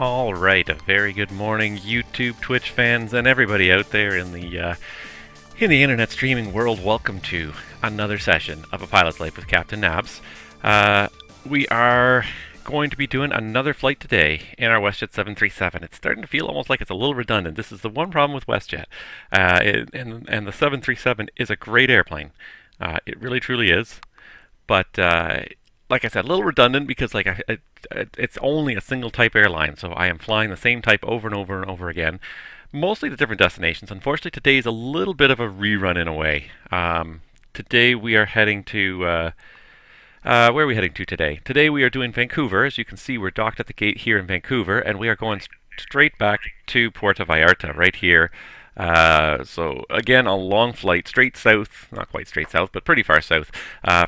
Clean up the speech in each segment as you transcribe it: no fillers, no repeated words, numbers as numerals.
All right, a very good morning, YouTube, Twitch fans, and everybody out there in the internet streaming world. Welcome to another session of A Pilot's Life with Captain Nabs. We are going to be doing another flight today in our WestJet 737. It's starting to feel almost like it's a little redundant. This is the one problem with WestJet, and the 737 is a great airplane. It really, truly is, but like I said, a little redundant because it's only a single type airline, so I am flying the same type over and over and over again, mostly to different destinations. Unfortunately, today is a little bit of a rerun in a way. Today we are heading to where are we heading to today? Today we are doing Vancouver. As you can see, we're docked at the gate here in Vancouver, and we are going straight back to Puerto Vallarta right here. So again, a long flight straight south, not quite straight south, but pretty far south,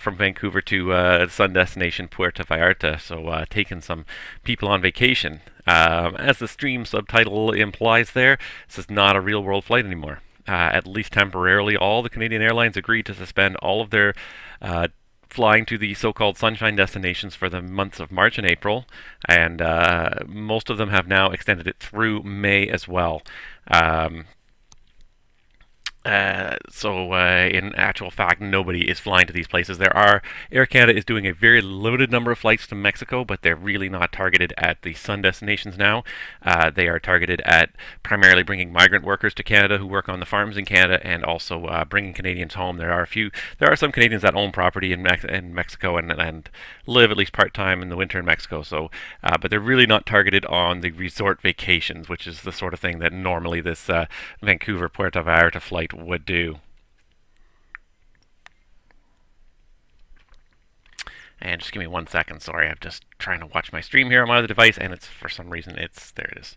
from Vancouver to the sun destination Puerto Vallarta. So taking some people on vacation. As the stream subtitle implies there, this is not a real world flight anymore. At least temporarily, all the Canadian airlines agreed to suspend all of their flying to the so-called sunshine destinations for the months of March and April, and most of them have now extended it through May as well. In actual fact, nobody is flying to these places. Air Canada is doing a very limited number of flights to Mexico, but they're really not targeted at the sun destinations now. They are targeted at primarily bringing migrant workers to Canada who work on the farms in Canada, and also bringing Canadians home. There are some Canadians that own property in Mexico and live at least part-time in the winter in Mexico. So, but they're really not targeted on the resort vacations, which is the sort of thing that normally this Vancouver Puerto Vallarta flight would do. And just give me 1 second. Sorry, I'm just trying to watch my stream here on my other device, and it's for some reason there it is.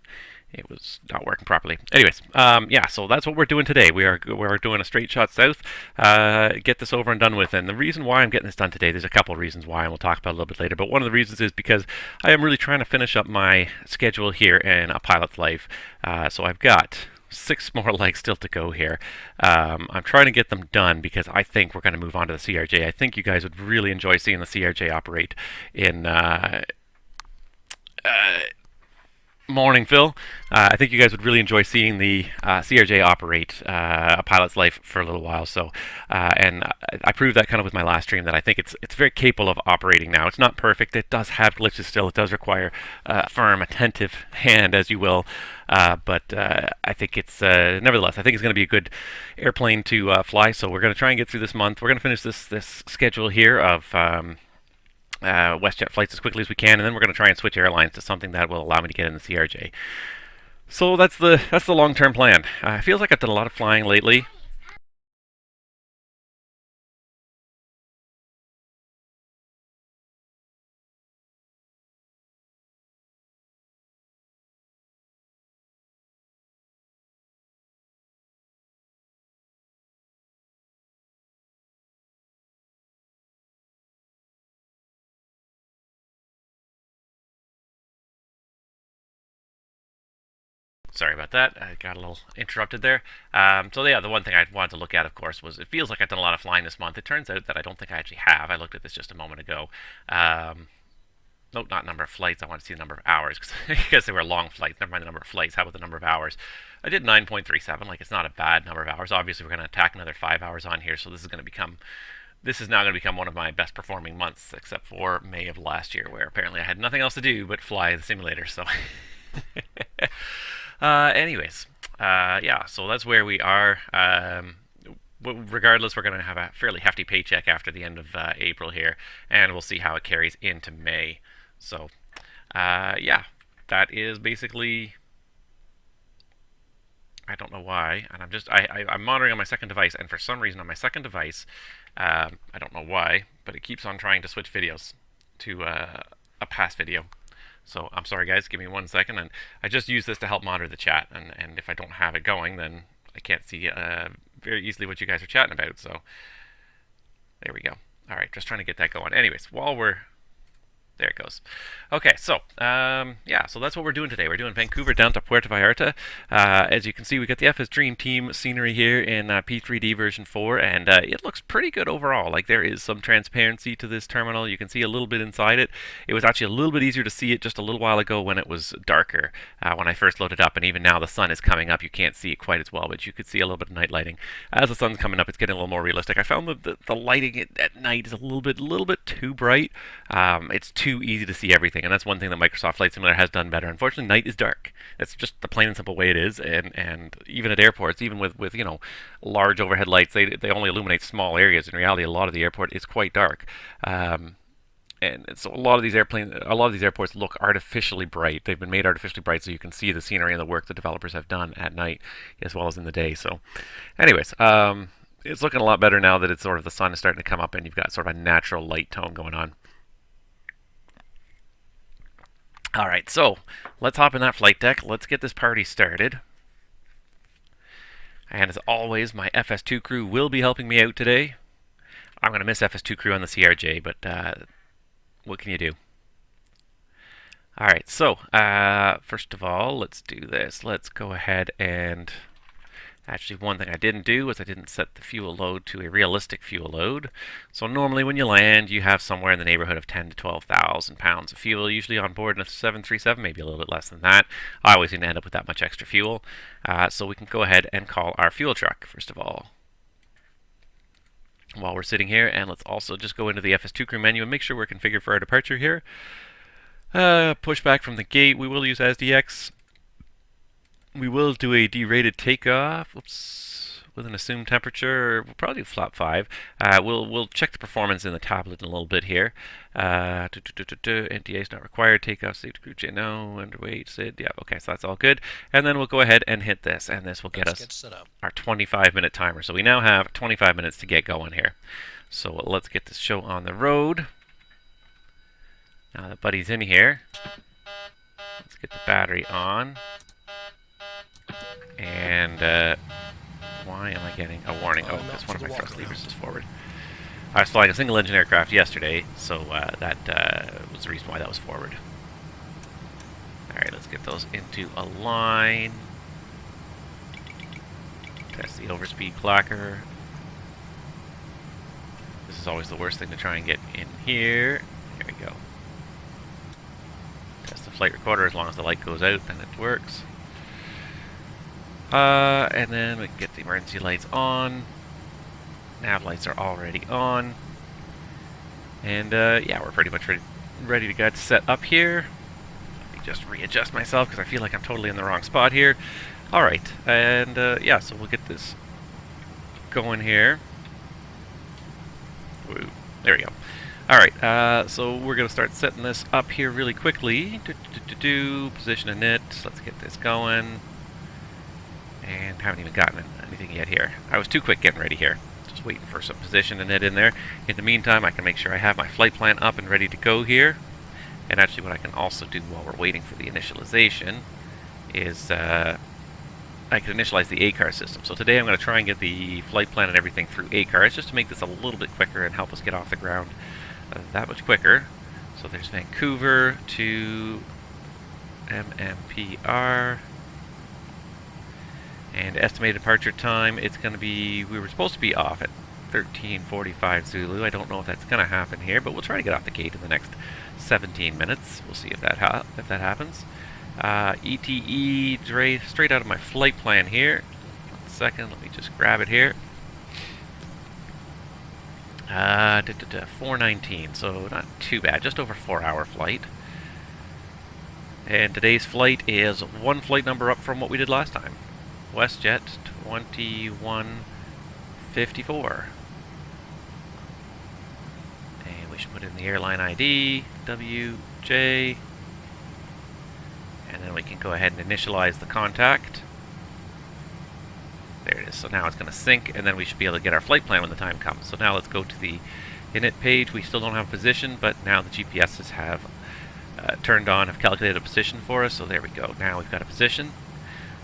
It was not working properly. Anyways, yeah, so that's what we're doing today. We're doing a straight shot south, get this over and done with. And the reason why I'm getting this done today, there's a couple of reasons why, and we'll talk about it a little bit later. But one of the reasons is because I am really trying to finish up my schedule here in A Pilot's Life. So I've got 6 more legs still to go here. I'm trying to get them done because I think we're going to move on to the CRJ. I think you guys would really enjoy seeing the CRJ operate in morning, Phil. I think you guys would really enjoy seeing the CRJ operate A Pilot's Life for a little while. So, and I proved that kind of with my last stream that I think it's very capable of operating now. It's not perfect. It does have glitches still. It does require a firm, attentive hand, as you will. But I think it's nevertheless, I think it's going to be a good airplane to fly. So we're going to try and get through this month. We're going to finish this schedule here of WestJet flights as quickly as we can, and then we're going to try and switch airlines to something that will allow me to get in the CRJ. So that's the long-term plan. It feels like I've done a lot of flying lately. Sorry about that. I got a little interrupted there. So yeah, the one thing I wanted to look at, of course, was it feels like I've done a lot of flying this month. It turns out that I don't think I actually have. I looked at this just a moment ago. No, not number of flights. I want to see the number of hours because they were long flights. Never mind the number of flights. How about the number of hours? I did 9.37. Like, it's not a bad number of hours. Obviously, we're going to tack another 5 hours on here, so this is now going to become one of my best performing months, except for May of last year, where apparently I had nothing else to do but fly the simulator. So. Anyways, yeah, so that's where we are. Regardless, we're going to have a fairly hefty paycheck after the end of April here, and we'll see how it carries into May. So, yeah, that is basically... I don't know why, and I'm monitoring on my second device, and for some reason on my second device, I don't know why, but it keeps on trying to switch videos to a past video. So I'm sorry, guys. Give me 1 second, and I just use this to help monitor the chat. And if I don't have it going, then I can't see very easily what you guys are chatting about. So there we go. All right, just trying to get that going. Anyways, while we're There it goes. Okay, so yeah, so that's what we're doing today. We're doing Vancouver down to Puerto Vallarta. As you can see, we got the FS Dream Team scenery here in P3D version 4, and it looks pretty good overall. Like, there is some transparency to this terminal. You can see a little bit inside it. It was actually a little bit easier to see it just a little while ago when it was darker, when I first loaded up, and even now the sun is coming up. You can't see it quite as well, but you could see a little bit of night lighting. As the sun's coming up, it's getting a little more realistic. I found the lighting at night is a little bit too bright. It's too easy to see everything, and that's one thing that Microsoft Flight Simulator has done better. Unfortunately, night is dark. That's just the plain and simple way it is, and even at airports, even with you know, large overhead lights, they only illuminate small areas. In reality, a lot of the airport is quite dark. And so a lot of these airports look artificially bright. They've been made artificially bright so you can see the scenery and the work the developers have done at night as well as in the day. So anyways, it's looking a lot better now that it's sort of the sun is starting to come up and you've got sort of a natural light tone going on. All right, so let's hop in that flight deck. Let's get this party started. And as always, my FS2 crew will be helping me out today. I'm going to miss FS2 crew on the CRJ, but what can you do? All right, so first of all, let's do this. Let's go ahead and... Actually, one thing I didn't do was I didn't set the fuel load to a realistic fuel load. So normally when you land, you have somewhere in the neighborhood of 10 to 12,000 pounds of fuel, usually on board in a 737, maybe a little bit less than that. I always seem to end up with that much extra fuel. So we can go ahead and call our fuel truck, first of all, while we're sitting here. And let's also just go into the FS2 crew menu and make sure we're configured for our departure here. Pushback from the gate, we will use ASDX. We will do a derated takeoff, with an assumed temperature. We'll probably do flap 5. We'll check the performance in the tablet in a little bit here. NTA is not required. Takeoff, safety crew chain, no. Underweight, SID, yeah, okay, so that's all good. And then we'll go ahead and hit this, and this will get us our 25-minute timer. So we now have 25 minutes to get going here. So let's get this show on the road. Now that Buddy's in here, let's get the battery on. And why am I getting a warning? Oh, because one of my thrust levers is forward. I was flying a single engine aircraft yesterday, so that was the reason why that was forward. Alright, let's get those into a line. Test the overspeed clacker. This is always the worst thing to try and get in here. Here we go. Test the flight recorder. As long as the light goes out, then it works. And then we can get the emergency lights on. Nav lights are already on. And yeah, we're pretty much ready to get set up here. Let me just readjust myself because I feel like I'm totally in the wrong spot here. Alright, and yeah, so we'll get this going here. Woo, there we go. Alright, so we're going to start setting this up here really quickly. Position init, let's get this going. And haven't even gotten anything yet here. I was too quick getting ready here. Just waiting for some position and it in there. In the meantime, I can make sure I have my flight plan up and ready to go here. And actually what I can also do while we're waiting for the initialization is I can initialize the ACAR system. So today I'm going to try and get the flight plan and everything through ACAR. It's just to make this a little bit quicker and help us get off the ground that much quicker. So there's Vancouver to MMPR. And estimated departure time, it's going to be, we were supposed to be off at 13:45 Zulu. I don't know if that's going to happen here, but we'll try to get off the gate in the next 17 minutes. We'll see if that happens. ETE, straight out of my flight plan here. 1 second, let me just grab it here. 4:19, so not too bad, just over 4-hour flight. And today's flight is one flight number up from what we did last time. WestJet 2154. And we should put in the airline ID, WJ. And then we can go ahead and initialize the contact. There it is. So now it's going to sync, and then we should be able to get our flight plan when the time comes. So now let's go to the init page. We still don't have a position, but now the GPSs have turned on, have calculated a position for us. So there we go. Now we've got a position.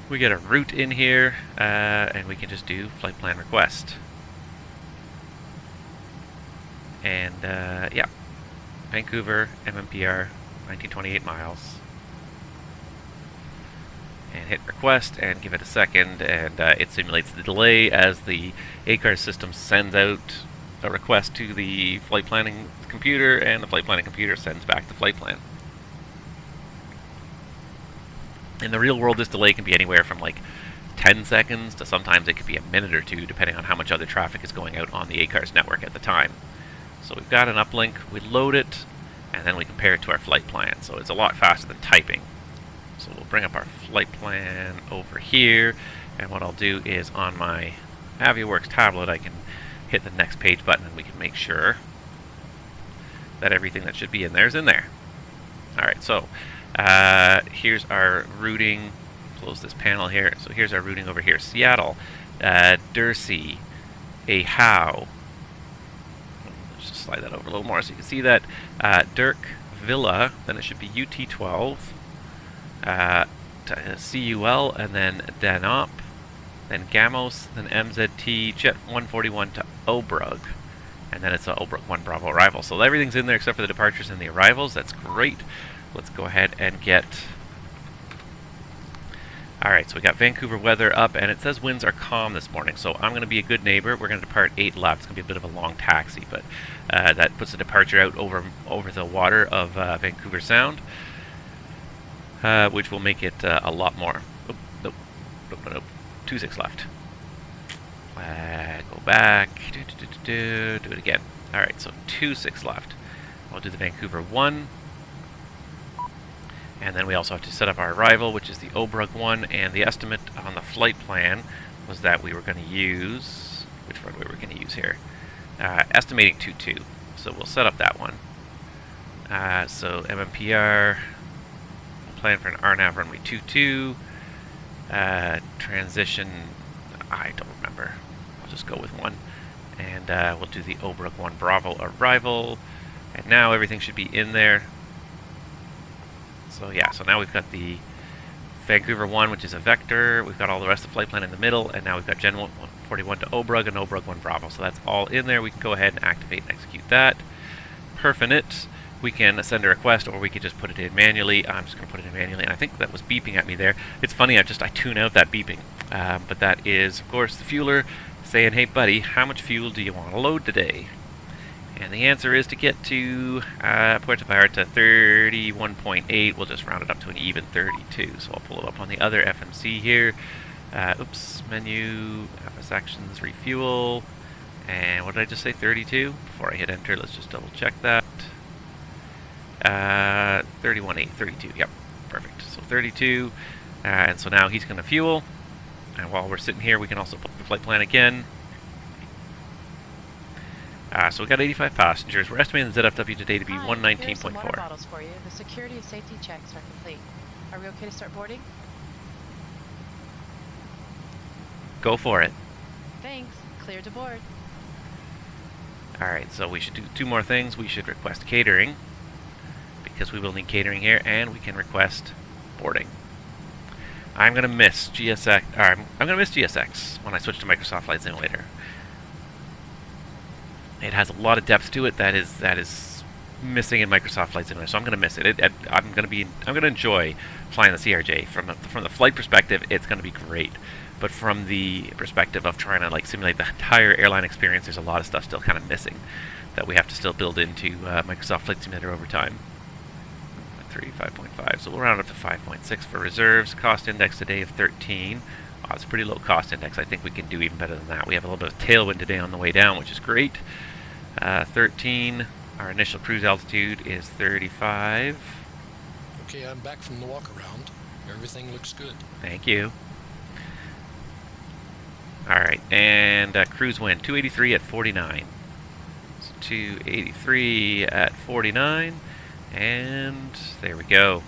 We get a route in here, and we can just do flight plan request. And yeah, Vancouver, MMPR, 1928 miles. And hit request and give it a second, and it simulates the delay as the ACARS system sends out a request to the flight planning computer, and the flight planning computer sends back the flight plan. In the real world, this delay can be anywhere from like 10 seconds to sometimes it could be a minute or two, depending on how much other traffic is going out on the ACARS network at the time. So we've got an uplink, we load it, and then we compare it to our flight plan. So it's a lot faster than typing. So we'll bring up our flight plan over here, and what I'll do is on my AviaWorks tablet I can hit the next page button and we can make sure that everything that should be in there is in there. Alright, so here's our routing. Close this panel here. So here's our routing over here. Seattle, Dursey, Ahow. Let's just slide that over a little more so you can see that. Dirk, Villa, then it should be UT12. CUL, and then Danop, then Gamos, then MZT, Jet 141 to Obrug, and then it's a Obrug 1 Bravo arrival. So everything's in there except for the departures and the arrivals. That's great. Let's go ahead and get... Alright, so we got Vancouver weather up, and it says winds are calm this morning, so I'm going to be a good neighbor. We're going to depart 8 left. It's going to be a bit of a long taxi, but that puts the departure out over the water of Vancouver Sound. Which will make it a lot more. Oh, nope. 26 left. Go back. Do it again. Alright, so 26 left. We'll do the Vancouver 1. And then we also have to set up our arrival, which is the Obrug 1. And the estimate on the flight plan was that we were going to use... Which runway we're going to use here? Estimating 22. So we'll set up that one. So MMPR... Plan for an RNAV runway 22. Transition, I don't remember. I'll just go with 1. And we'll do the Obrug 1 Bravo arrival. And now everything should be in there. So yeah, so now we've got the Vancouver 1, which is a vector. We've got all the rest of the flight plan in the middle. And now we've got Gen 141 to Obrug and Obrug 1 Bravo. So that's all in there. We can go ahead and activate and execute that. Perfinite. We can send a request, or we could just put it in manually. I'm just going to put it in manually, and I think that was beeping at me there. It's funny, I tune out that beeping. But that is, of course, the fueler saying, hey buddy, how much fuel do you want to load today? And the answer is to get to Puerto Vallarta 31.8. We'll just round it up to an even 32. So I'll pull it up on the other FMC here. Oops, menu, FS actions, refuel. And what did I just say, 32? Before I hit enter, let's just double check that. 31.8, 32, yep, perfect. So 32, and so now he's going to fuel, and while we're sitting here we can also put the flight plan again. So we got 85 passengers. We're estimating the ZFW today to be 119.4. Water bottles for you. The security and safety checks are complete. Are we okay to start boarding? Go for it. Thanks. Clear to board. Alright, so we should do 2 more things. We should request catering, because we will need catering here, and we can request boarding. I'm going to miss GSX. I'm going to miss GSX when I switch to Microsoft Flight Simulator. It has a lot of depth to it that is missing in Microsoft Flight Simulator, so I'm going to miss it. I'm going to enjoy flying the CRJ from the flight perspective. It's going to be great, but from the perspective of trying to like simulate the entire airline experience, there's a lot of stuff still kind of missing that we have to still build into Microsoft Flight Simulator over time. 5.5, so we'll round up to 5.6 for reserves. Cost index today of 13. Wow, it's a pretty low cost index. I think we can do even better than that. We have a little bit of tailwind today on the way down, which is great. 13. Our initial cruise altitude is 35. Okay, I'm back from the walk around. Everything looks good. Thank you. Alright, and cruise wind 283 at 49. So 283 at 49. And there we go.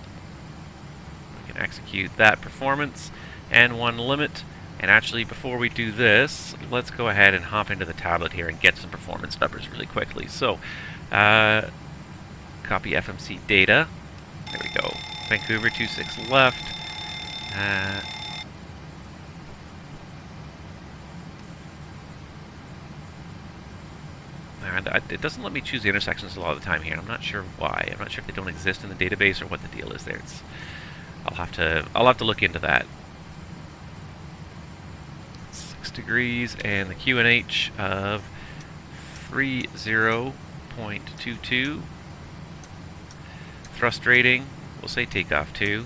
We can execute that performance and 1 limit. And actually, before we do this, let's go ahead and hop into the tablet here and get some performance numbers really quickly. So, copy FMC data. There we go. Vancouver 26 left. And it doesn't let me choose the intersections a lot of the time here, and I'm not sure why. I'm not sure if they don't exist in the database or what the deal is there. I'll have to look into that. 6 degrees and the QNH of 30.22. Thrust rating, we'll say takeoff 2.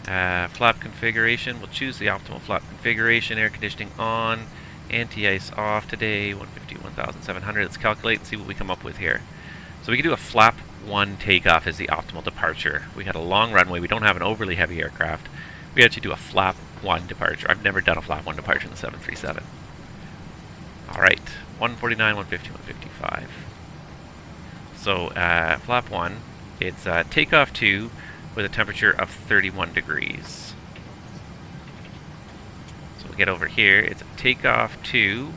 Flap configuration, we'll choose the optimal flap configuration. Air conditioning on, anti-ice off today, 151,700. Let's calculate and see what we come up with here. So we can do a flap 1 takeoff as the optimal departure. We had a long runway, we don't have an overly heavy aircraft. We actually do a flap 1 departure. I've never done a flap 1 departure in the 737. Alright, 149, 150, 155. So flap 1, it's takeoff 2 with a temperature of 31 degrees. So we get over here, it's a takeoff 2,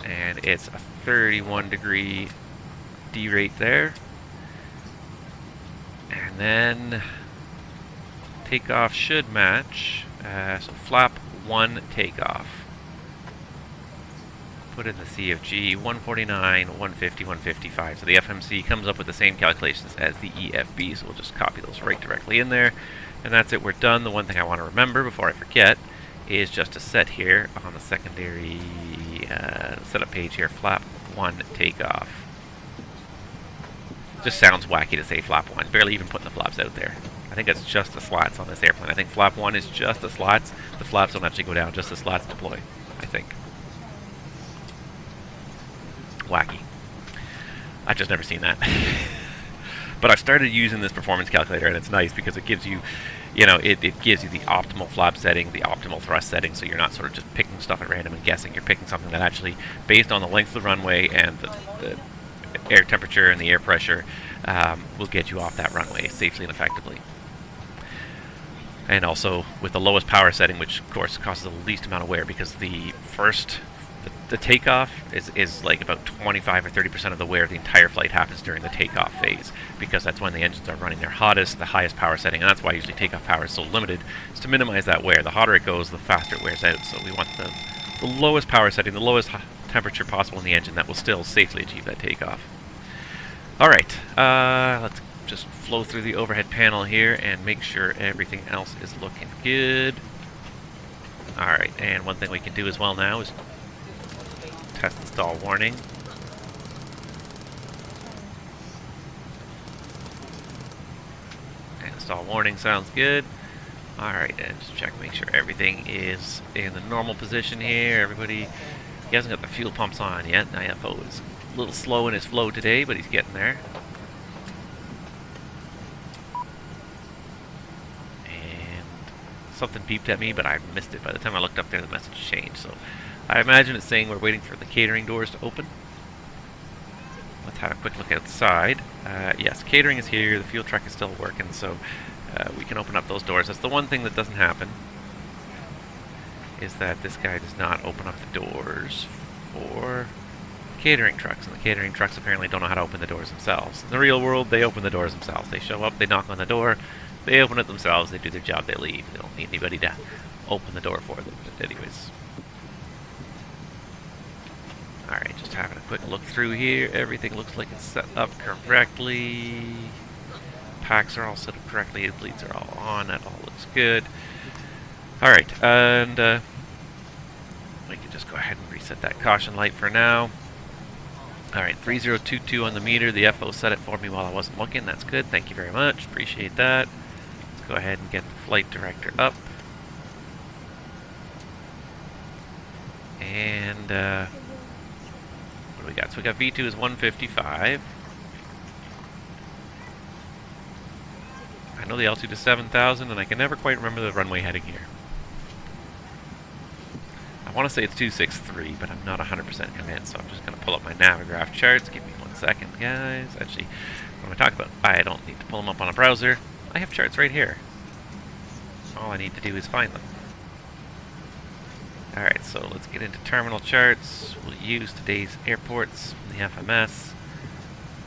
and it's a 31 degree derate there. And then takeoff should match, so flap 1 takeoff. Put in the CFG, 149, 150, 155. So the FMC comes up with the same calculations as the EFB, so we'll just copy those right directly in there. And that's it, we're done. The one thing I want to remember before I forget is just to set here on the secondary setup page here, flap 1 takeoff. Just sounds wacky to say flap 1, barely even putting the flaps out there. I think it's just the slats on this airplane. I think flap 1 is just the slats. The flaps don't actually go down, just the slats deploy, I think. Wacky. I've just never seen that. But I've started using this performance calculator, and it's nice because it gives you, it gives you the optimal flap setting, the optimal thrust setting, so you're not sort of just picking stuff at random and guessing. You're picking something that actually, based on the length of the runway and the air temperature and the air pressure, will get you off that runway safely and effectively. And also with the lowest power setting, which of course causes the least amount of wear, because the takeoff is like about 25 or 30% of the wear of the entire flight happens during the takeoff phase, because that's when the engines are running their hottest, the highest power setting, and that's why usually takeoff power is so limited, is to minimize that wear. The hotter it goes, the faster it wears out, so we want the lowest power setting, the lowest temperature possible in the engine that will still safely achieve that takeoff. Alright, let's just flow through the overhead panel here and make sure everything else is looking good. Alright, and one thing we can do as well now is test the stall warning. And the stall warning sounds good. Alright, and just check, make sure everything is in the normal position here. Everybody, he hasn't got the fuel pumps on yet. IFO is a little slow in his flow today, but he's getting there. And something beeped at me, but I missed it. By the time I looked up there, the message changed. So I imagine it's saying we're waiting for the catering doors to open. Let's have a quick look outside. Yes, catering is here. The fuel truck is still working, so we can open up those doors. That's the one thing that doesn't happen, is that this guy does not open up the doors for catering trucks, and the catering trucks apparently don't know how to open the doors themselves. In the real world, they open the doors themselves. They show up, they knock on the door, they open it themselves, they do their job, they leave. They don't need anybody to open the door for them. But anyways. Alright, just having a quick look through here. Everything looks like it's set up correctly. Packs are all set up correctly. The bleeds are all on. That all looks good. Alright, and we can just go ahead and reset that caution light for now. Alright, 3022 on the meter. The FO set it for me while I wasn't looking. That's good. Thank you very much. Appreciate that. Let's go ahead and get the flight director up. And what do we got? So we got V2 is 155. I know the altitude is 7,000, and I can never quite remember the runway heading here. I want to say it's 263, but I'm not 100% convinced, so I'm just going to pull up my Navigraph charts. Give me 1 second, guys. Actually, what am I talking about? I don't need to pull them up on a browser. I have charts right here. All I need to do is find them. Alright, so let's get into terminal charts. We'll use today's airports from the FMS.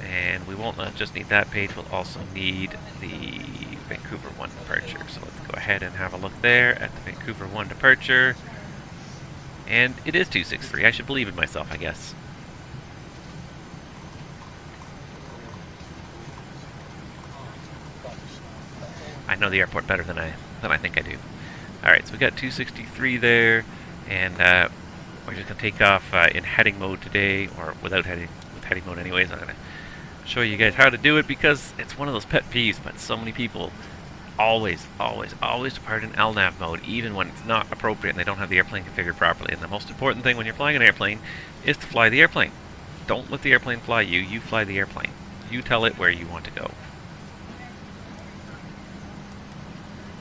And we won't just need that page, we'll also need the Vancouver 1 departure. So let's go ahead and have a look there at the Vancouver 1 departure. And it is 263. I should believe in myself, I guess. I know the airport better than I think I do. Alright, so we got 263 there, and we're just going to take off in heading mode today, or with heading mode anyways. I'm going to show you guys how to do it because it's one of those pet peeves, but so many people always depart in LNAV mode, even when it's not appropriate and they don't have the airplane configured properly. And the most important thing when you're flying an airplane is to fly the airplane. Don't let the airplane fly you, you fly the airplane. You tell it where you want to go.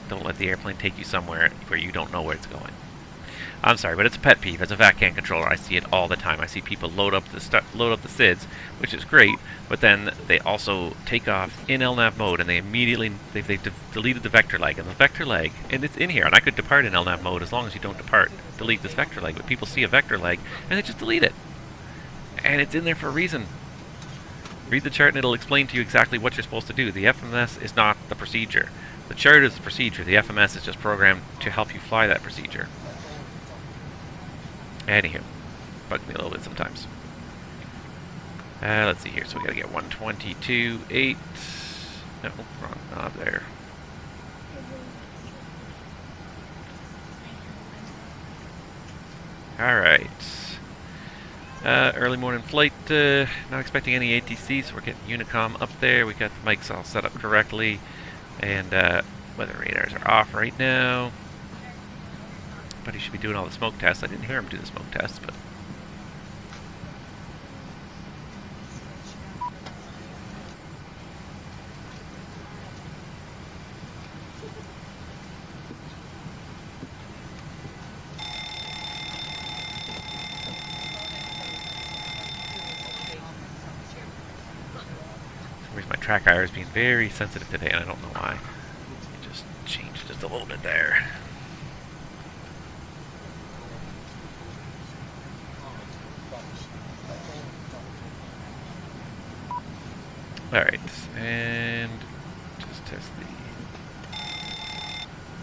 Don't let the airplane take you somewhere where you don't know where it's going. I'm sorry, but it's a pet peeve. As a VATCAN controller, I see it all the time. I see people load up the SIDS, which is great, but then they also take off in LNAV mode, and they've deleted the vector lag, and the vector lag, and it's in here, and I could depart in LNAV mode as long as you don't delete this vector lag, but people see a vector lag, and they just delete it. And it's in there for a reason. Read the chart and it'll explain to you exactly what you're supposed to do. The FMS is not the procedure. The chart is the procedure. The FMS is just programmed to help you fly that procedure. Anywho, bugs me a little bit sometimes. Let's see here. So we gotta get 122.8. No, wrong knob there. Alright. Early morning flight. Not expecting any ATC, so we're getting Unicom up there. We got the mics all set up correctly. And weather radars are off right now. But he should be doing all the smoke tests. I didn't hear him do the smoke tests, but... my track IR is being very sensitive today, and I don't know why. It just changed just a little bit there. Alright, and just test the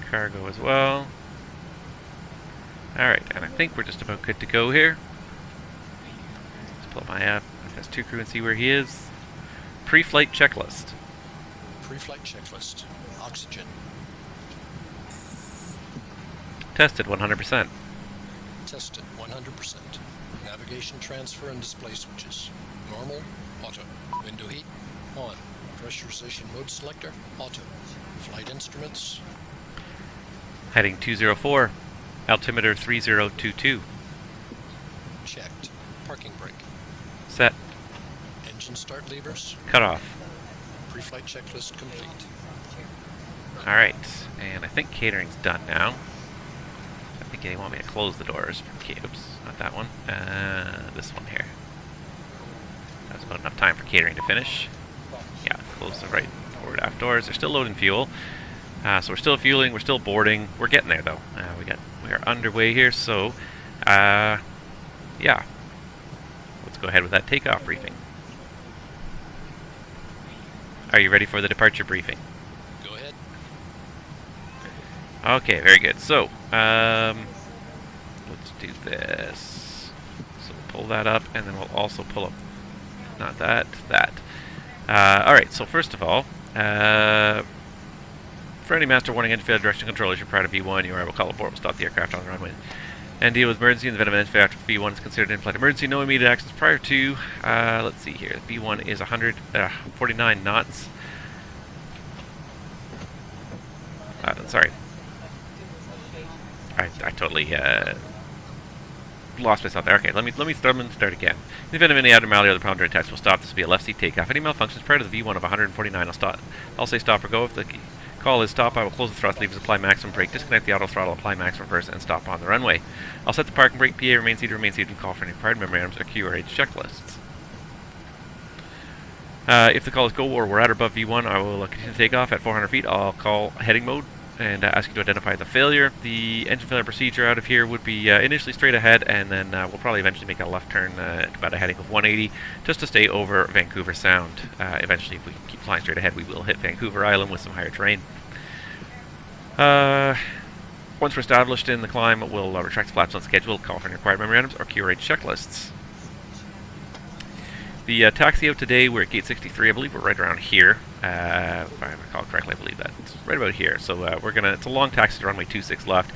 cargo as well. Alright, and I think we're just about good to go here. Let's pull up my app, FS2 crew, and see where he is. Pre-flight checklist. Pre-flight checklist. Oxygen. Tested 100%. Tested 100%. Navigation transfer and display switches. Normal, auto. Window heat, on. Pressurization mode selector, auto. Flight instruments. Heading 204. Altimeter 3022. Checked. Parking brake. Set. Engine start levers. Cut off. Pre-flight checklist complete. Alright, and I think catering's done now. I think they want me to close the doors for Oops, not that one. This one here. That was about enough time for catering to finish. Yeah, close the right forward aft doors. They're still loading fuel. So we're still fueling, we're still boarding. We're getting there though. We are underway here, so yeah. Let's go ahead with that takeoff briefing. Are you ready for the departure briefing? Go ahead. Okay, very good. So, let's do this. So we'll pull that up, and then we'll also pull up, not that, that. Alright, so first of all, for any master warning, engine failure direction control, as you're prior to V1, your arrival call aboard will stop the aircraft on the runway and deal with emergency in the event of an engine failure after V1 is considered an in-flight emergency. No immediate actions prior to, let's see here, V1 is 149 knots. Sorry. I totally lost myself there. Okay, let me start again. In the event of any abnormality or the problem during test, we'll stop. This will be a left seat takeoff. Any malfunctions prior to the V1 of 149, I'll say stop or go. If the call is stop, I will close the thrust levers, apply maximum brake, disconnect the auto throttle, apply maximum reverse, and stop on the runway. I'll set the parking brake, PA, remain seated, and call for any required memorandums or QRH checklists. If the call is go or we're at or above V1, I will continue to take off at 400 feet. I'll call heading mode and ask you to identify the failure. The engine failure procedure out of here would be initially straight ahead, and then we'll probably eventually make a left turn at about a heading of 180 just to stay over Vancouver Sound. Eventually, if we keep flying straight ahead, we will hit Vancouver Island with some higher terrain. Once we're established in the climb, we'll retract the flaps on schedule, call for any required memorandums or curate checklists. The taxi out today, we're at gate 63. I believe we're right around here. If I recall correctly, I believe that's right about here. So we're gonna. It's a long taxi to runway 26 left.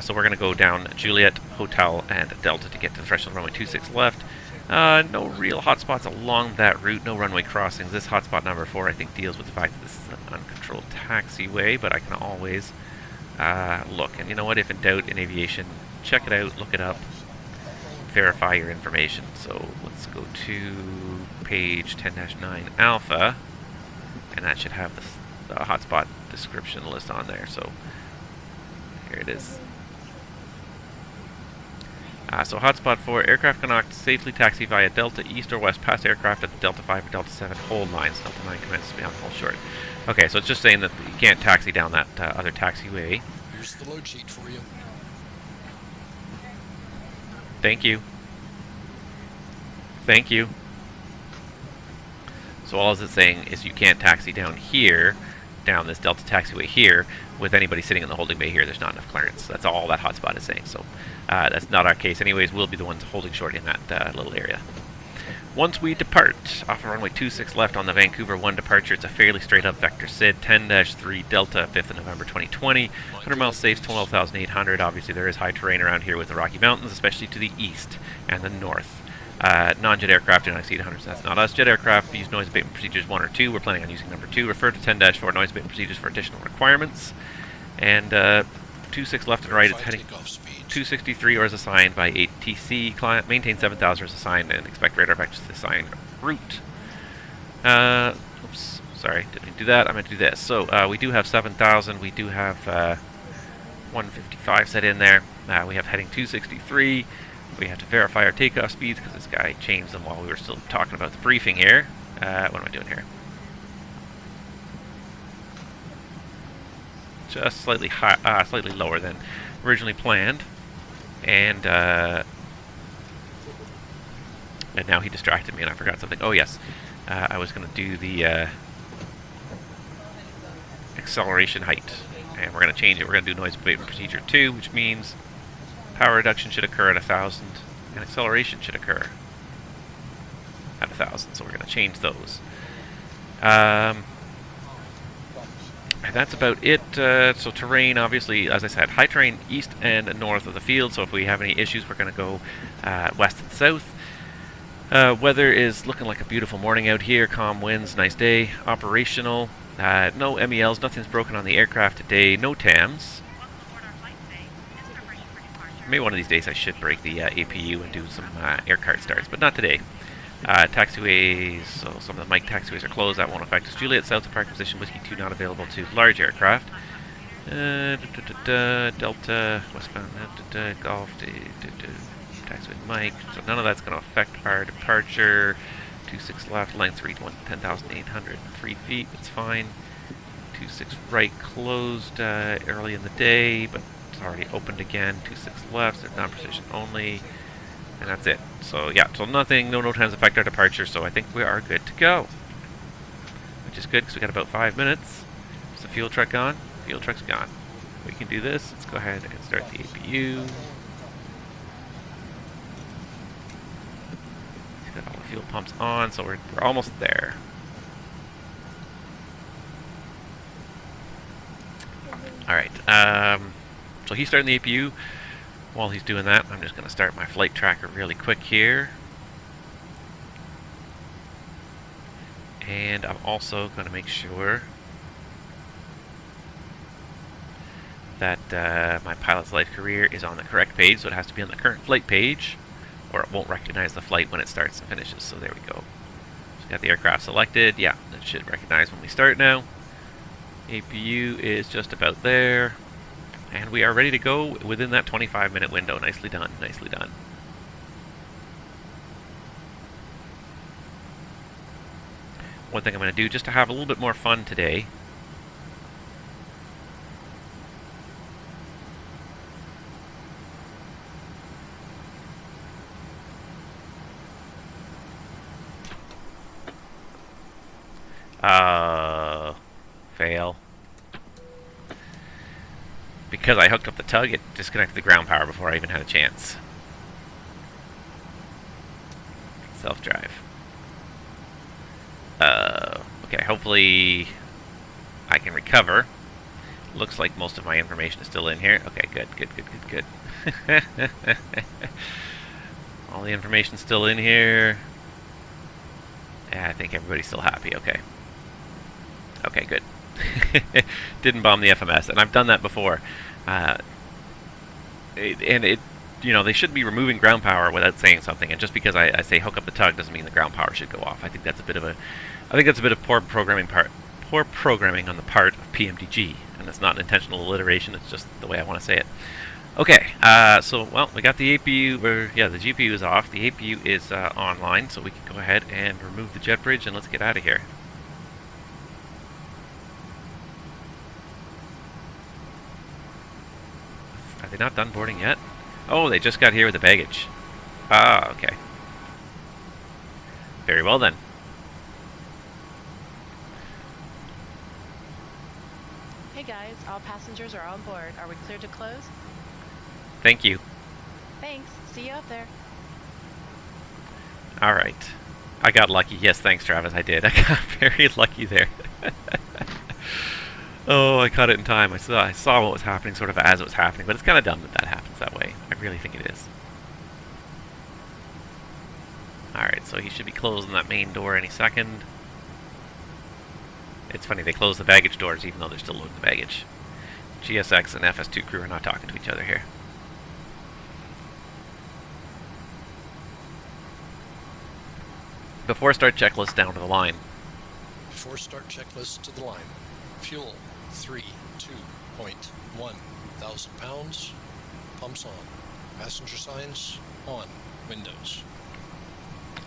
So we're gonna go down Juliet, Hotel, and Delta to get to the threshold runway 26 left. No real hotspots along that route. No runway crossings. This hotspot number 4, I think, deals with the fact that this is an uncontrolled taxiway. But I can always look. And you know what? If in doubt in aviation, check it out. Look it up. Verify your information. So let's go to page 10-9 alpha, and that should have the hotspot description list on there. So here it is. So hotspot 4, aircraft cannot safely taxi via Delta East or West past aircraft at the Delta 5 or Delta 7 hold lines. Delta 9 commences beyond hold short. Okay, so it's just saying that you can't taxi down that other taxiway. Here's the load sheet for you. Thank you. Thank you. So all it's saying is you can't taxi down here, down this Delta taxiway here, with anybody sitting in the holding bay here. There's not enough clearance. That's all that hotspot is saying. So that's not our case anyways. We'll be the ones holding short in that little area. Once we depart, off of runway 26 left on the Vancouver 1 departure, it's a fairly straight up vector SID, 10-3 Delta, 5th of November 2020. 100 miles safe, 12,800. Obviously there is high terrain around here with the Rocky Mountains, especially to the east and the north. Non-jet aircraft do not exceed 100, so that's not us. Jet aircraft use noise abatement procedures 1 or 2. We're planning on using number 2. Refer to 10-4 noise abatement procedures for additional requirements. And 26 left and right, it's heading 263 or as assigned by ATC. Client maintain 7,000 as assigned and expect radar vectors to assign route. Oops, sorry, didn't do that. I meant to do this. So we do have 7,000. We do have 155 set in there. We have heading 263. We have to verify our takeoff speeds because this guy changed them while we were still talking about the briefing here. What am I doing here? Just slightly high, slightly lower than originally planned, and now he distracted me and I forgot something. Oh yes, I was going to do the acceleration height, and we're going to change it. We're going to do noise abatement procedure 2, which means power reduction should occur at 1,000, and acceleration should occur at 1,000. So we're going to change those. And that's about it. So terrain, obviously, as I said, high terrain east and north of the field. So if we have any issues, we're going to go west and south. Weather is looking like a beautiful morning out here. Calm winds, nice day. Operational. No MELs, nothing's broken on the aircraft today. No TAMS. Maybe one of these days I should break the APU and do some air card starts, but not today. Taxiways, so some of the mic taxiways are closed. That won't affect us. Juliet, south of park position, Whiskey 2 not available to large aircraft. Delta, westbound, Golf, taxiway mic. So none of that's going to affect our departure. 26 left, length read 10,803 feet. That's fine. 26 right closed early in the day, but it's already opened again. 26 left, so non-precision only. And that's it. So yeah, so nothing, no NOTAMS affect our departure, so I think we are good to go. Which is good because we got about 5 minutes. Is the fuel truck gone? Fuel truck's gone. We can do this. Let's go ahead and start the APU. Got all the fuel pumps on, so we're almost there. Alright, so he's starting the APU. While he's doing that, I'm just going to start my flight tracker really quick here. And I'm also going to make sure that my pilot's life career is on the correct page, so it has to be on the current flight page, or it won't recognize the flight when it starts and finishes. So there we go. So we got the aircraft selected. Yeah, it should recognize when we start now. APU is just about there. And we are ready to go within that 25-minute window. Nicely done, nicely done. One thing I'm going to do, just to have a little bit more fun today, fail. because I hooked up the tug, it disconnected the ground power before I even had a chance. Self-drive. Okay, hopefully I can recover. Looks like most of my information is still in here. Okay, good. All the information's still in here. Yeah, I think everybody's still happy. Okay. Okay, good. Didn't bomb the FMS, and I've done that before. You know, they should be removing ground power without saying something, and just because I say hook up the tug doesn't mean the ground power should go off. I think that's a bit of poor programming on the part of PMDG, and it's not an intentional alliteration. It's just the way I want to say it. Okay, so well, we got the APU, the GPU is off. The APU is online, so we can go ahead and remove the jet bridge and let's get out of here. Are they not done boarding yet? Oh, they just got here with the baggage. Ah, okay. Very well then. Hey guys, all passengers are on board. Are we cleared to close? Thank you. Thanks. See you up there. Alright. I got lucky. Yes, thanks Travis, I did. I got very lucky there. Oh, I caught it in time. I saw what was happening sort of as it was happening, but it's kind of dumb that that happens that way. I really think it is. Alright, so he should be closing that main door any second. It's funny, they close the baggage doors even though they're still loading the baggage. GSX and FS2 crew are not talking to each other here. Before start checklist down to the line. Before start checklist to the line. Fuel 32.1 thousand pounds. Pumps on. Passenger signs on. Windows.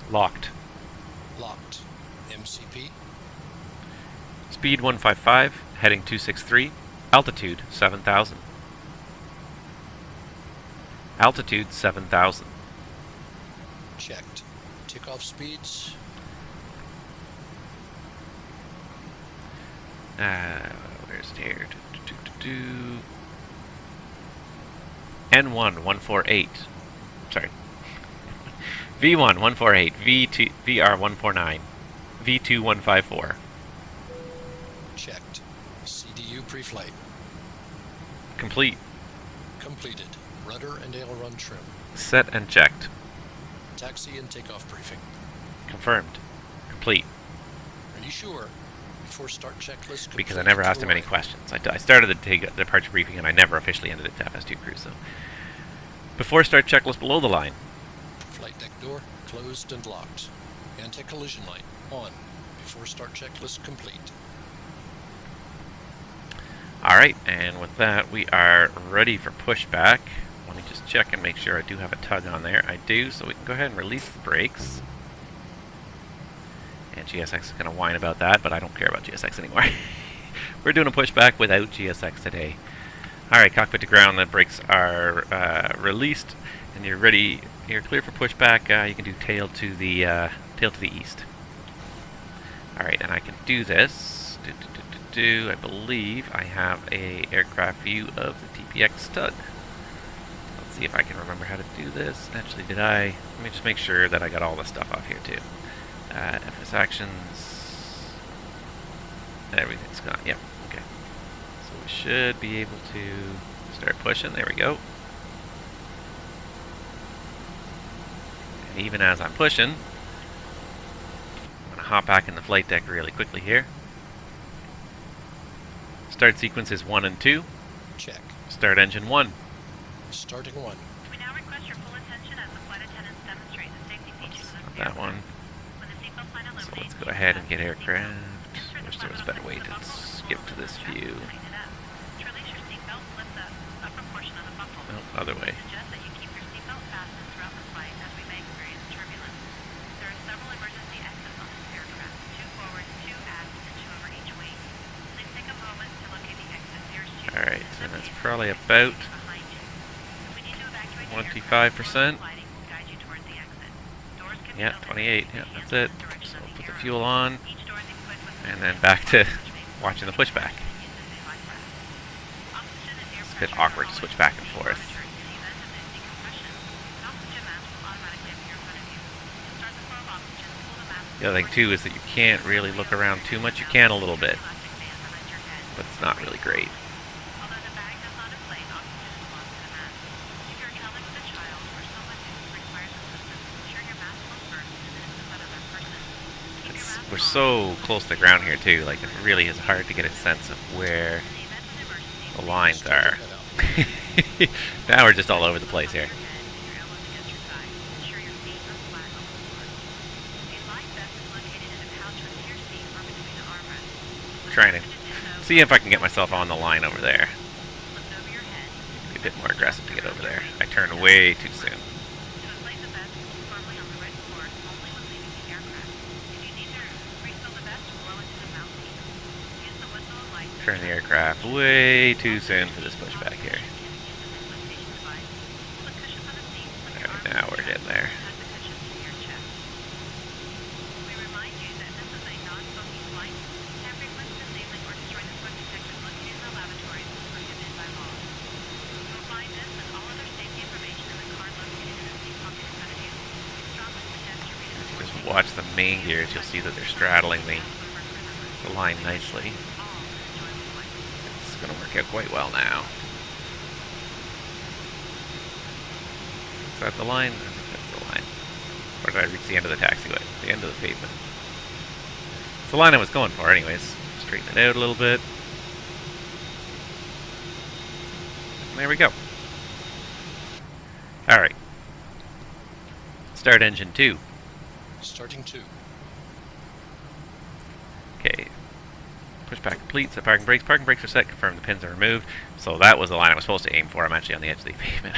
Locked. Locked. MCP. Speed 155, heading 263, altitude 7,000. Altitude 7,000. Checked. Takeoff speeds. Where's it here? N1 148. Sorry. V1 148, V2 VR 149, V2 154. Checked. CDU pre-flight. Complete. Completed. Rudder and aileron trim. Set and checked. Taxi and takeoff briefing. Confirmed. Complete. Are you sure? Before start checklist. Because I never asked him any questions. I started the departure briefing and I never officially ended it to FS2 crew, so. Before start checklist below the line. Flight deck door closed and locked. Anti-collision light on. Before start checklist complete. Alright, and with that we are ready for pushback. Let me just check and make sure I do have a tug on there. I do, so we can go ahead and release the brakes. And GSX is going to whine about that, but I don't care about GSX anymore. We're doing a pushback without GSX today. Alright, cockpit to ground, the brakes are released, and you're ready. You're clear for pushback. You can do tail to the east. Alright, and I can do this. I believe I have a aircraft view of the TPX tug. Let's see if I can remember how to do this. Actually, did I? Let me just make sure that I got all the stuff off here too. FS actions. Everything's gone. Yep. Okay. So we should be able to start pushing. There we go. And even as I'm pushing, I'm going to hop back in the flight deck really quickly here. Start sequences 1 and 2. Check. Start engine 1. Starting 1. We now request your full attention as the flight attendants demonstrate the safety features of Not the that one. When the seatbelt sign So illuminates, let's go ahead and get aircraft. I wish there was a better way to skip to this view. To release your seatbelt, lift the upper portion of the buckle. No, other way. We suggest that you keep your seatbelt fastened throughout the flight as we may experience turbulence. There are several emergency exits on this aircraft, 2 forward, 2 aft, and 2 over each wing. Please take a moment to locate the exit nearest you. Alright, so that's probably about 25%. Yeah, 28. Yeah, that's it. So put the fuel on, and then back to watching the pushback. bit awkward to switch back and forth. The other thing too is that you can't really look around too much. You can a little bit, but it's not really great. We're so close to the ground here too, like it really is hard to get a sense of where the lines are. Now we're just all over the place here. Trying to see if I can get myself on the line over there. Be a bit more aggressive to get over there. I turned way too soon. Turn the aircraft way too soon for this pushback here. Alright, now we're getting there. Just watch the main gears, you'll see that they're straddling the line nicely. Going to work out quite well now. Is that the line? I think that's the line. Or did I reach the end of the taxiway? The end of the pavement. It's the line I was going for anyways. Straighten it out a little bit. And there we go. Alright. Start engine 2. Starting 2. Okay. Pushback complete, set parking brakes. Parking brakes are set, confirm the pins are removed. So that was the line I was supposed to aim for. I'm actually on the edge of the pavement.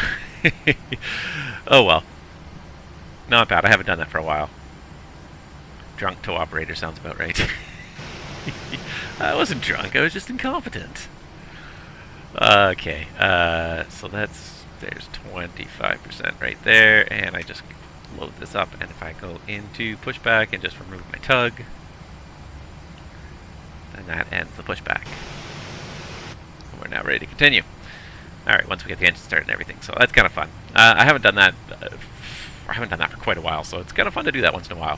Oh well. Not bad, I haven't done that for a while. Drunk tow operator sounds about right. I wasn't drunk, I was just incompetent. Okay, so there's 25% right there, and I just load this up, and if I go into pushback and just remove my tug, and that ends the pushback. And we're now ready to continue. Alright, once we get the engine started and everything, so that's kind of fun. I haven't done that for quite a while, so it's kind of fun to do that once in a while.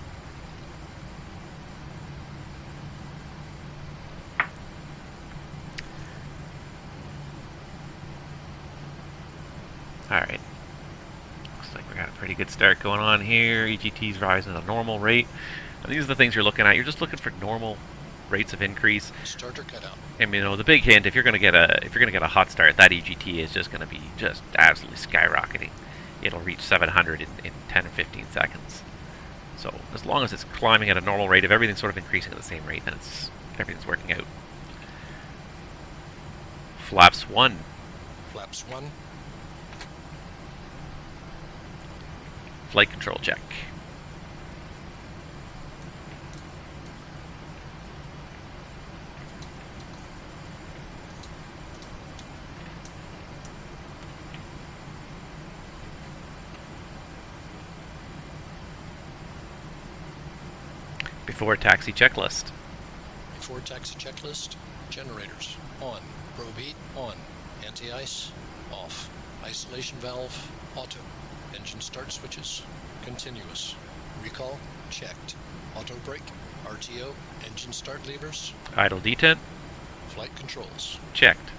Alright. Looks like we got a pretty good start going on here. EGT's rising at a normal rate. And these are the things you're looking at. You're just looking for normal rates of increase. Starter cutout. And you know, the big hint, if you're gonna get a hot start, that EGT is just gonna be just absolutely skyrocketing. It'll reach 700 in 10 or 15 seconds. So as long as it's climbing at a normal rate, if everything's sort of increasing at the same rate, then everything's working out. Flaps 1. Flaps 1. Flight control check. Before taxi checklist. Before taxi checklist, generators on, probe heat on, anti-ice off, isolation valve auto, engine start switches continuous, recall checked, auto brake, RTO, engine start levers, Idle detent. flight controls Checked.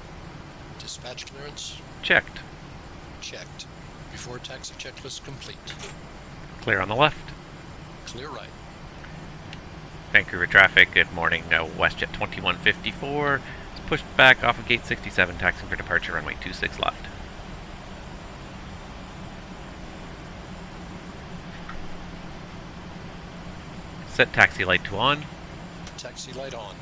dispatch clearance Checked. checked. Before taxi checklist complete. Clear on the left. Clear right. Vancouver traffic, good morning. WestJet 2154 is pushed back off of gate 67, taxiing for departure, runway 26 left. Set taxi light to on. Taxi light on.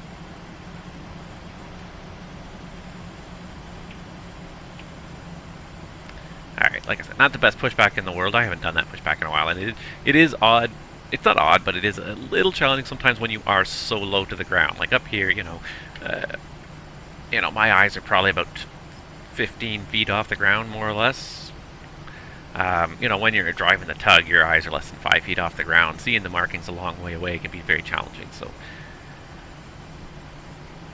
Alright, like I said, not the best pushback in the world. I haven't done that pushback in a while, and it is odd. It's not odd, but it is a little challenging sometimes when you are so low to the ground. Like up here, you know, my eyes are probably about 15 feet off the ground, more or less. You know, when you're driving the tug, your eyes are less than 5 feet off the ground. Seeing the markings a long way away can be very challenging. So,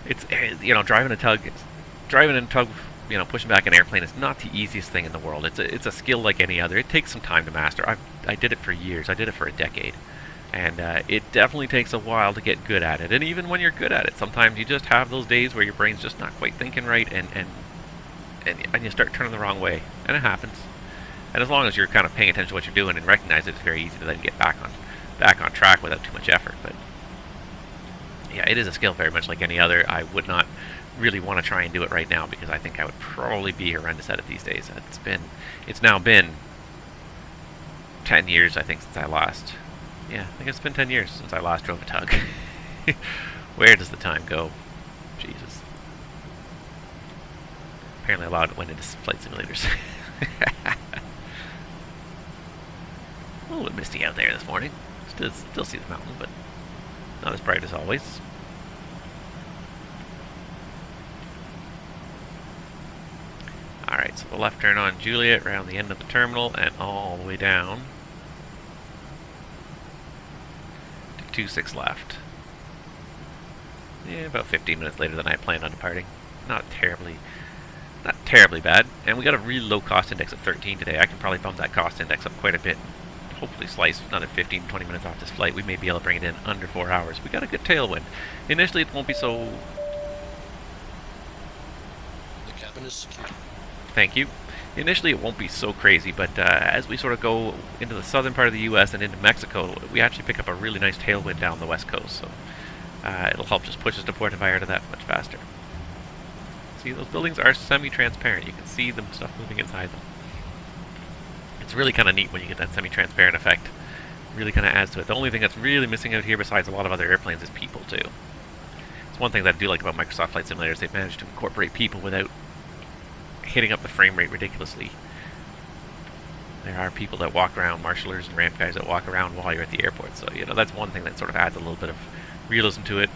it's, you know, driving in a tug you know, pushing back an airplane is not the easiest thing in the world. It's a skill like any other. It takes some time to master. I did it for years. I did it for a decade. And it definitely takes a while to get good at it. And even when you're good at it, sometimes you just have those days where your brain's just not quite thinking right, and you start turning the wrong way. And it happens. And as long as you're kind of paying attention to what you're doing and recognize it, it's very easy to then get back on track without too much effort. But yeah, it is a skill very much like any other. I would not really want to try and do it right now because I think I would probably be horrendous at it these days. It's now been 10 years, I think, since I last. Yeah, I think it's been 10 years since I last drove a tug. Where does the time go? Jesus. Apparently a lot of it went into flight simulators. A little bit misty out there this morning. Still see the mountain, but not as bright as always. Alright, so the left turn on Juliet around the end of the terminal and all the way down to 26 left. Yeah, about 15 minutes later than I planned on departing. Not terribly bad. And we got a really low cost index of 13 today. I can probably bump that cost index up quite a bit. Hopefully slice another 15-20 minutes off this flight. We may be able to bring it in under 4 hours. We got a good tailwind. Initially it won't be so... The cabin is secure. Thank you. Initially it won't be so crazy, but as we sort of go into the southern part of the US and into Mexico, we actually pick up a really nice tailwind down the west coast, so it'll help just push us to Puerto Vallarta that much faster. See, those buildings are semi-transparent. You can see them stuff moving inside them. It's really kind of neat when you get that semi-transparent effect. Really kind of adds to it. The only thing that's really missing out here besides a lot of other airplanes is people too. It's one thing that I do like about Microsoft Flight Simulators. They've managed to incorporate people without hitting up the frame rate ridiculously. There are people that walk around, marshalers and ramp guys that walk around while you're at the airport. So, you know, that's one thing that sort of adds a little bit of realism to it.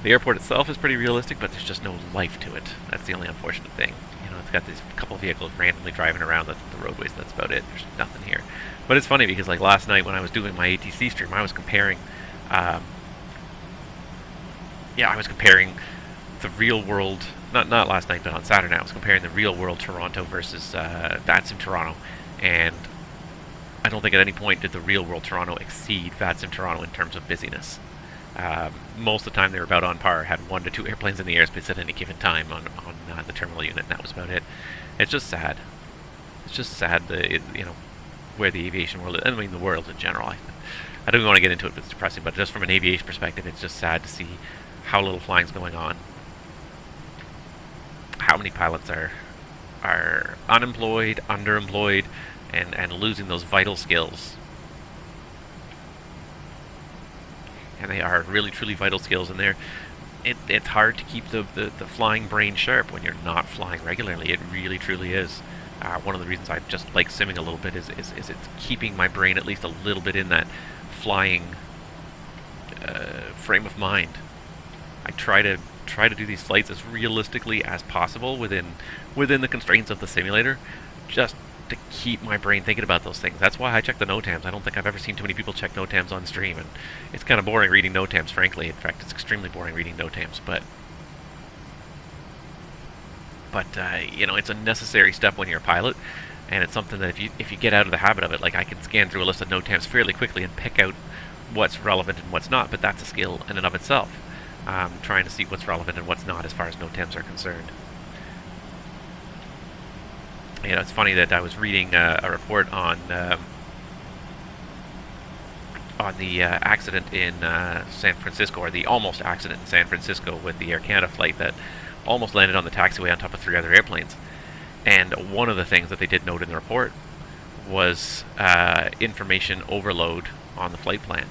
The airport itself is pretty realistic, but there's just no life to it. That's the only unfortunate thing. You know, it's got these couple of vehicles randomly driving around the roadways, and that's about it. There's nothing here. But it's funny because, like, last night when I was doing my ATC stream, I was comparing... I was comparing the real world... Not last night, but on Saturday night, I was comparing the real world Toronto versus VATSIM Toronto. And I don't think at any point did the real world Toronto exceed VATSIM Toronto in terms of busyness. Most of the time they were about on par, had 1 to 2 airplanes in the airspace at any given time on the terminal unit, and that was about it. It's just sad. It's just sad, where the aviation world is. I mean, the world in general. I don't even want to get into it, but it's depressing, but just from an aviation perspective, it's just sad to see how little flying's going on. How many pilots are unemployed, underemployed, and losing those vital skills. And they are really, truly vital skills, and it's hard to keep the flying brain sharp when you're not flying regularly. It really, truly is. One of the reasons I just like simming a little bit is it's keeping my brain at least a little bit in that flying frame of mind. I try to do these flights as realistically as possible within the constraints of the simulator, just to keep my brain thinking about those things. That's why I check the NOTAMS. I don't think I've ever seen too many people check NOTAMS on stream, and it's kind of boring reading NOTAMS, frankly. In fact, it's extremely boring reading NOTAMS, but it's a necessary step when you're a pilot, and it's something that if you get out of the habit of it, like I can scan through a list of NOTAMS fairly quickly and pick out what's relevant and what's not, but that's a skill in and of itself. Trying to see what's relevant and what's not as far as NOTAMS are concerned. You know, it's funny that I was reading a report on the accident in San Francisco, or the almost accident in San Francisco with the Air Canada flight that almost landed on the taxiway on top of 3 other airplanes. And one of the things that they did note in the report was information overload on the flight plan.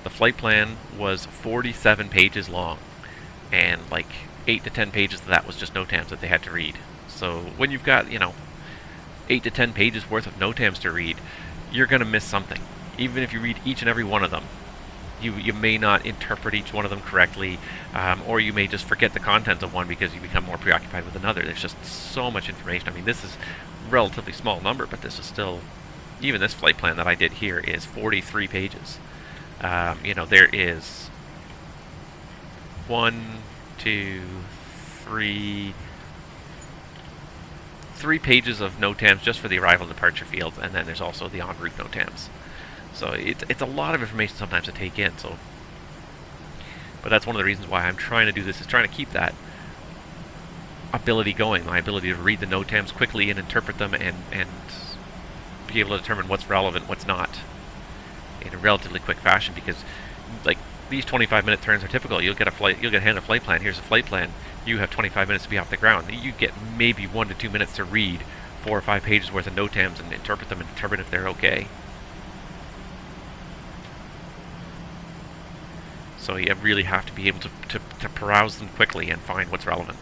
The flight plan was 47 pages long, and like 8 to 10 pages of that was just NOTAMS that they had to read. So when you've got, 8 to 10 pages worth of NOTAMS to read, you're going to miss something. Even if you read each and every one of them, you may not interpret each one of them correctly, or you may just forget the content of one because you become more preoccupied with another. There's just so much information. I mean, this is a relatively small number, but this is still, even this flight plan that I did here is 43 pages. There is 1, 2, 3, 3 pages of NOTAMS just for the arrival and departure fields, and then there's also the en route NOTAMS. So it's a lot of information sometimes to take in. So, but that's one of the reasons why I'm trying to do this, is trying to keep that ability going, my ability to read the NOTAMS quickly and interpret them and be able to determine what's relevant, what's not, in a relatively quick fashion. Because like these 25-minute turns are typical. You'll get handed a flight plan. Here's a flight plan. You have 25 minutes to be off the ground. You get maybe 1 to 2 minutes to read 4 or 5 pages worth of NOTAMS and interpret them and determine if they're okay. So you really have to be able to peruse them quickly and find what's relevant.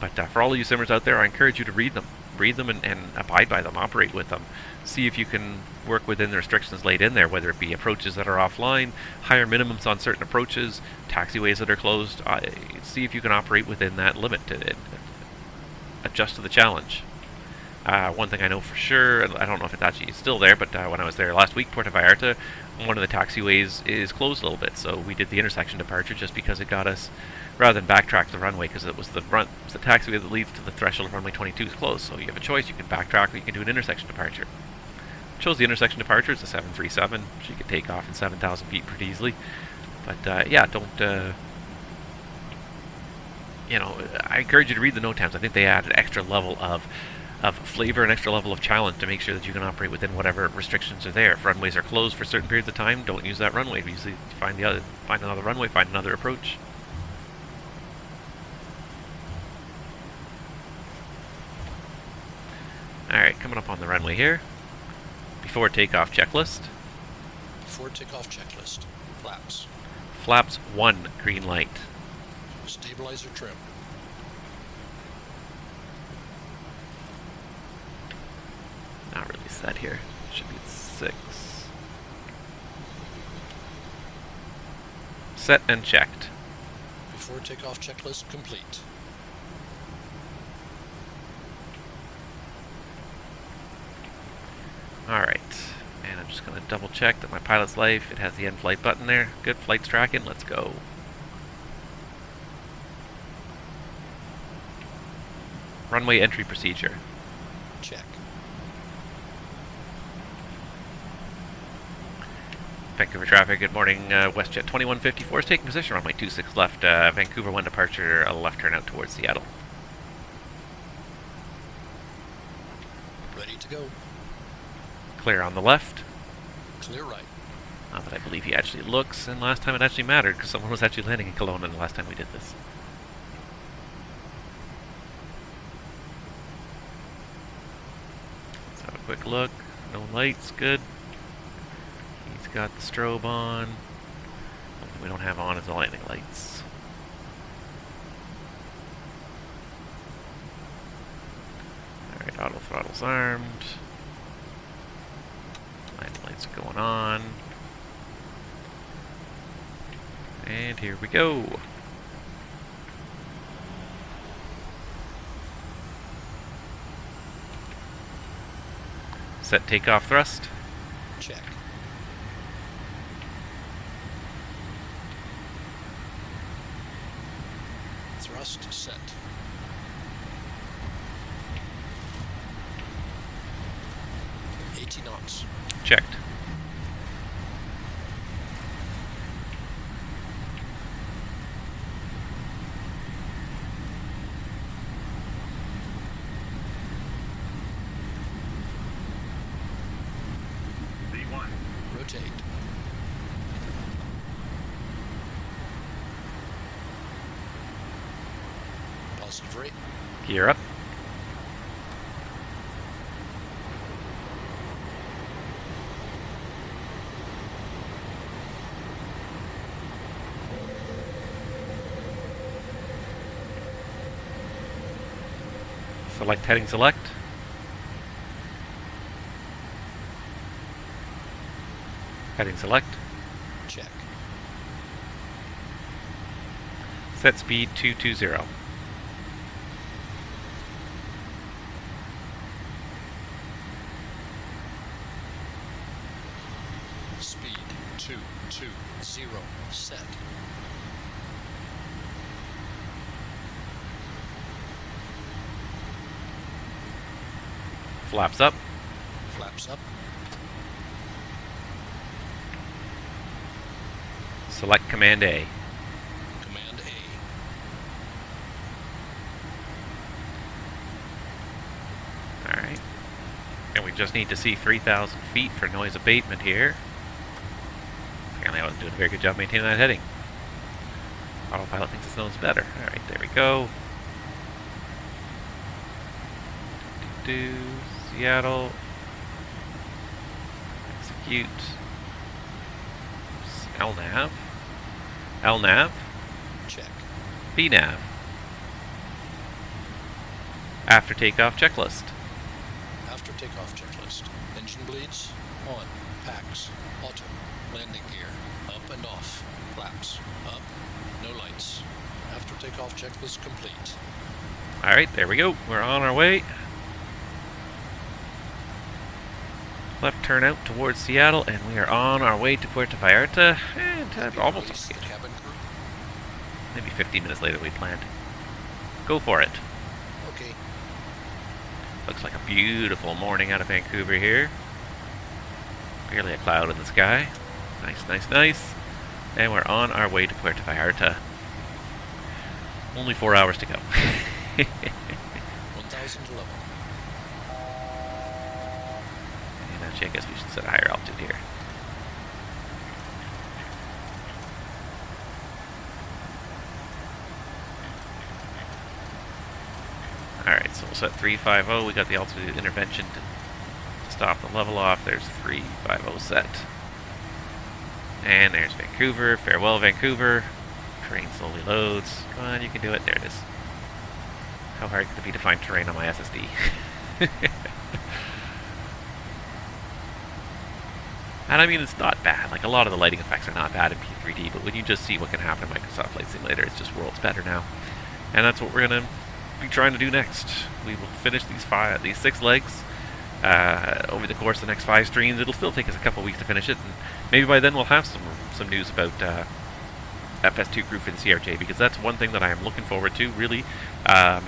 But for all of you simmers out there, I encourage you to read them. Read them and abide by them, operate with them. See if you can work within the restrictions laid in there, whether it be approaches that are offline, higher minimums on certain approaches, taxiways that are closed. See if you can operate within that limit to adjust to the challenge. One thing I know for sure, I don't know if it's actually still there, but when I was there last week, Puerto Vallarta, one of the taxiways is closed a little bit, so we did the intersection departure just because it got us, rather than backtrack the runway, because it was the taxiway that leads to the threshold of runway 22 is closed. So you have a choice: you can backtrack or you can do an intersection departure. Chose the intersection departure. It's a 737, so you can take off in 7,000 feet pretty easily. But yeah, don't. I encourage you to read the NOTAMS. I think they add an extra level of flavor, an extra level of challenge to make sure that you can operate within whatever restrictions are there. If runways are closed for certain periods of time, don't use that runway. Usually find another runway, find another approach. Alright, coming up on the runway here. Before takeoff checklist. Before takeoff checklist. Flaps. Flaps 1, green light. Stabilizer trim. Not really set here. Should be 6. Set and checked. Before takeoff checklist complete. Alright, and I'm just going to double check that my pilot's life, it has the end flight button there. Good, flight's tracking, let's go. Runway entry procedure. Check. Vancouver traffic, good morning. WestJet 2154 is taking position, runway 26 left, Vancouver 1 departure, a left turn out towards Seattle. Ready to go. Clear on the left. Clear right. Not that I believe he actually looks, and last time it actually mattered because someone was actually landing in Kelowna the last time we did this. Let's have a quick look. No lights, good. He's got the strobe on. What we don't have on is the landing lights. Alright, auto throttle's armed. Landing lights are going on. And here we go. Set takeoff thrust. Check. Thrust set. knots. Checked. V1. Rotate. Positive rate. Gear up. Select heading select. Heading select. Check. Set speed 220. Speed 220 set. Flaps up. Flaps up. Select Command A. Command A. Alright. And we just need to see 3,000 feet for noise abatement here. Apparently I wasn't doing a very good job maintaining that heading. Autopilot thinks it knows better. Alright, there we go. Seattle. Execute. LNAV. LNAV. Check. VNAV. After takeoff checklist. After takeoff checklist. Engine bleeds. On. Packs. Auto. Landing gear. Up and off. Flaps. Up. No lights. After takeoff checklist complete. Alright, there we go. We're on our way. Left turn out towards Seattle, and we are on our way to Puerto Vallarta. And almost Release the cabin crew. maybe 15 minutes later we planned. Go for it. Okay. Looks like a beautiful morning out of Vancouver here. Barely a cloud in the sky. Nice, nice, nice. And we're on our way to Puerto Vallarta. Only 4 hours to go. 1011. And actually, I guess we should set a higher altitude here. Alright, so we'll set 350. We got the altitude intervention to stop the level off. There's 350 set. And there's Vancouver. Farewell, Vancouver. Terrain slowly loads. Come on, you can do it. There it is. How hard could it be to find terrain on my SSD? And I mean, it's not bad. Like, a lot of the lighting effects are not bad in P3D, but when you just see what can happen in Microsoft Flight Simulator, it's just worlds better now. And that's what we're going to be trying to do next. We will finish these 6 legs over the course of the next 5 streams. It'll still take us a couple weeks to finish it, and maybe by then we'll have some news about FS2 crew for the CRJ, because that's one thing that I am looking forward to, really. That's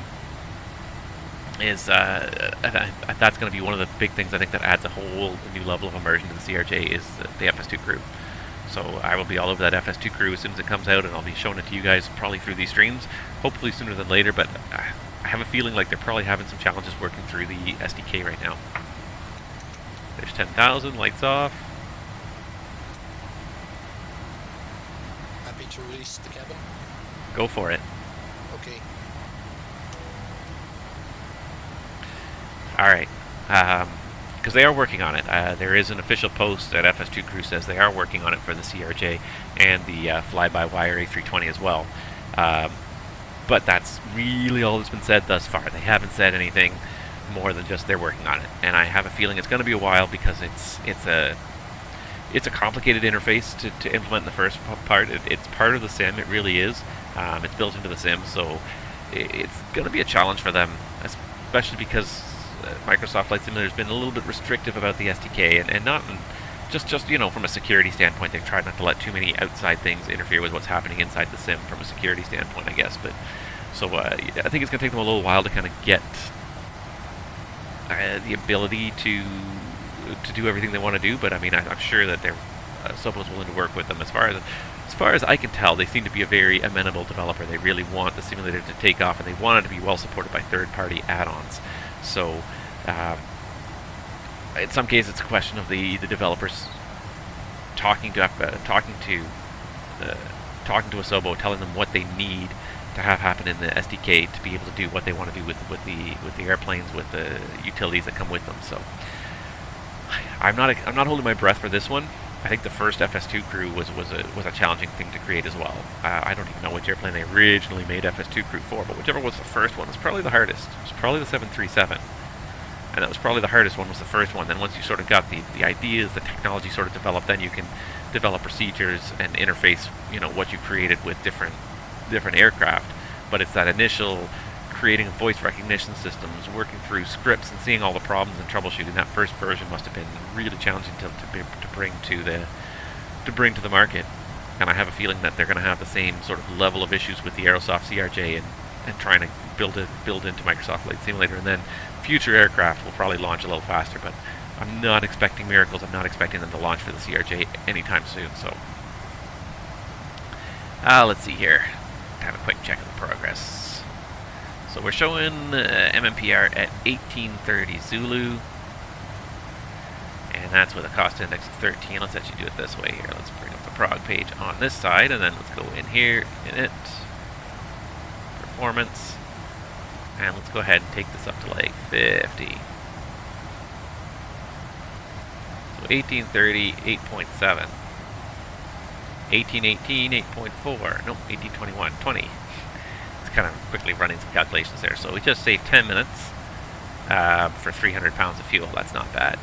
going to be one of the big things I think that adds a whole new level of immersion to the CRJ is the FS2 crew. So I will be all over that FS2 crew as soon as it comes out, and I'll be showing it to you guys probably through these streams, hopefully sooner than later, but I have a feeling like they're probably having some challenges working through the SDK right now. There's 10,000, lights off. Happy to release the cabin? Go for it. Okay. Alright, because they are working on it. There is an official post that FS2 Crew says they are working on it for the CRJ and the FlyByWire A320 as well. But that's really all that's been said thus far. They haven't said anything more than just they're working on it. And I have a feeling it's going to be a while because it's a complicated interface to implement in the first part. It's part of the sim, it really is. It's built into the sim, so it's going to be a challenge for them, especially because Microsoft Flight Simulator has been a little bit restrictive about the SDK, and not just you know, from a security standpoint, they've tried not to let too many outside things interfere with what's happening inside the sim from a security standpoint, I guess. But so I think it's going to take them a little while to kind of get the ability to do everything they want to do. But I mean, I'm sure that they're Sobo's willing to work with them. As far as I can tell, they seem to be a very amenable developer. They really want the simulator to take off, and they want it to be well supported by third-party add-ons. So, in some cases, it's a question of the developers talking to Asobo, telling them what they need to have happen in the SDK to be able to do what they want to do with the airplanes, with the utilities that come with them. So, I'm not holding my breath for this one. I think the first FS2 crew was a challenging thing to create as well. I don't even know which airplane they originally made FS2 crew for, but whichever was the first one was probably the hardest. It was probably the 737. And that was probably the hardest one, was the first one. Then once you sort of got the ideas, the technology sort of developed, then you can develop procedures and interface, you know, what you created with different aircraft. But it's that initial creating voice recognition systems, working through scripts and seeing all the problems and troubleshooting. That first version must have been really challenging to bring to the market. And I have a feeling that they're going to have the same sort of level of issues with the Aerosoft CRJ and trying to built into Microsoft Flight Simulator, and then future aircraft will probably launch a little faster, but I'm not expecting miracles. I'm not expecting them to launch for the CRJ anytime soon, so let's see here. Have a quick check of the progress. So we're showing MMPR at 1830 Zulu, and that's with a cost index of 13. Let's actually do it this way here. Let's bring up the prog page on this side, and then let's go in here, in it, performance, and let's go ahead and take this up to like 50. So 1830, 8.7. 1818, 8.4. Nope, 1821, 20. It's kind of quickly running some calculations there. So we just saved 10 minutes for 300 pounds of fuel. That's not bad.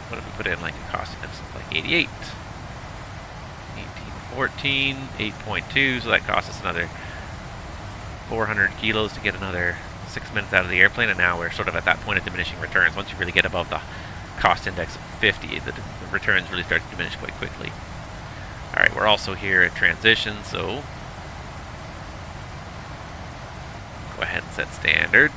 What if we put in like a cost index of like 88? 1814, 8.2, so that costs us another 400 kilos to get another 6 minutes out of the airplane, and now we're sort of at that point of diminishing returns. Once you really get above the cost index of 50, the returns really start to diminish quite quickly. Alright, we're also here at transition, so go ahead and set standard.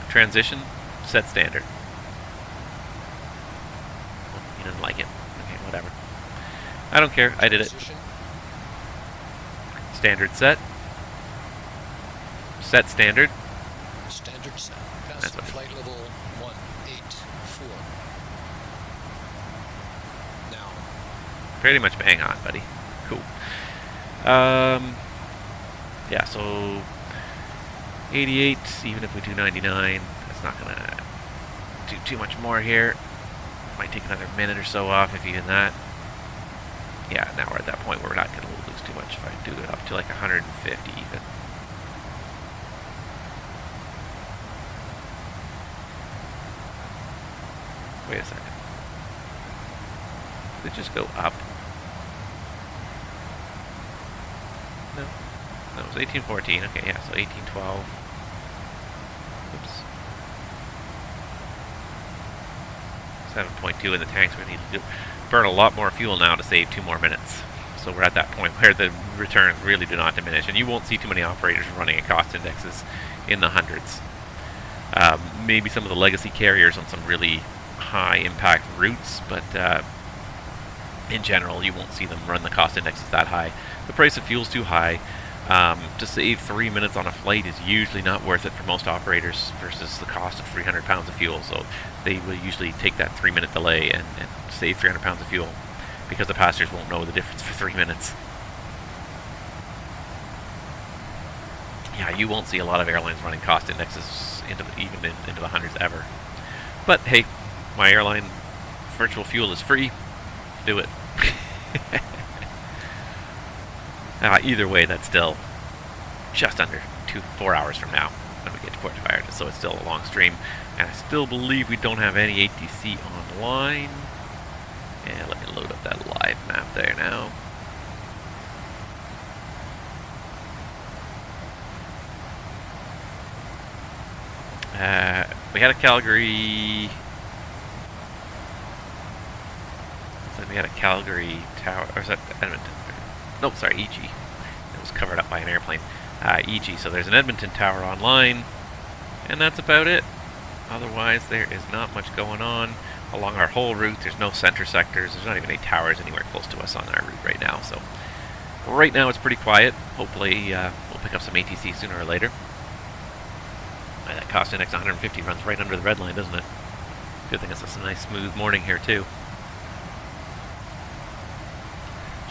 Transition, set standard. Oh, he doesn't like it. Okay, whatever. I don't care, I did it. Standard set. Set standard. Standard set. Pass flight level 184. Now. Pretty much bang on, buddy. Cool. Yeah, so 88, even if we do 99, that's not gonna do too much more here. Might take another minute or so off, if even that. Yeah, now we're at that point where we're not going to lose too much if I do it up to like 150 even. Wait a second. Did it just go up? No. No, it was 1814. Okay, yeah, so 1812. Oops. 7.2 in the tanks. We need to burn a lot more fuel now to save 2 more minutes. So we're at that point where the returns really do not diminish, and you won't see too many operators running at cost indexes in the hundreds. Maybe some of the legacy carriers on some really high impact routes, but in general you won't see them run the cost indexes that high. The price of fuel is too high. To save 3 minutes on a flight is usually not worth it for most operators versus the cost of 300 pounds of fuel. So they will usually take that 3-minute delay and save 300 pounds of fuel because the passengers won't know the difference for 3 minutes. Yeah, you won't see a lot of airlines running cost indexes into the hundreds ever. But hey, my airline virtual fuel is free. Do it. Either way, that's still just under 4 hours from now when we get to Puerto Vallarta, so it's still a long stream. And I still believe we don't have any ATC online. And let me load up that live map there now. We had a Calgary. So we had a Calgary tower, or is that Edmonton? No, sorry, EG. It was covered up by an airplane. EG. So there's an Edmonton tower online, and that's about it. Otherwise, there is not much going on along our whole route. There's no center sectors. There's not even any towers anywhere close to us on our route right now. So right now it's pretty quiet. Hopefully we'll pick up some ATC sooner or later. That cost index 150 runs right under the red line, doesn't it? Good thing it's a nice smooth morning here too.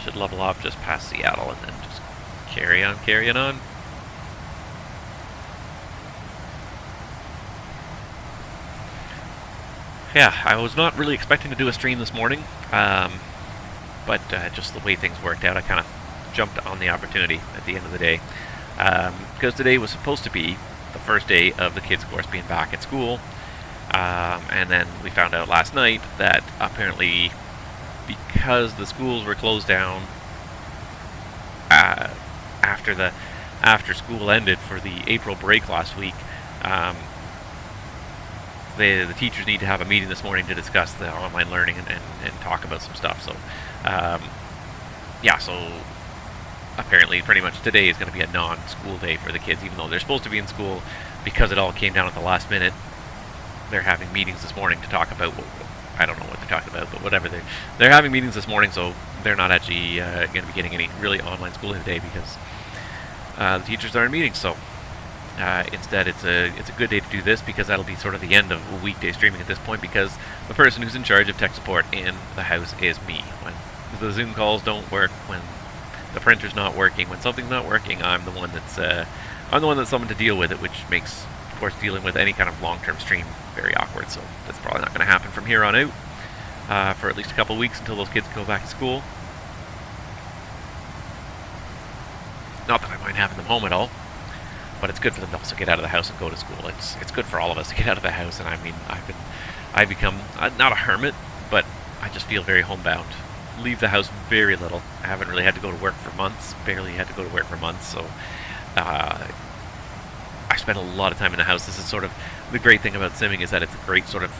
Should level off just past Seattle and then just carry on carrying on. Yeah, I was not really expecting to do a stream this morning, but just the way things worked out, I kind of jumped on the opportunity at the end of the day. Because today was supposed to be the first day of the kids' course being back at school, and then we found out last night that apparently because the schools were closed down after school ended for the April break last week, the teachers need to have a meeting this morning to discuss the online learning and talk about some stuff. So, yeah, so apparently pretty much today is going to be a non-school day for the kids, even though they're supposed to be in school. Because it all came down at the last minute, they're having meetings this morning to talk about, I don't know what they're talking about, but whatever, they're having meetings this morning, so they're not actually going to be getting any really online schooling today because the teachers are in meetings. So instead, it's a good day to do this because that'll be sort of the end of weekday streaming at this point, because the person who's in charge of tech support in the house is me. When the Zoom calls don't work, when the printer's not working, when something's not working, I'm the one that's summoned to deal with it, which makes, of course, dealing with any kind of long-term stream very awkward. So that's probably not going to happen from here on out for at least a couple of weeks until those kids go back to school. Not that I mind having them home at all, but it's good for them to also get out of the house and go to school. It's good for all of us to get out of the house, and I mean, I've become not a hermit, but I just feel very homebound. Leave the house very little. I haven't really had to go to work for months. Barely had to go to work for months, so I spend a lot of time in the house. This is sort of the great thing about simming, is that it's a great sort of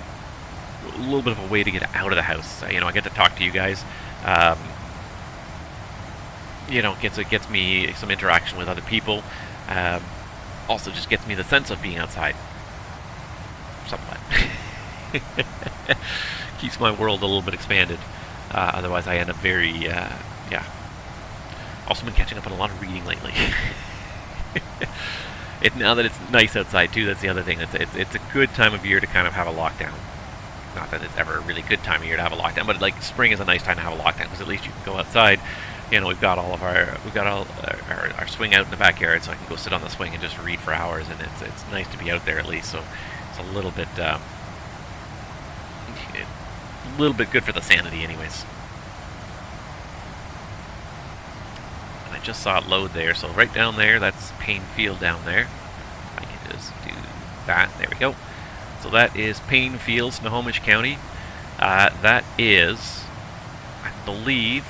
a little bit of a way to get out of the house. You know, I get to talk to you guys. You know, it gets me some interaction with other people. Also just gets me the sense of being outside. Somewhat. Keeps my world a little bit expanded. Otherwise I end up very, yeah. Also been catching up on a lot of reading lately. Now that it's nice outside too, that's the other thing. It's a good time of year to kind of have a lockdown. Not that it's ever a really good time of year to have a lockdown, but like spring is a nice time to have a lockdown because at least you can go outside. You know, we've got all our swing out in the backyard, so I can go sit on the swing and just read for hours, and it's nice to be out there at least. So it's a little bit good for the sanity, anyways. And I just saw it load there, so right down there, that's Payne Field down there. I can just do that. There we go. So that is Payne Field, Snohomish County. That is, I believe,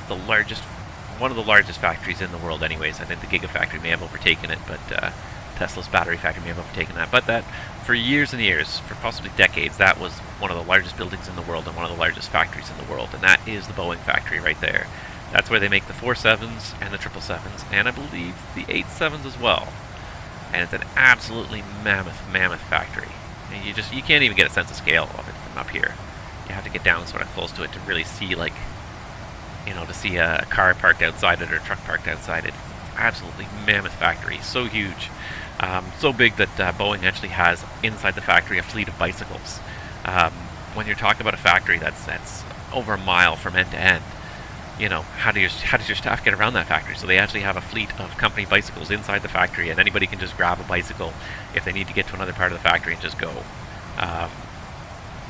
one of the largest factories in the world anyways. I think the Gigafactory may have overtaken it, but Tesla's battery factory may have overtaken that. But that, for years and years, for possibly decades, that was one of the largest buildings in the world and one of the largest factories in the world. And that is the Boeing factory right there. That's where they make the 47s and the 777s, and I believe the 87s as well. And it's an absolutely mammoth factory. And you can't even get a sense of scale of it from up here. You have to get down sort of close to it to really see, like, you know, to see a car parked outside it or a truck parked outside it. Absolutely mammoth factory, so huge. So big that Boeing actually has inside the factory a fleet of bicycles. When you're talking about a factory that's over a mile from end to end, you know, how does your staff get around that factory? So they actually have a fleet of company bicycles inside the factory, and anybody can just grab a bicycle if they need to get to another part of the factory and just go.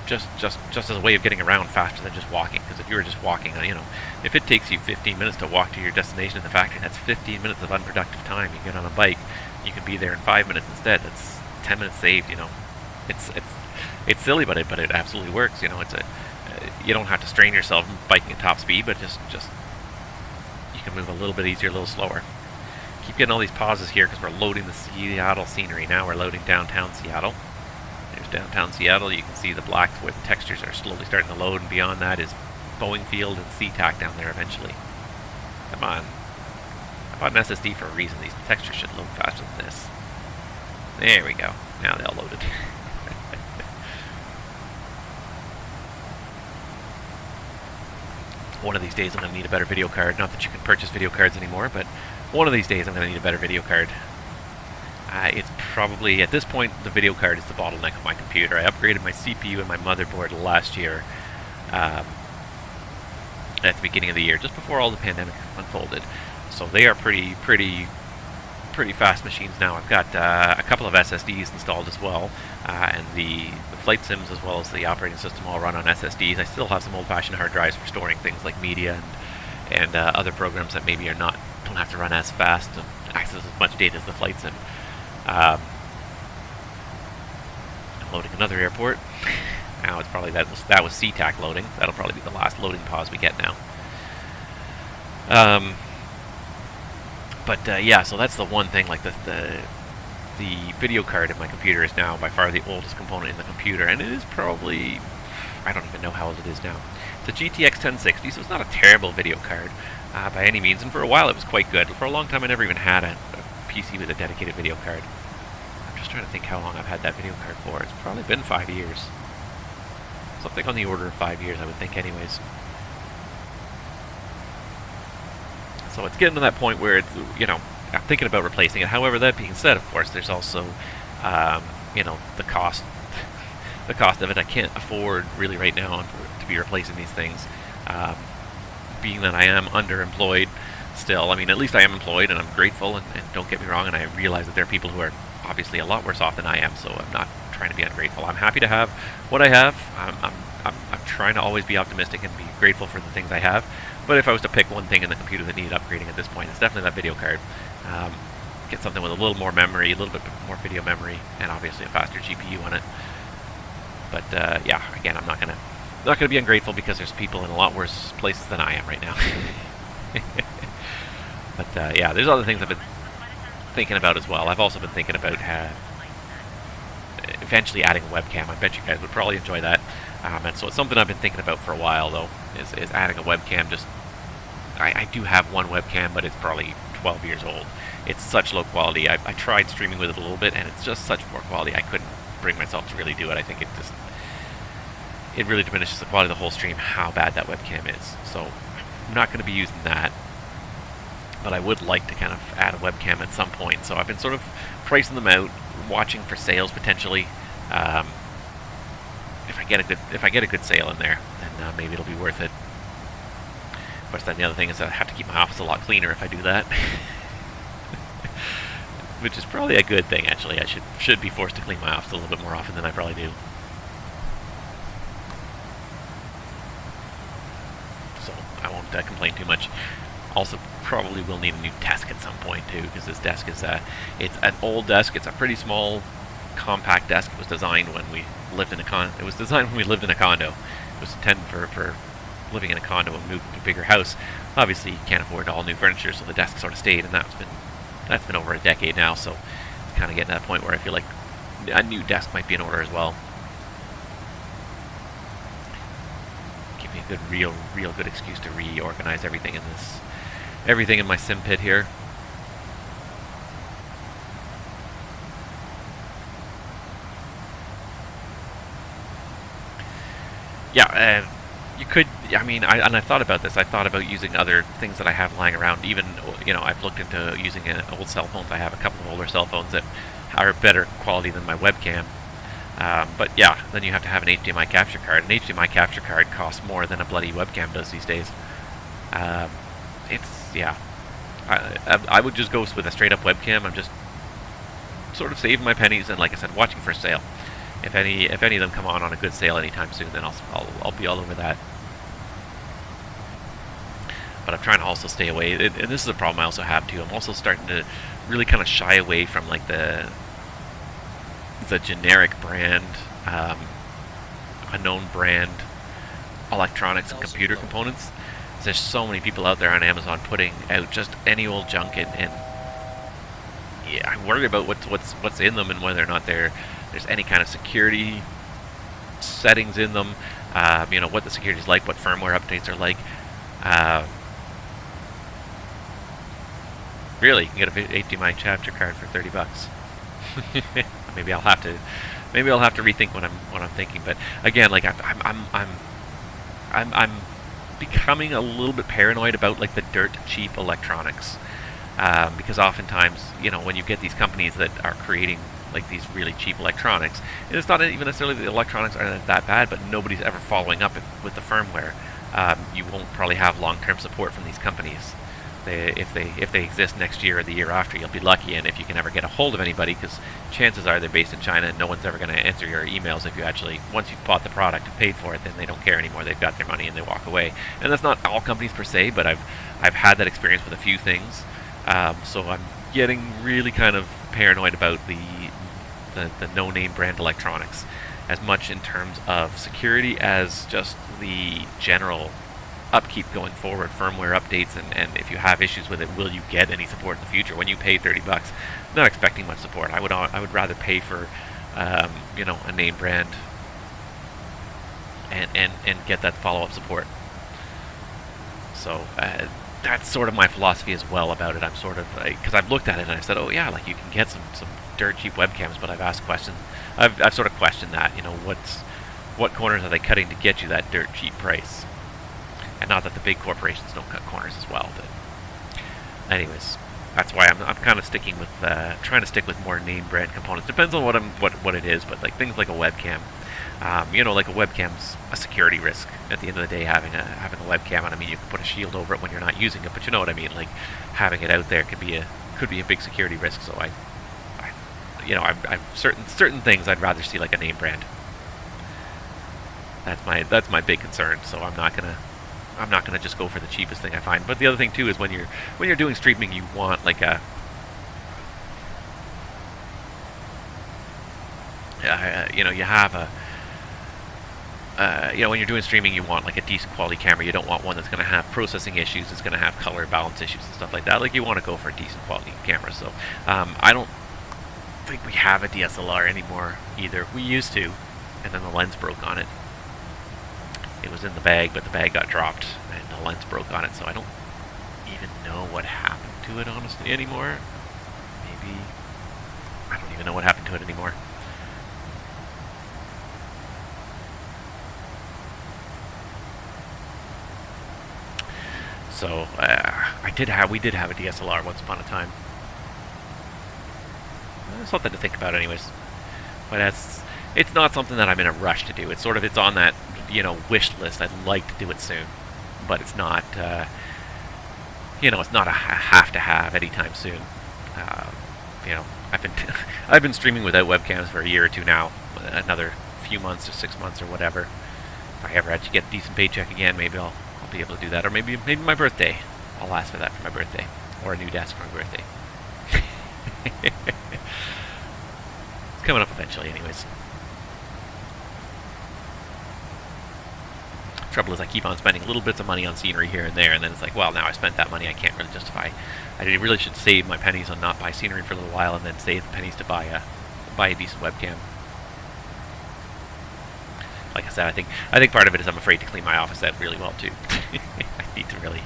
Just as a way of getting around faster than just walking. Because if you were just walking, you know, if it takes you 15 minutes to walk to your destination in the factory, that's 15 minutes of unproductive time. You get on a bike, you can be there in 5 minutes instead. That's 10 minutes saved. You know, it's silly, but it absolutely works. You know, you don't have to strain yourself biking at top speed, but just you can move a little bit easier, a little slower. Keep getting all these pauses here because we're loading the Seattle scenery now. We're loading downtown Seattle. There's downtown Seattle. You can see the black where the textures are slowly starting to load, and beyond that is Boeing Field and SeaTac down there eventually. Come on. I bought an SSD for a reason. These textures should load faster than this. There we go. Now they'll load it. One of these days I'm going to need a better video card. Not that you can purchase video cards anymore, but one of these days I'm going to need a better video card. It's probably, at this point, the video card is the bottleneck of my computer. I upgraded my CPU and my motherboard last year, at the beginning of the year, just before all the pandemic unfolded. So they are pretty fast machines now. I've got a couple of SSDs installed as well, and the flight sims as well as the operating system all run on SSDs. I still have some old-fashioned hard drives for storing things like media and other programs that maybe don't have to run as fast and access as much data as the flight sim. I'm loading another airport. Now it's probably that was SeaTac loading. That'll probably be the last loading pause we get now. But yeah, so that's the one thing. Like the the video card in my computer is now by far the oldest component in the computer, and it is probably, I don't even know how old it is now. It's a GTX 1060, so it's not a terrible video card by any means, and for a while it was quite good. For a long time I never even had a PC with a dedicated video card. I'm just trying to think how long I've had that video card for. It's probably been 5 years. Something on the order of 5 years, I would think anyways. So it's getting to that point where it's, you know, I'm thinking about replacing it. However, that being said, of course, there's also, you know, the cost of it. I can't afford really right now to be replacing these things. Being that I am underemployed still, I mean, at least I am employed, and I'm grateful, and don't get me wrong, and I realize that there are people who are obviously a lot worse off than I am, so I'm not trying to be ungrateful. I'm happy to have what I have. I'm trying to always be optimistic and be grateful for the things I have. But if I was to pick one thing in the computer that needed upgrading at this point, it's definitely that video card. Get something with a little more memory, a little bit more video memory, and obviously a faster GPU on it. But yeah, again, I'm not gonna be ungrateful, because there's people in a lot worse places than I am right now. But yeah, there's other things I've been thinking about as well. I've also been thinking about eventually adding a webcam. I bet you guys would probably enjoy that. And so it's something I've been thinking about for a while, though, is adding a webcam. Just I do have one webcam, but it's probably 12 years old. It's such low quality. I tried streaming with it a little bit, and it's just such poor quality. I couldn't bring myself to really do it. I think it really diminishes the quality of the whole stream how bad that webcam is. So I'm not going to be using that, but I would like to kind of add a webcam at some point. So I've been sort of pricing them out, watching for sales potentially. If I get a good sale in there, then maybe it'll be worth it. Of course, then the other thing is that I have to keep my office a lot cleaner if I do that, which is probably a good thing. Actually, I should be forced to clean my office a little bit more often than I probably do. So I won't complain too much. Also, probably will need a new desk at some point too, because this desk is it's an old desk. It's a pretty small, compact desk. It was designed when we lived in a It was designed when we lived in a condo. It was intended for living in a condo and moving to a bigger house. Obviously, you can't afford all new furniture, so the desk sort of stayed, and that's been over a decade now. So it's kind of getting to that point where I feel like a new desk might be in order as well. Give me a good, real good excuse to reorganize everything in my sim pit here. Yeah, you could. I mean, I thought about this. I thought about using other things that I have lying around. Even, you know, I've looked into using old cell phones. I have a couple of older cell phones that are better quality than my webcam. But yeah, then you have to have an HDMI capture card. An HDMI capture card costs more than a bloody webcam does these days. Yeah. I would just go with a straight up webcam. I'm just sort of saving my pennies, and like I said, watching for sale. If any of them come on a good sale anytime soon, then I'll be all over that. But I'm trying to also stay away, and this is a problem I also have too. I'm also starting to really kind of shy away from like the generic brand, unknown brand electronics and computer components. There's so many people out there on Amazon putting out just any old junk, and yeah, I'm worried about what's in them and whether or not there's any kind of security settings in them. You know, what the security is like, what firmware updates are like. Really, you can get a HDMI capture card for $30. Maybe I'll have to rethink what I'm thinking. But again, like I'm becoming a little bit paranoid about like the dirt cheap electronics, because oftentimes, you know, when you get these companies that are creating like these really cheap electronics, and it's not even necessarily the electronics are that bad, but nobody's ever following up with the firmware. You won't probably have long-term support from these companies. If they exist next year or the year after, you'll be lucky. And if you can ever get a hold of anybody, because chances are they're based in China and no one's ever going to answer your emails if you actually, once you've bought the product and paid for it, then they don't care anymore. They've got their money and they walk away. And that's not all companies per se, but I've had that experience with a few things. So I'm getting really kind of paranoid about the no-name brand electronics, as much in terms of security as just the general upkeep going forward, firmware updates, and if you have issues with it, will you get any support in the future? When you pay $30, not expecting much support. I would rather pay for you know, a name brand and get that follow-up support. So that's sort of my philosophy as well about it. I'm sort of, because I've looked at it and I said, oh yeah, like you can get some dirt cheap webcams, but I've asked questions. I've sort of questioned that, you know, what corners are they cutting to get you that dirt cheap price? And not that the big corporations don't cut corners as well, but anyways, that's why I'm kind of sticking with trying to stick with more name brand components. Depends on what it is, but like things like a webcam. You know, like a webcam's a security risk at the end of the day, having a webcam. And I mean, you can put a shield over it when you're not using it, but you know what I mean. Like having it out there could be a big security risk. So I you know, I'm certain things I'd rather see like a name brand. That's my big concern. So I'm not gonna just go for the cheapest thing I find. But the other thing too is when you're doing streaming, you want like a you know, you have a you know, when you're doing streaming, you want like a decent quality camera. You don't want one that's going to have processing issues, it's going to have color balance issues and stuff like that. Like you want to go for a decent quality camera. So I don't think we have a DSLR anymore either. We used to, and then the lens broke on it. It was in the bag, but the bag got dropped, and the lens broke on it. So I don't even know what happened to it honestly anymore. Maybe I don't even know what happened to it anymore. So we did have a DSLR once upon a time. Something to think about, anyways. But it's not something that I'm in a rush to do. It's on that, you know, wish list. I'd like to do it soon, but it's not you know, it's not a have to have anytime soon. You know, I've been streaming without webcams for a year or two now. Another few months or 6 months or whatever. If I ever actually get a decent paycheck again, maybe I'll be able to do that, or maybe my birthday. I'll ask for that for my birthday, or a new desk for my birthday. It's coming up eventually, anyways. Trouble is, I keep on spending little bits of money on scenery here and there, and then it's like, well, now I spent that money, I can't really justify. I really should save my pennies on not buy scenery for a little while, and then save the pennies to buy a decent webcam. Like I said, I think part of it is I'm afraid to clean my office out really well too. I need to really.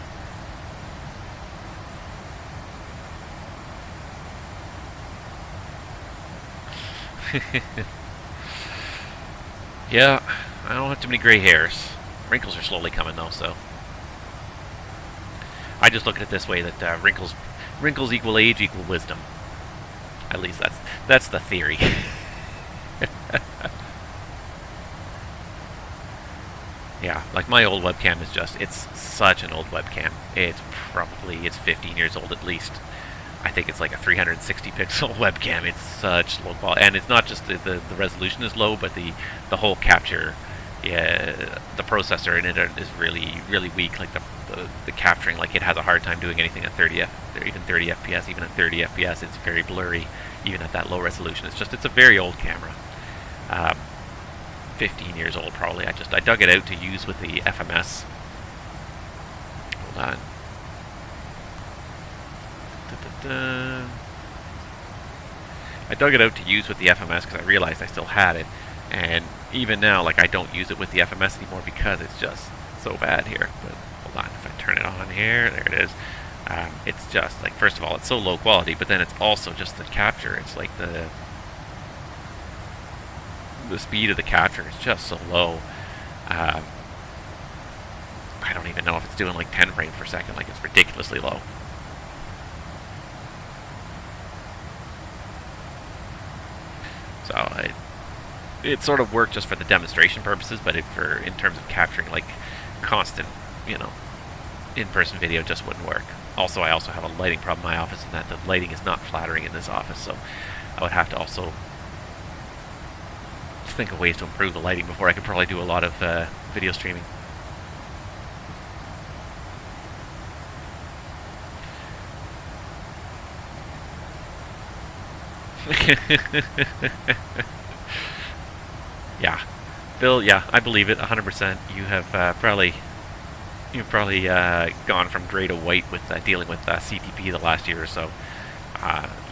Yeah, I don't have too many gray hairs. Wrinkles are slowly coming though, so I just look at it this way: that wrinkles equal age equal wisdom. At least that's the theory. Yeah, like my old webcam is it's such an old webcam. It's 15 years old at least. I think it's like a 360 pixel webcam. It's such low quality, and it's not just the resolution is low, but the whole capture, yeah, the processor in it is really weak. Like the capturing, like it has a hard time doing anything at 30 FPS. Even at 30 FPS, it's very blurry, even at that low resolution. It's a very old camera. 15 years old probably. I dug it out to use with the FMS. Hold on. I dug it out to use with the FMS because I realized I still had it, and even now, like, I don't use it with the FMS anymore because it's just so bad here. But hold on, if I turn it on here, there it is. It's just like, first of all, it's so low quality, but then it's also just the capture. It's like the speed of the capture is just so low. I don't even know if it's doing like 10 frames per second. Like, it's ridiculously low. So it sort of worked just for the demonstration purposes, but in terms of capturing like constant, you know, in-person video, just wouldn't work. Also, I also have a lighting problem in my office, and that the lighting is not flattering in this office, so I would have to also think of ways to improve the lighting before I could probably do a lot of video streaming. Yeah, Phil, yeah, I believe it 100%. You have probably you've probably gone from grey to white with dealing with CTP the last year or so.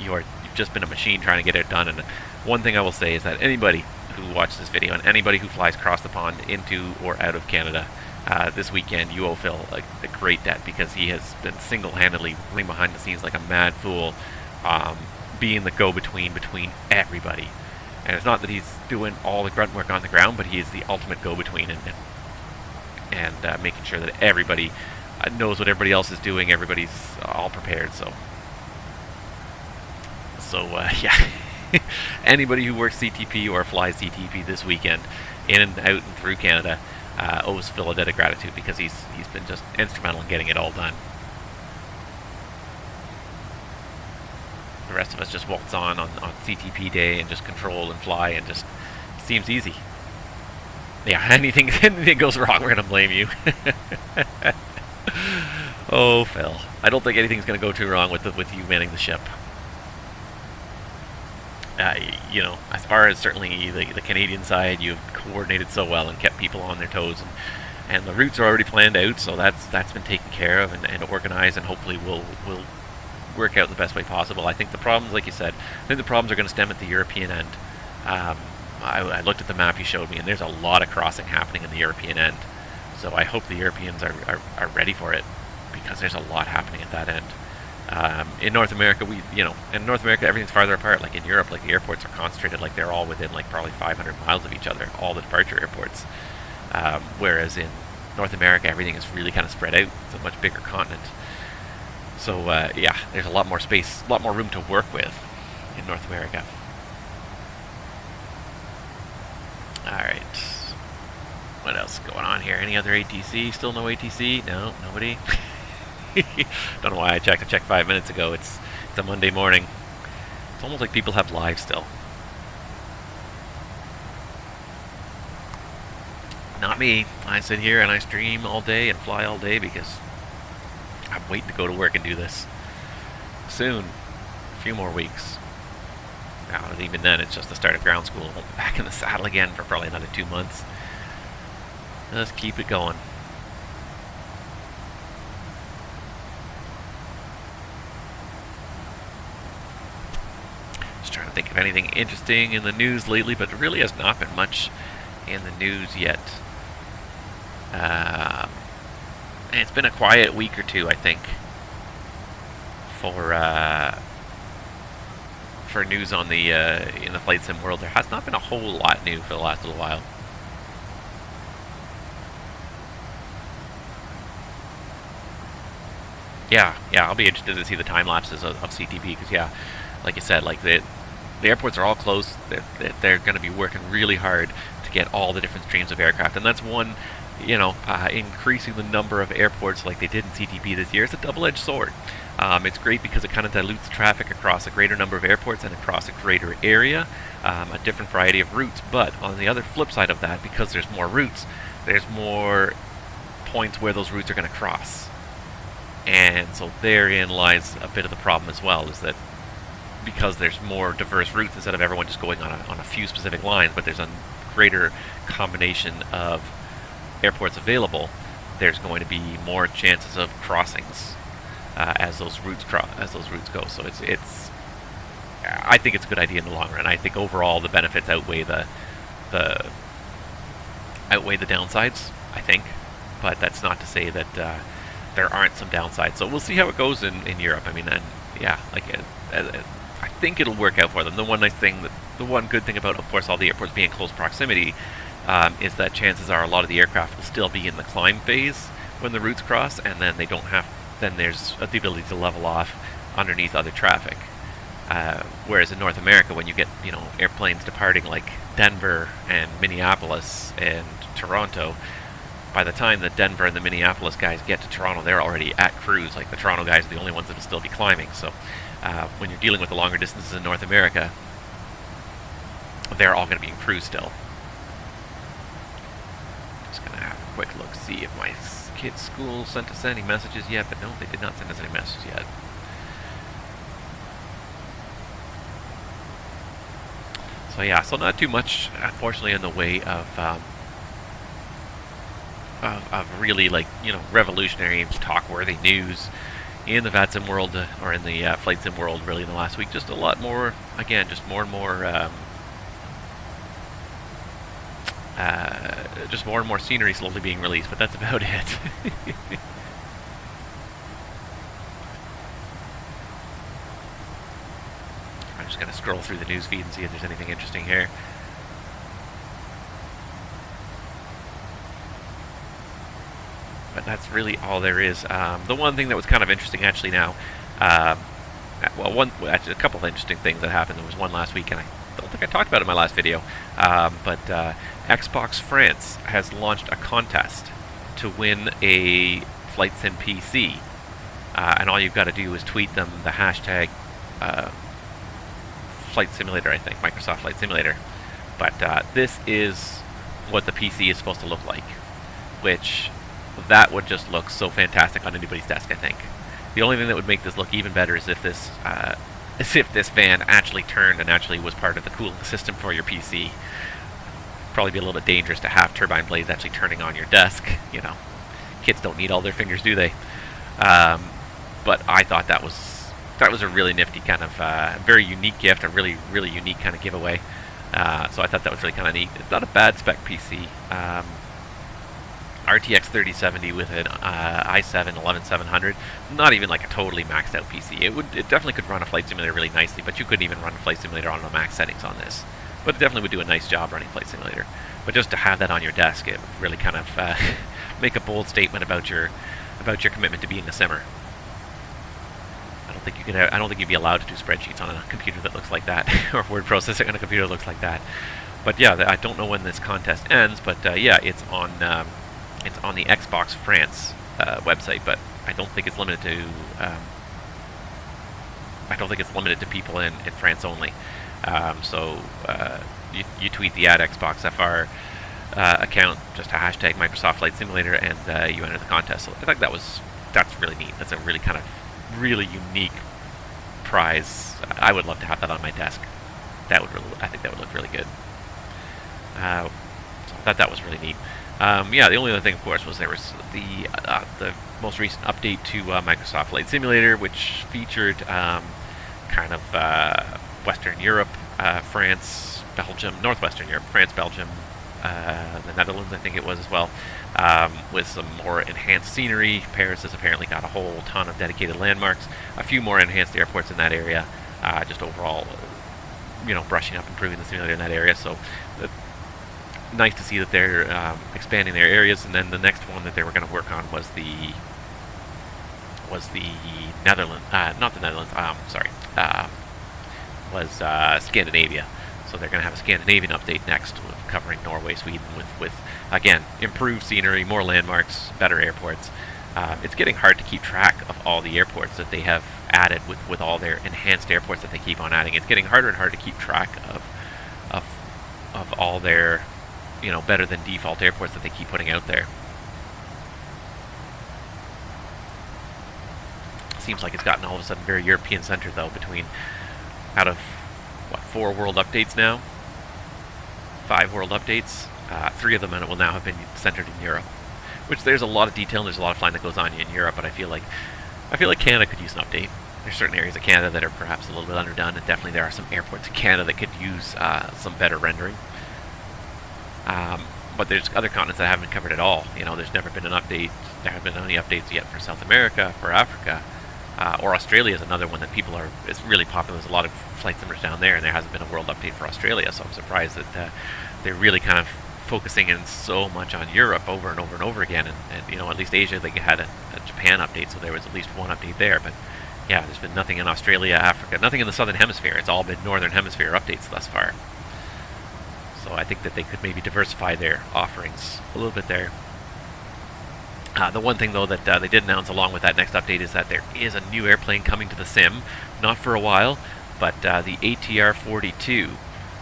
You've just been a machine trying to get it done. And one thing I will say is that anybody who watches this video and anybody who flies across the pond into or out of Canada this weekend, you owe Phil a great debt, because he has been single-handedly running behind the scenes like a mad fool, being the go-between between everybody. And it's not that he's doing all the grunt work on the ground, but he is the ultimate go-between, and making sure that everybody knows what everybody else is doing. Everybody's all prepared. So yeah. Anybody who works CTP or flies CTP this weekend, in and out and through Canada, owes Phil a debt of gratitude, because he's been just instrumental in getting it all done. The rest of us just waltz on CTP day and just control and fly, and just seems easy. Yeah, anything goes wrong, we're gonna blame you. Oh, Phil, I don't think anything's gonna go too wrong with you manning the ship. You know, as far as certainly the Canadian side, you've coordinated so well and kept people on their toes, and the routes are already planned out, so that's been taken care of and organized, and hopefully will work out in the best way possible. I think the problems, like you said, I think the problems are going to stem at the European end. I looked at the map you showed me, and there's a lot of crossing happening in the European end, so I hope the Europeans are ready for it, because there's a lot happening at that end. In North America, in North America, everything's farther apart. Like in Europe, like the airports are concentrated, like they're all within like probably 500 miles of each other, all the departure airports. Whereas in North America, everything is really kind of spread out. It's a much bigger continent. So yeah, there's a lot more space, a lot more room to work with in North America. All right. What else is going on here? Any other ATC? Still no ATC? No, nobody. Don't know why I checked. I checked 5 minutes ago. It's a Monday morning. It's almost like people have lives still. Not me. I sit here and I stream all day and fly all day because I'm waiting to go to work and do this. Soon. A few more weeks. Now, and even then, it's just the start of ground school. I'll be back in the saddle again for probably another 2 months. Let's keep it going. Trying to think of anything interesting in the news lately, but there really has not been much in the news yet. And it's been a quiet week or two, I think, for news on the in the flight sim world. There has not been a whole lot new for the last little while. Yeah, I'll be interested to see the time lapses of CTP, because yeah, like you said, like the airports are all close. They're going to be working really hard to get all the different streams of aircraft, and that's one, increasing the number of airports like they did in CTP this year. It's a double-edged sword. It's great because it kind of dilutes traffic across a greater number of airports and across a greater area, a different variety of routes. But on the other flip side of that, because there's more routes, there's more points where those routes are going to cross. And so therein lies a bit of the problem as well, is that because there's more diverse routes, instead of everyone just going on a few specific lines, but there's a greater combination of airports available, there's going to be more chances of crossings as those routes go. So it's I think it's a good idea in the long run. I think overall the benefits outweigh the downsides, I think, but that's not to say that there aren't some downsides. So we'll see how it goes in Europe. I mean, and yeah, like I think it'll work out for them. The one good thing about, of course, all the airports being in close proximity is that chances are a lot of the aircraft will still be in the climb phase when the routes cross, and then they don't have. Then there's the ability to level off underneath other traffic. Whereas in North America, when you get airplanes departing like Denver and Minneapolis and Toronto, by the time the Denver and the Minneapolis guys get to Toronto, they're already at cruise. Like the Toronto guys are the only ones that will still be climbing. So when you're dealing with the longer distances in North America, they're all going to be in cruise still. Just going to have a quick look, see if my kids' school sent us any messages yet, but no, they did not send us any messages yet. So yeah, so not too much, unfortunately, in the way of of really, like, you know, revolutionary, talk-worthy news in the VATSIM world, or in the flight sim world, really, in the last week. Just a lot more, again, just more and more, just more and more scenery slowly being released, but that's about it. I'm just going to scroll through the news feed and see if there's anything interesting here. But that's really all there is. The one thing that was kind of interesting, actually, now, well, actually, a couple of interesting things that happened. There was one last week, and I don't think I talked about it in my last video, but Xbox France has launched a contest to win a Flight Sim PC, and all you've got to do is tweet them the hashtag Flight Simulator, I think, Microsoft Flight Simulator. But this is what the PC is supposed to look like, which that would just look so fantastic on anybody's desk, I think. The only thing that would make this look even better is if this fan actually turned and actually was part of the cooling system for your PC. Probably be a little bit dangerous to have turbine blades actually turning on your desk. You know, kids don't need all their fingers, do they? But I thought that was a really nifty kind of very unique gift, a really unique kind of giveaway. So I thought that was really kind of neat. It's not a bad spec PC. RTX 3070 with an i7 11700. Not even like a totally maxed out PC. It definitely could run a Flight Simulator really nicely, but you couldn't even run a Flight Simulator on the max settings on this. But it definitely would do a nice job running Flight Simulator. But just to have that on your desk, it would really kind of make a bold statement about your commitment to being a simmer. I don't think you'd be allowed to do spreadsheets on a computer that looks like that, or word processing on a computer that looks like that. But yeah, I don't know when this contest ends, but yeah, it's on the Xbox France website, but I don't think it's limited to people in France only. So you tweet the @XboxFR account, just a hashtag Microsoft Flight Simulator, and you enter the contest. So I think that's really neat. That's a really kind of really unique prize. I would love to have that on my desk. I think that would look really good. So I thought that was really neat. Yeah, the only other thing, of course, was there was the most recent update to Microsoft Flight Simulator, which featured kind of Western Europe, France, Belgium, Northwestern Europe, France, Belgium, the Netherlands, I think it was as well, with some more enhanced scenery. Paris has apparently got a whole ton of dedicated landmarks, a few more enhanced airports in that area, just overall, you know, brushing up, improving the simulator in that area. So nice to see that they're expanding their areas. And then the next one that they were going to work on was the Netherlands, not the Netherlands, was Scandinavia. So they're going to have a Scandinavian update next, covering Norway, Sweden, with again, improved scenery, more landmarks, better airports. It's getting hard to keep track of all the airports that they have added with all their enhanced airports that they keep on adding. It's getting harder and harder to keep track of all their, you know, better than default airports that they keep putting out there. Seems like it's gotten all of a sudden very European centered, though, out of what, 4 world updates now? 5 world updates. 3 of them will now have been centered in Europe. Which there's a lot of detail and there's a lot of flying that goes on in Europe, but I feel like Canada could use an update. There's certain areas of Canada that are perhaps a little bit underdone, and definitely there are some airports in Canada that could use some better rendering. But there's other continents that haven't been covered at all. You know, there's never been an update. There haven't been any updates yet for South America, for Africa, or Australia is another one that it's really popular. There's a lot of flight simmers down there, and there hasn't been a world update for Australia, so I'm surprised that they're really kind of focusing in so much on Europe over and over and over again. And you know, at least Asia, they had a Japan update, so there was at least one update there. But yeah, there's been nothing in Australia, Africa, nothing in the Southern Hemisphere. It's all been Northern Hemisphere updates thus far. So I think that they could maybe diversify their offerings a little bit there. The one thing, though, that they did announce along with that next update is that there is a new airplane coming to the sim. Not for a while, but the ATR-42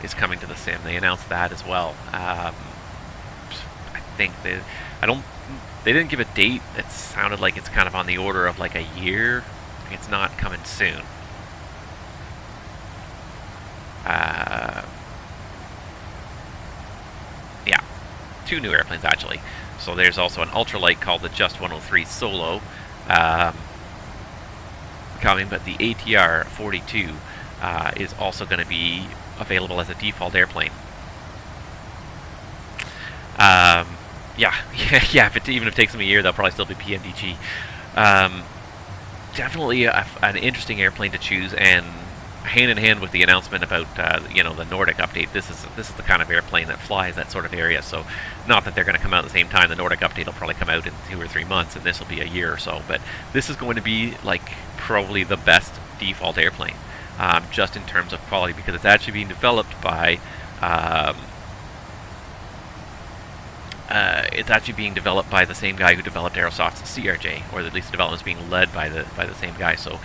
is coming to the sim. They announced that as well. I think they didn't give a date. It sounded like it's kind of on the order of like a year. It's not coming soon. Yeah, 2 new airplanes actually. So there's also an ultralight called the Just 103 Solo coming, but the ATR-42 is also going to be available as a default airplane. Yeah, even if it takes them a year, they'll probably still be PMDG. Definitely an interesting airplane to choose, and hand in hand with the announcement about the Nordic update. This is the kind of airplane that flies that sort of area. So, not that they're going to come out at the same time. The Nordic update will probably come out in 2 or 3 months, and this will be a year or so. But this is going to be like probably the best default airplane, just in terms of quality, because it's actually being developed by. It's actually being developed by the same guy who developed Aerosoft's CRJ, or at least the development is being led by the same guy. So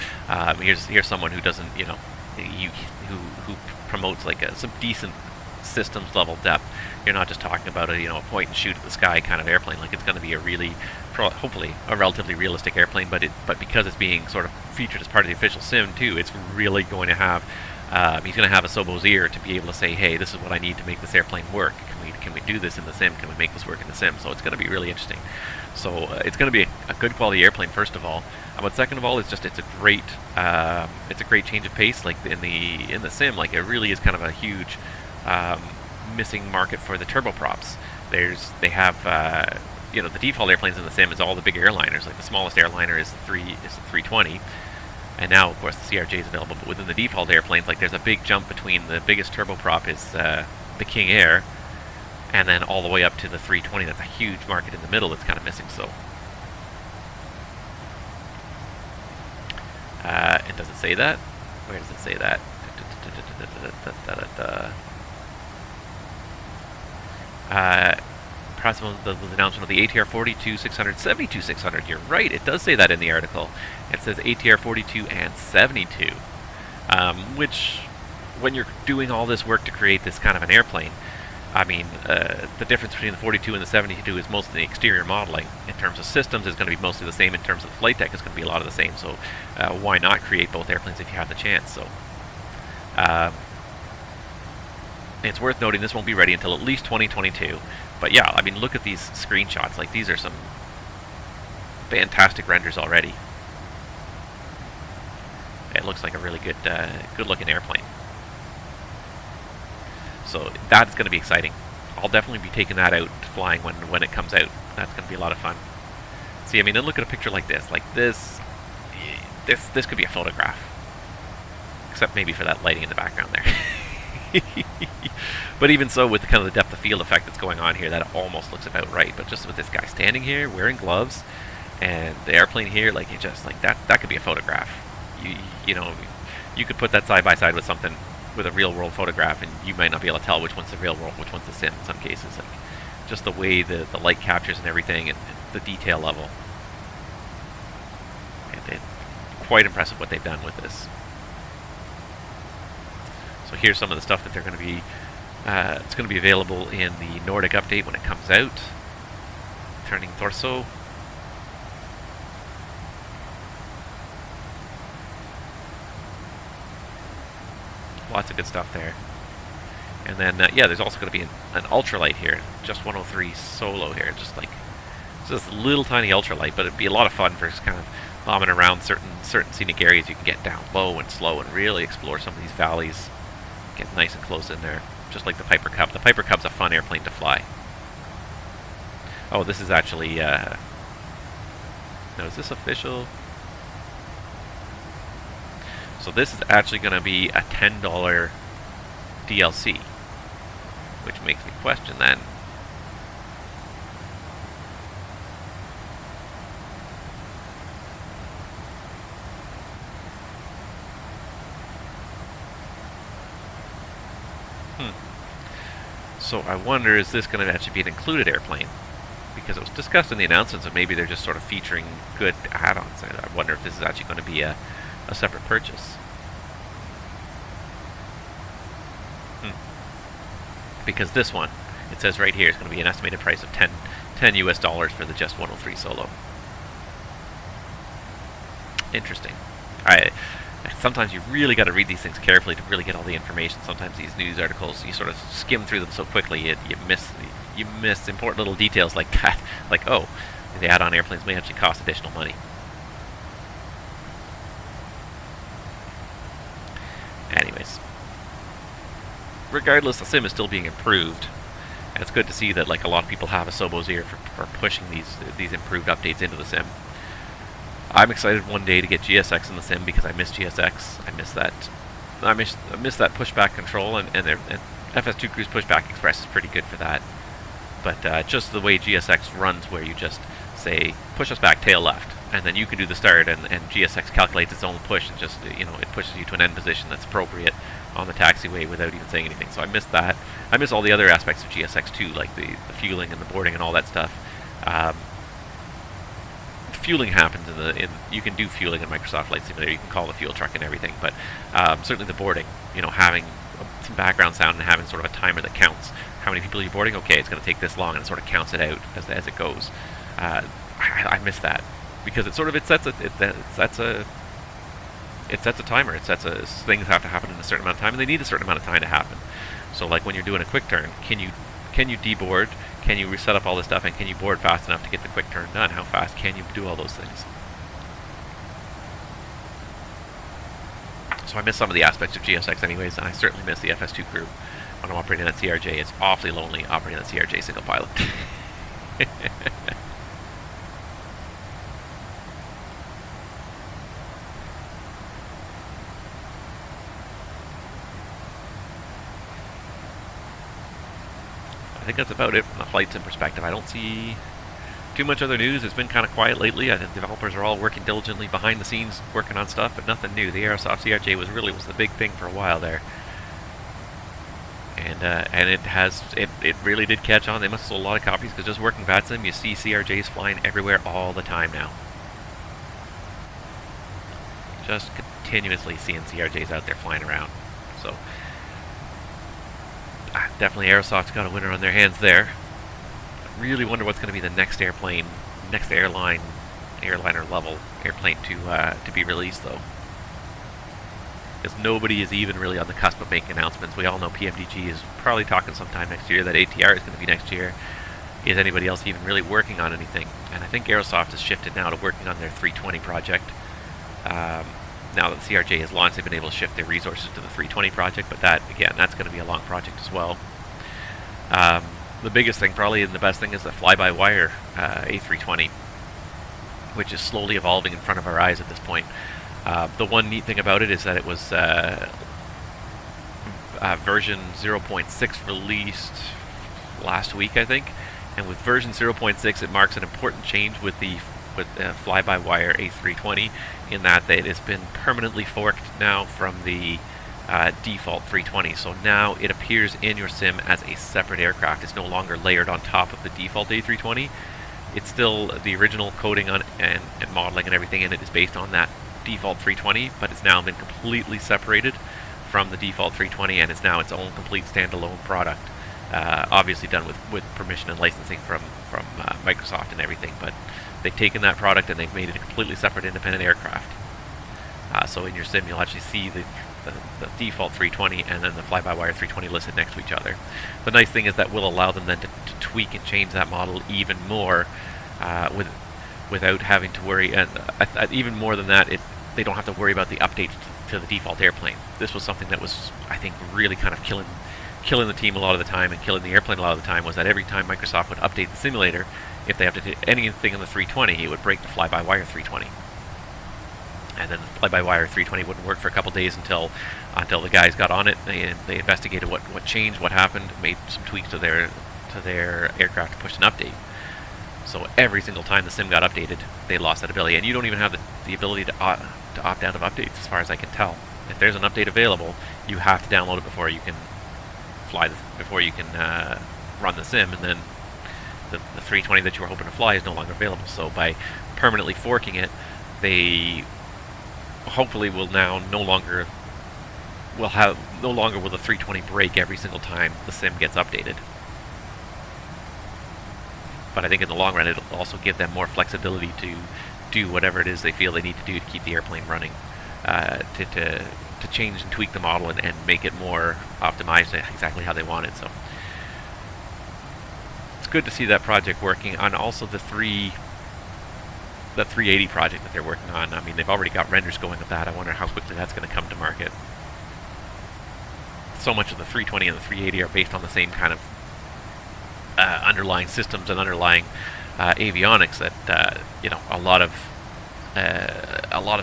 here's someone who doesn't, who promotes like some decent systems level depth. You're not just talking about a point and shoot at the sky kind of airplane. Like, it's going to be a really, hopefully, a relatively realistic airplane. But because it's being sort of featured as part of the official sim too, it's really going to have. He's going to have a Sobo's ear to be able to say, hey, this is what I need to make this airplane work. Can we do this in the sim? Can we make this work in the sim? So it's going to be really interesting. So it's going to be a good quality airplane, first of all. But second of all, it's a great change of pace. Like in the sim, like, it really is kind of a huge missing market for the turboprops. They have the default airplanes in the sim is all the big airliners. Like, the smallest airliner is the 320. And now, of course, the CRJ is available, but within the default airplanes, like, there's a big jump between the biggest turboprop is the King Air, and then all the way up to the 320. That's a huge market in the middle that's kind of missing. So, and does it say that? Where does it say that? The announcement of the ATR-42 600, 72 600. You're right, it does say that in the article. It says ATR-42 and 72, which, when you're doing all this work to create this kind of an airplane, I mean, the difference between the 42 and the 72 is mostly the exterior modeling. In terms of systems, it's going to be mostly the same. In terms of the flight deck, it's going to be a lot of the same. So why not create both airplanes if you have the chance? So it's worth noting this won't be ready until at least 2022. But yeah, I mean, look at these screenshots. Like, these are some fantastic renders already. It looks like a really good-looking airplane. So that's going to be exciting. I'll definitely be taking that out flying when it comes out. That's going to be a lot of fun. See, I mean, then look at a picture like this. Like, this could be a photograph. Except maybe for that lighting in the background there. But even so, with the kind of the depth of field effect that's going on here, that almost looks about right. But just with this guy standing here, wearing gloves, and the airplane here, like, it just, like, that could be a photograph. You could put that side by side with something, with a real world photograph, and you might not be able to tell which one's the real world, which one's the sim in some cases. Like, just the way the light captures and everything, and the detail level. And quite impressive what they've done with this. So here's some of the stuff that they're going to be. It's going to be available in the Nordic update when it comes out. Turning torso. Lots of good stuff there. And then, yeah, there's also going to be an ultralight here. Just 103 Solo here. Just this little tiny ultralight, but it'd be a lot of fun for just kind of bombing around certain scenic areas. You can get down low and slow and really explore some of these valleys. Get nice and close in there, just like the Piper Cub. The Piper Cub's a fun airplane to fly. Oh, this is actually, no, is this official? So this is actually going to be a $10 DLC, which makes me question then. So I wonder, is this going to actually be an included airplane? Because it was discussed in the announcements that maybe they're just sort of featuring good add-ons. I wonder if this is actually going to be a separate purchase. Because this one, it says right here, is going to be an estimated price of $10 US for the Just 103 Solo. Interesting. Sometimes you really got to read these things carefully to really get all the information. Sometimes these news articles, you sort of skim through them so quickly, you miss you miss important little details like that. Like, oh, the add-on airplanes may actually cost additional money. Anyways, regardless, the sim is still being improved, and it's good to see that like a lot of people have a Sobo's ear for pushing these improved updates into the sim. I'm excited one day to get GSX in the sim because I miss GSX. I miss that pushback control, and FS2 Cruise Pushback Express is pretty good for that. But just the way GSX runs, where you just say push us back tail left, and then you can do the start, and GSX calculates its own push and just, you know, it pushes you to an end position that's appropriate on the taxiway without even saying anything. So I miss that. I miss all the other aspects of GSX too, like the fueling and the boarding and all that stuff. Fueling happens you can do fueling in Microsoft Flight Simulator. You can call the fuel truck and everything, but certainly the boarding, you know, having some background sound and having sort of a timer that counts how many people you're boarding. Okay, it's going to take this long, and it sort of counts it out as it goes. I miss that because it sets a timer. It sets things have to happen in a certain amount of time, and they need a certain amount of time to happen. So like when you're doing a quick turn, can you deboard? Can you reset up all this stuff, and can you board fast enough to get the quick turn done? How fast can you do all those things? So I miss some of the aspects of GSX anyways, and I certainly miss the FS2 crew when I'm operating at CRJ. It's awfully lonely operating at CRJ single pilot. I think that's about it from the flight sim perspective. I don't see too much other news. It's been kind of quiet lately. I think developers are all working diligently behind the scenes, working on stuff, but nothing new. The Aerosoft CRJ was the big thing for a while there, and it really did catch on. They must have sold a lot of copies because just working VATSIM, you see CRJs flying everywhere all the time now. Just continuously seeing CRJs out there flying around. So definitely Aerosoft's got a winner on their hands there. I really wonder what's going to be the next airplane, next airliner level airplane to be released, though. Because nobody is even really on the cusp of making announcements. We all know PMDG is probably talking sometime next year, that ATR is going to be next year. Is anybody else even really working on anything? And I think Aerosoft has shifted now to working on their 320 project. Now that the CRJ has launched, they've been able to shift their resources to the 320 project, but that, again, that's going to be a long project as well. The biggest thing, probably, and the best thing is the FlyByWire A320, which is slowly evolving in front of our eyes at this point. The one neat thing about it is that it was version 0.6 released last week, I think, and with version 0.6 it marks an important change with the FlyByWire A320 in that it has been permanently forked now from the default 320. So now it appears in your sim as a separate aircraft. It's no longer layered on top of the default A320. It's still the original coding on and modeling and everything in it is based on that default 320, but it's now been completely separated from the default 320, and it's now its own complete standalone product. Obviously done with permission and licensing from Microsoft and everything, but they've taken that product and they've made it a completely separate independent aircraft. So in your sim you'll actually see the default 320 and then the FlyByWire 320 listed next to each other. The nice thing is that will allow them then to tweak and change that model even more without having to worry, and even more than that, they don't have to worry about the updates to the default airplane. This was something that was, I think, really kind of killing the team a lot of the time and killing the airplane a lot of the time, was that every time Microsoft would update the simulator, if they have to do anything on the 320, it would break the FlyByWire 320. And then the FlyByWire 320 wouldn't work for a couple days until the guys got on it. They investigated what changed, what happened, made some tweaks to their aircraft to push an update. So every single time the sim got updated, they lost that ability. And you don't even have the ability to opt out of updates, as far as I can tell. If there's an update available, you have to download it before you can run the sim, and then the 320 that you were hoping to fly is no longer available. So by permanently forking it, they hopefully will now no longer will the 320 break every single time the sim gets updated. But I think in the long run it'll also give them more flexibility to do whatever it is they feel they need to do to keep the airplane running, to change and tweak the model and make it more optimized exactly how they want it. So good to see that project working on. Also the 380 project that they're working on. I mean, they've already got renders going of that. I wonder how quickly that's going to come to market. So much of the 320 and the 380 are based on the same kind of underlying systems and underlying avionics that you know, a lot of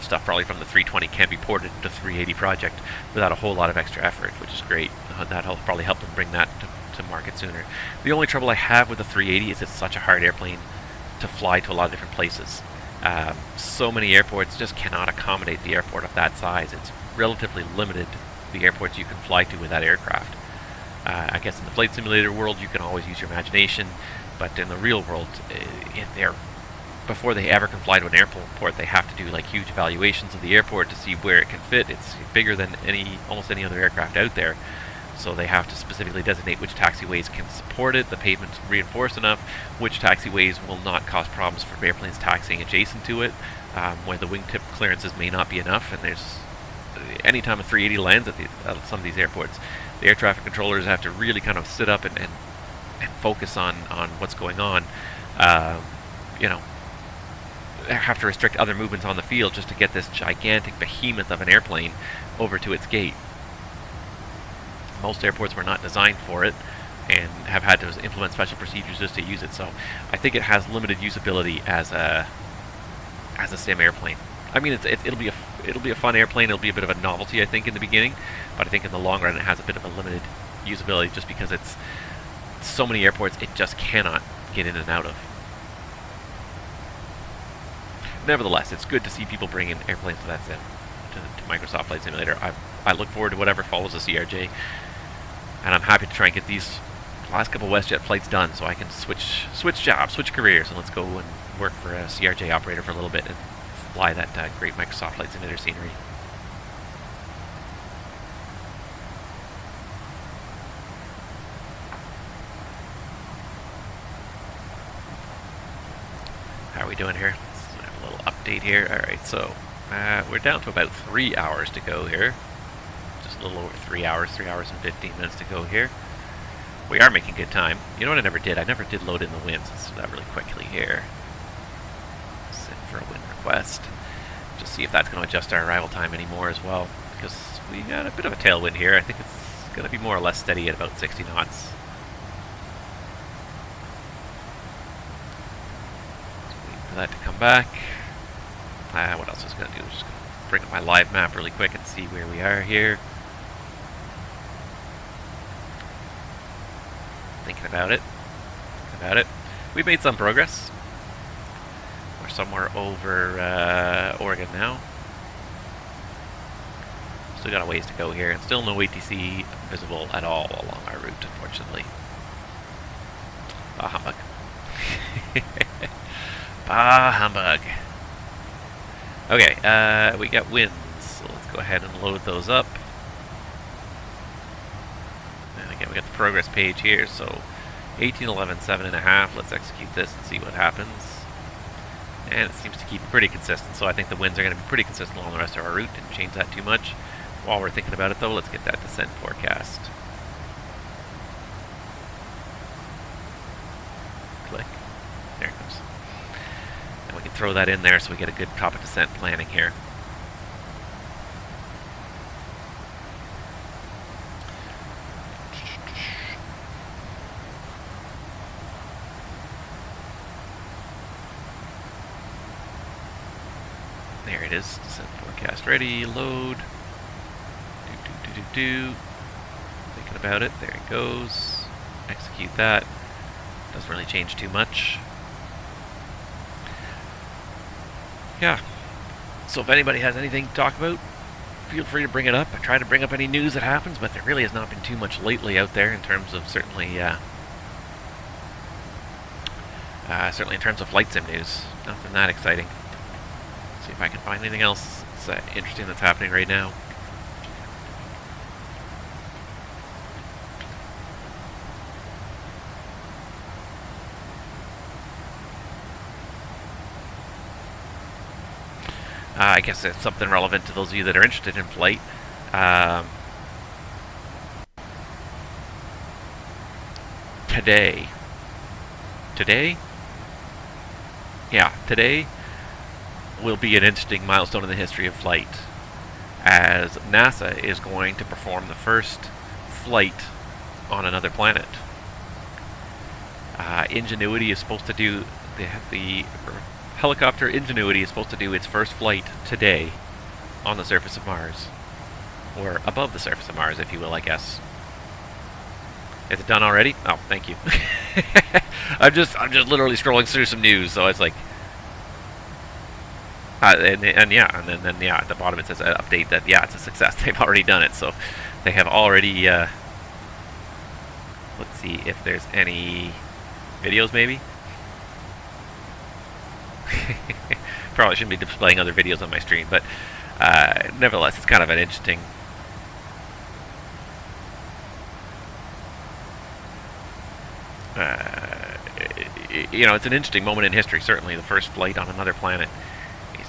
stuff probably from the 320 can be ported into 380 project without a whole lot of extra effort, which is great. That'll probably help them bring that to market sooner. The only trouble I have with the 380 is it's such a hard airplane to fly to a lot of different places. So many airports just cannot accommodate the airport of that size. It's relatively limited, the airports you can fly to with that aircraft. I guess in the flight simulator world you can always use your imagination, but in the real world, before they ever can fly to an airport, they have to do like huge evaluations of the airport to see where it can fit. It's bigger than almost any other aircraft out there, so they have to specifically designate which taxiways can support it, the pavement's reinforced enough, which taxiways will not cause problems for airplanes taxiing adjacent to it, where the wingtip clearances may not be enough. And there's anytime a 380 lands at some of these airports, the air traffic controllers have to really kind of sit up and focus on what's going on. You know, have to restrict other movements on the field just to get this gigantic behemoth of an airplane over to its gate. Most airports were not designed for it and have had to implement special procedures just to use it. So I think it has limited usability as a sim airplane. I mean, it'll be a fun airplane. It'll be a bit of a novelty, I think, in the beginning, but I think in the long run it has a bit of a limited usability just because it's so many airports it just cannot get in and out of. Nevertheless, it's good to see people bring in airplanes to that sim, to Microsoft Flight Simulator. I look forward to whatever follows the CRJ, and I'm happy to try and get these last couple WestJet flights done so I can switch jobs, switch careers, and let's go and work for a CRJ operator for a little bit and fly that great Microsoft Flight Simulator scenery. How are we doing here? Let's have a little update here. Alright, so we're down to about 3 hours to go here. Just a little over 3 hours, 3 hours and 15 minutes to go here. We are making good time. You know what I never did? I never did load in the winds. Let's do that really quickly here. Send for a wind request. Just see if that's going to adjust our arrival time anymore as well, because we got a bit of a tailwind here. I think it's going to be more or less steady at about 60 knots. For that to come back. What else I was going to do? Just going to bring up my live map really quick and see where we are here. Thinking about it. We've made some progress. We're somewhere over Oregon now. Still got a ways to go here, and still no ATC visible at all along our route, unfortunately. Bah humbug. Bah humbug. Okay, we got winds, so let's go ahead and load those up. And again, we got the progress page here, so 1811, 7.5. Let's execute this and see what happens. And it seems to keep pretty consistent, so I think the winds are going to be pretty consistent along the rest of our route. Didn't change that too much. While we're thinking about it, though, let's get that descent forecast. Click. There it goes. And we can throw that in there so we get a good top of descent planning here. There it is. Descent forecast ready. Load. Thinking about it. There it goes. Execute that. Doesn't really change too much. Yeah. So if anybody has anything to talk about, feel free to bring it up. I try to bring up any news that happens, but there really has not been too much lately out there in terms of certainly in terms of flight sim news. Nothing that exciting. See if I can find anything else that's interesting that's happening right now. I guess it's something relevant to those of you that are interested in flight. Today, today, today will be an interesting milestone in the history of flight, as NASA is going to perform the first flight on another planet. Ingenuity is supposed to do, the helicopter Ingenuity is supposed to do its first flight today on the surface of Mars. Or above the surface of Mars, if you will, I guess. Is it done already? Oh, thank you. I'm just literally scrolling through some news, so it's like, and then at the bottom it says update that it's a success. They've already done it, so they have already. Let's see if there's any videos, maybe. Probably shouldn't be displaying other videos on my stream, but nevertheless, it's kind of an interesting. It's an interesting moment in history. Certainly, the first flight on another planet. It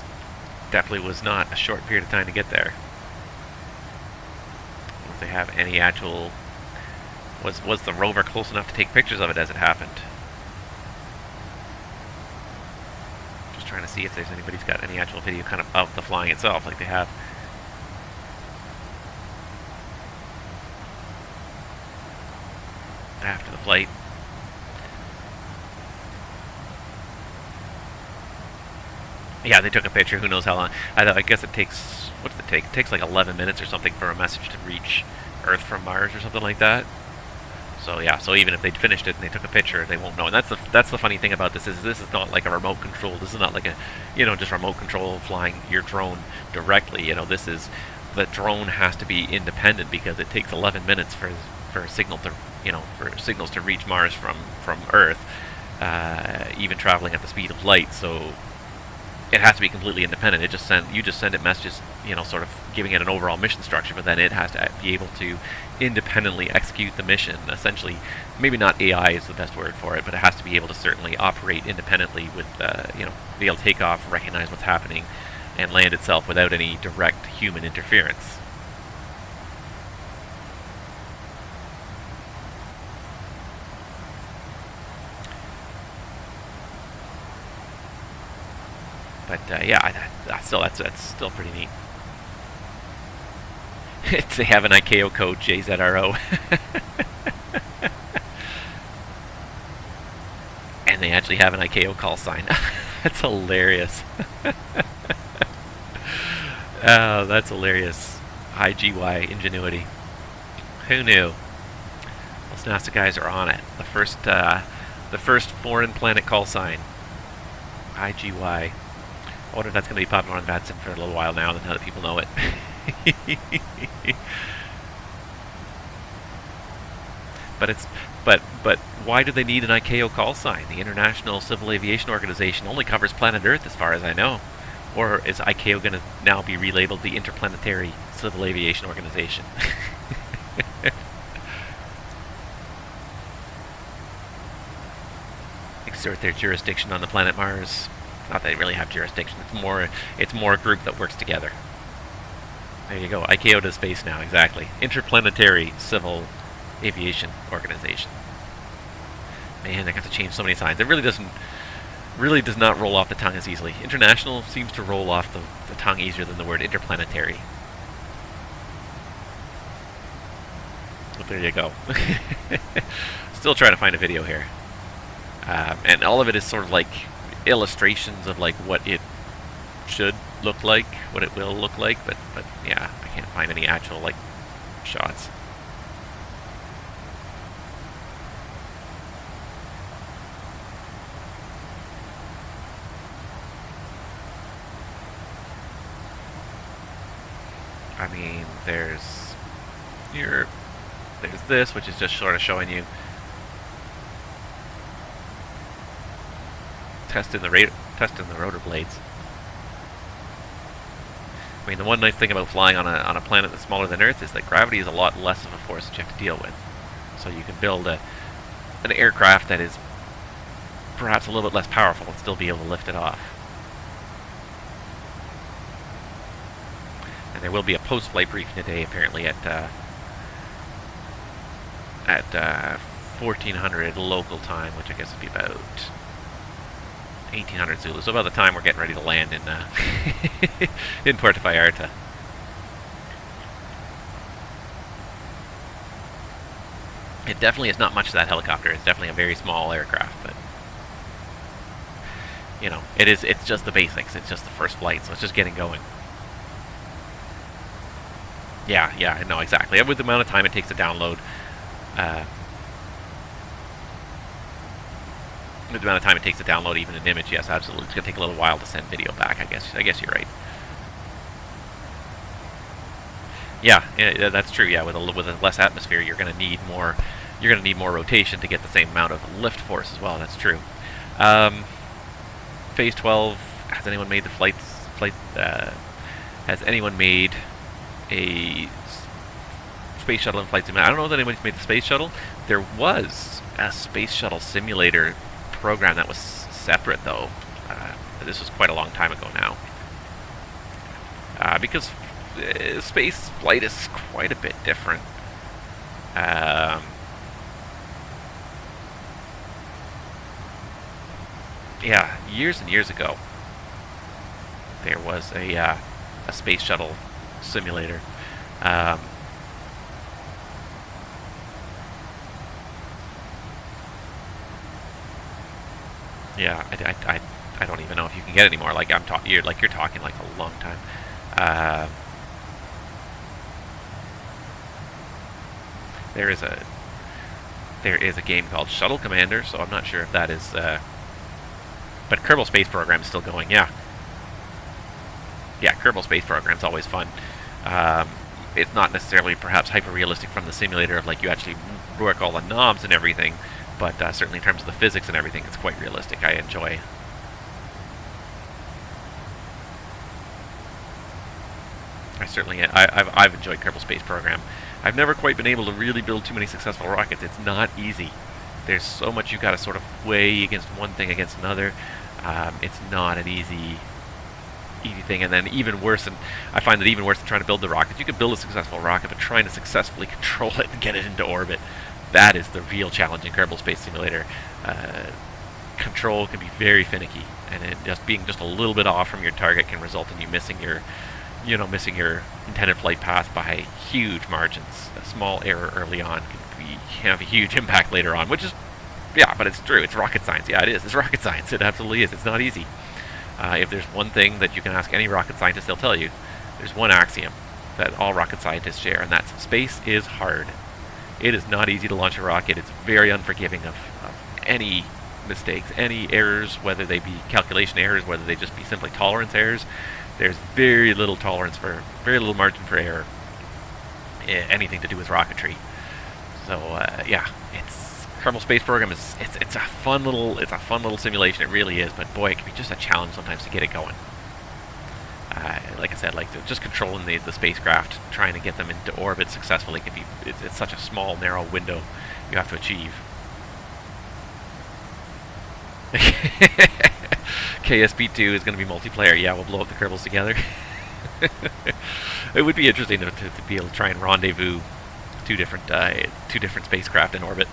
definitely was not a short period of time to get there. If they have any actual, was the rover close enough to take pictures of it as it happened? Just trying to see if there's anybody's got any actual video kind of the flying itself, like they have. After the flight. Yeah, they took a picture. Who knows how long? I guess it takes, what does it take? It takes like 11 minutes or something for a message to reach Earth from Mars or something like that. So yeah, so even if they'd finished it and they took a picture, they won't know. And that's the funny thing about this is not like a remote control. This is not like a, just remote control flying your drone directly. This is, the drone has to be independent because it takes 11 minutes for a signal to, for signals to reach Mars from Earth, even traveling at the speed of light. So it has to be completely independent. You just send it messages, sort of giving it an overall mission structure, but then it has to be able to independently execute the mission. Essentially, maybe not AI is the best word for it, but it has to be able to certainly operate independently with, be able to take off, recognize what's happening, and land itself without any direct human interference. But that's still pretty neat. They have an ICAO code, JZRO. And they actually have an ICAO call sign. That's hilarious. Oh, that's hilarious. IGY Ingenuity. Who knew? Those NASA guys are on it. The first foreign planet call sign. IGY. I wonder if that's going to be popular on VATSIM for a little while now that people know it. But why do they need an ICAO call sign? The International Civil Aviation Organization only covers planet Earth as far as I know. Or is ICAO going to now be relabeled the Interplanetary Civil Aviation Organization? Exert their jurisdiction on the planet Mars. Not that they really have jurisdiction. It's more a group that works together. There you go. ICAO to space now. Exactly. Interplanetary Civil Aviation Organization. Man, I got to change so many signs. It really does not roll off the tongue as easily. International seems to roll off the tongue easier than the word interplanetary. But there you go. Still trying to find a video here. And all of it is sort of like illustrations of like what it should look like, what it will look like, but yeah, I can't find any actual like shots. I mean, there's this, which is just sort of showing you testing the rotor blades. I mean, the one nice thing about flying on a planet that's smaller than Earth is that gravity is a lot less of a force that you have to deal with. So you can build an aircraft that is perhaps a little bit less powerful and still be able to lift it off. And there will be a post-flight briefing today, apparently at 1400 local time, which I guess would be about 1800 Zulu. So about the time we're getting ready to land in in Puerto Vallarta. It definitely is not much to that helicopter. It's definitely a very small aircraft, but you know, it's just the basics. It's just the first flight, so it's just getting going. Yeah, no, exactly. With the amount of time it takes to download, with the amount of time it takes to download even an image, yes, absolutely. It's going to take a little while to send video back, I guess you're right. Yeah, that's true. Yeah, with a less atmosphere, you're going to need more rotation to get the same amount of lift force as well. That's true. Phase 12. Has anyone made the has anyone made a space shuttle in flight simulator? I don't know that anybody's made the space shuttle. There was a space shuttle simulator program that was separate, though. This was quite a long time ago now. Because space flight is quite a bit different. Yeah, years and years ago, there was a space shuttle simulator. Yeah, I don't even know if you can get any more. Like you're talking like a long time. There is a game called Shuttle Commander, so I'm not sure if that is. But Kerbal Space Program is still going. Yeah, Kerbal Space Program's always fun. It's not necessarily perhaps hyper-realistic from the simulator of like you actually work all the knobs and everything, but certainly in terms of the physics and everything, it's quite realistic. I enjoy. I've enjoyed Kerbal Space Program. I've never quite been able to really build too many successful rockets. It's not easy. There's so much you've got to sort of weigh against one thing against another. It's not an easy thing. And then even worse, and I find that even worse than trying to build the rocket, you can build a successful rocket, but trying to successfully control it and get it into orbit, that is the real challenge in Kerbal Space Simulator. Control can be very finicky, and being just a little bit off from your target can result in you missing your intended flight path by huge margins. A small error early on can have a huge impact later on, which is, yeah, but it's true. It's rocket science. Yeah, it is. It's rocket science. It absolutely is. It's not easy. If there's one thing that you can ask any rocket scientist, they'll tell you, there's one axiom that all rocket scientists share, and that's space is hard. It is not easy to launch a rocket. It's very unforgiving of any mistakes, any errors, whether they be calculation errors, whether they just be simply tolerance errors. There's very little margin for error. Anything to do with rocketry. So yeah, Kerbal Space Program it's a fun little simulation. It really is, but boy, it can be just a challenge sometimes to get it going. Like I said, just controlling the spacecraft, trying to get them into orbit successfully can be. It's such a small, narrow window you have to achieve. KSP2 is going to be multiplayer. Yeah, we'll blow up the Kerbals together. It would be interesting to be able to try and rendezvous two different spacecraft in orbit.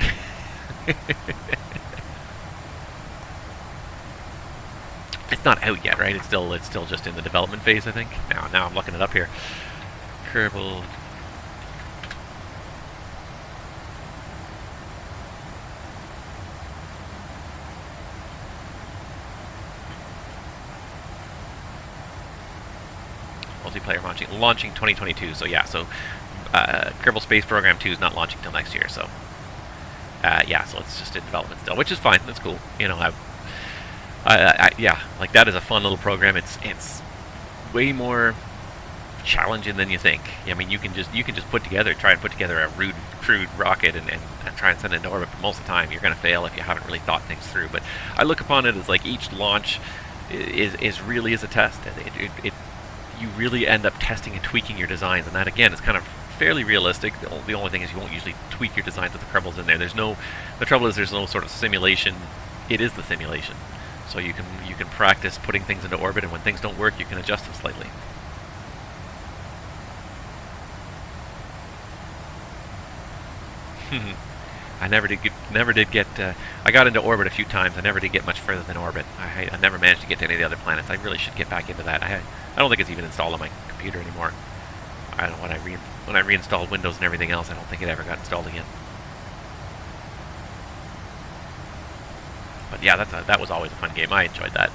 It's not out yet, right? It's still just in the development phase, I think. Now I'm looking it up here. Kerbal. Multiplayer launching 2022. So yeah, Kerbal Space Program 2 is not launching till next year. So yeah, so it's just in development still, which is fine. That's cool. You know, yeah, like that is a fun little program. It's way more challenging than you think. I mean, you can just try and put together a crude rocket and try and send it into orbit. But most of the time, you're going to fail if you haven't really thought things through. But I look upon it as like each launch is really a test. You really end up testing and tweaking your designs, and that again is kind of fairly realistic. The only thing is you won't usually tweak your designs with the Kerbals in there. The trouble is there's no sort of simulation. It is the simulation. So you can practice putting things into orbit, and when things don't work, you can adjust them slightly. I never did get. I got into orbit a few times. I never did get much further than orbit. I never managed to get to any of the other planets. I really should get back into that. I don't think it's even installed on my computer anymore. I don't know, when I reinstalled Windows and everything else, I don't think it ever got installed again. But yeah, that was always a fun game. I enjoyed that.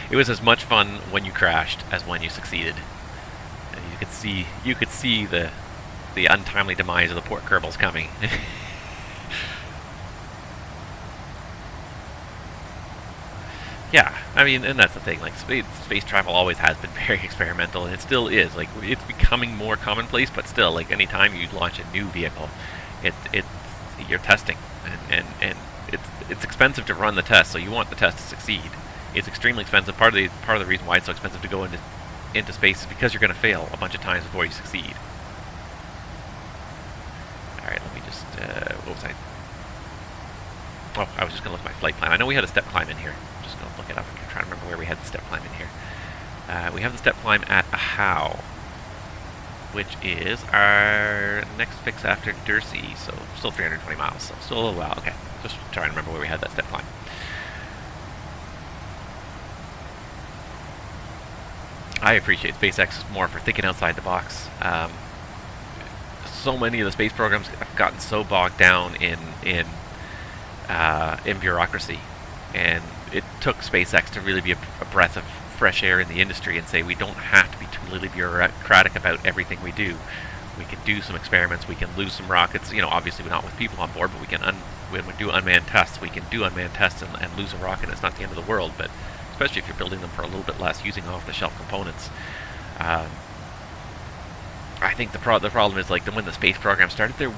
It was as much fun when you crashed as when you succeeded. And you could see the untimely demise of the port Kerbals coming. Yeah, I mean, and that's the thing. Like space travel always has been very experimental, and it still is. Like it's becoming more commonplace, but still, like anytime you launch a new vehicle, you're testing, and it's expensive to run the test. So you want the test to succeed. It's extremely expensive. Part of the reason why it's so expensive to go into space is because you're going to fail a bunch of times before you succeed. All right, let me just. What was I? Oh, I was just going to look at my flight plan. I know we had a step climb in here. I'm just going to look it up. I'm trying to remember where we had the step climb in here. We have the step climb at Ahau, which is our next fix after Dursey. So still 320 miles. So still a little while. Okay, just trying to remember where we had that step climb. I appreciate SpaceX more for thinking outside the box. So many of the space programs have gotten so bogged down in bureaucracy, and it took SpaceX to really be a breath of fresh air in the industry and say we don't have to be completely bureaucratic about everything we do. We can do some experiments, we can lose some rockets, you know, obviously we're not with people on board, but we can when we do unmanned tests, we can do unmanned tests and lose a rocket. It's not the end of the world, but especially if you're building them for a little bit less, using off-the-shelf components. I think the problem is, like, when the space program started, there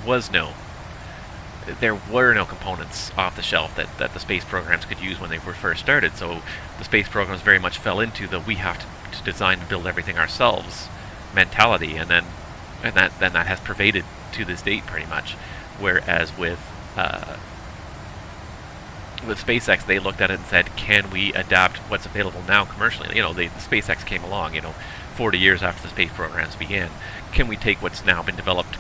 were no components off the shelf that the space programs could use when they were first started. So the space programs very much fell into the we have to design and build everything ourselves mentality, and then that has pervaded to this date pretty much. Whereas with SpaceX, they looked at it and said, can we adapt what's available now commercially? You know, the SpaceX came along, 40 years after the space programs began. Can we take what's now been developed,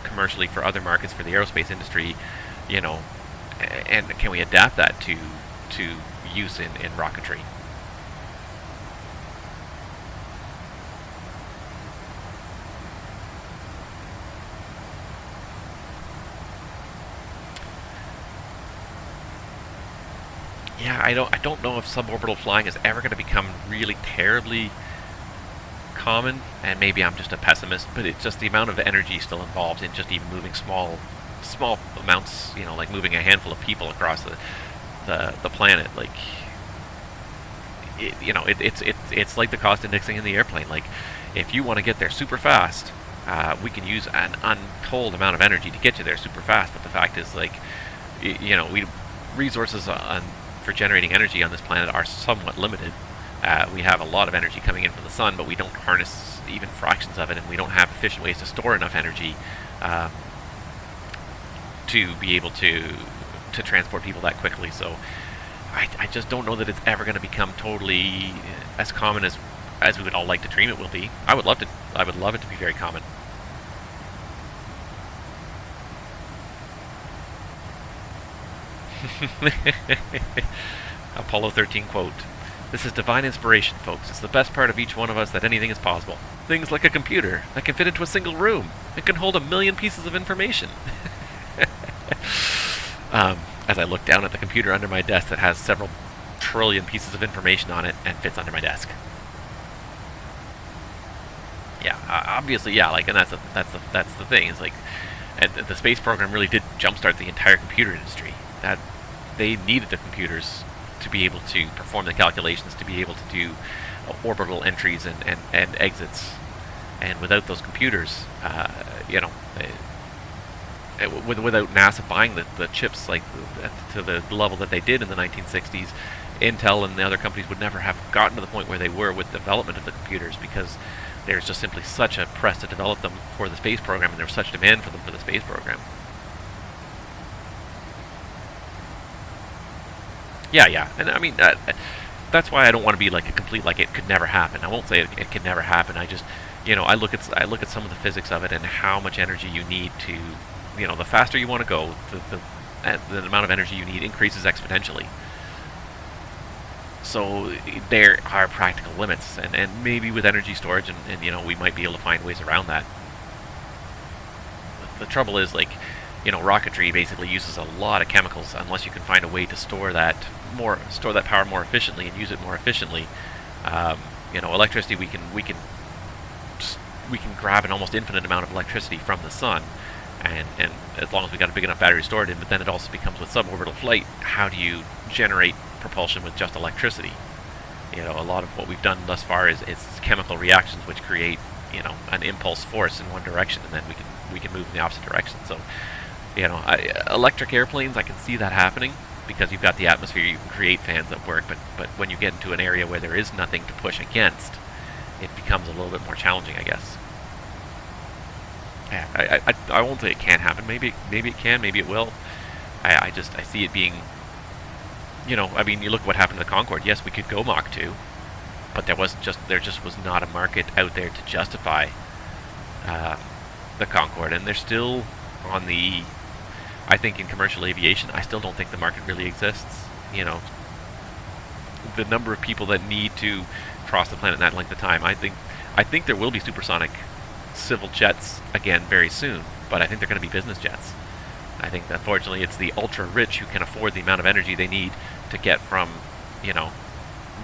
commercially for other markets, for the aerospace industry, and can we adapt that to use in rocketry? Yeah, I don't know if suborbital flying is ever going to become really terribly common, and maybe I'm just a pessimist, but it's just the amount of energy still involved in just even moving small amounts, like moving a handful of people across the planet. Like, it's like the cost indexing in the airplane. Like, if you want to get there super fast, we can use an untold amount of energy to get you there super fast. But the fact is, like, resources for generating energy on this planet are somewhat limited. We have a lot of energy coming in from the sun, but we don't harness even fractions of it, and we don't have efficient ways to store enough energy to be able to transport people that quickly. So I just don't know that it's ever going to become totally as common as we would all like to dream it will be. I would love it to be very common. Apollo 13 quote: "This is divine inspiration, folks. It's the best part of each one of us that anything is possible. Things like a computer that can fit into a single room and can hold 1,000,000 pieces of information." As I look down at the computer under my desk that has several trillion pieces of information on it and fits under my desk. Yeah, obviously, yeah. Like, and that's the thing. It's like, and the space program really did jumpstart the entire computer industry. That they needed the computers to be able to perform the calculations, to be able to do orbital entries and exits. And without those computers, without NASA buying the chips like to the level that they did in the 1960s, Intel and the other companies would never have gotten to the point where they were with the development of the computers, because there's just simply such a press to develop them for the space program, and there was such demand for them for the space program. Yeah, and I mean, that's why I don't want to be like a complete, like, it could never happen. I won't say it could never happen. I just, I look at some of the physics of it and how much energy you need the faster you want to go, the amount of energy you need increases exponentially. So there are practical limits, and maybe with energy storage, and we might be able to find ways around that. The trouble is, like, rocketry basically uses a lot of chemicals unless you can find a way to store that power more efficiently and use it more efficiently. Electricity, we can grab an almost infinite amount of electricity from the sun, and as long as we got a big enough battery stored in. But then it also becomes, with suborbital flight, how do you generate propulsion with just electricity? A lot of what we've done thus far is chemical reactions which create an impulse force in one direction, and then we can move in the opposite direction. So electric airplanes, I can see that happening because you've got the atmosphere, you can create fans that work, but when you get into an area where there is nothing to push against, it becomes a little bit more challenging, I guess. Yeah, I won't say it can't happen. Maybe it can, maybe it will. I see it being, you look at what happened to the Concorde. Yes, we could go Mach 2, but there just was not a market out there to justify the Concorde, and they're still on the, I think in commercial aviation, I still don't think the market really exists. The number of people that need to cross the planet in that length of time, I think there will be supersonic civil jets again very soon, but I think they're going to be business jets. I think, unfortunately, it's the ultra-rich who can afford the amount of energy they need to get from,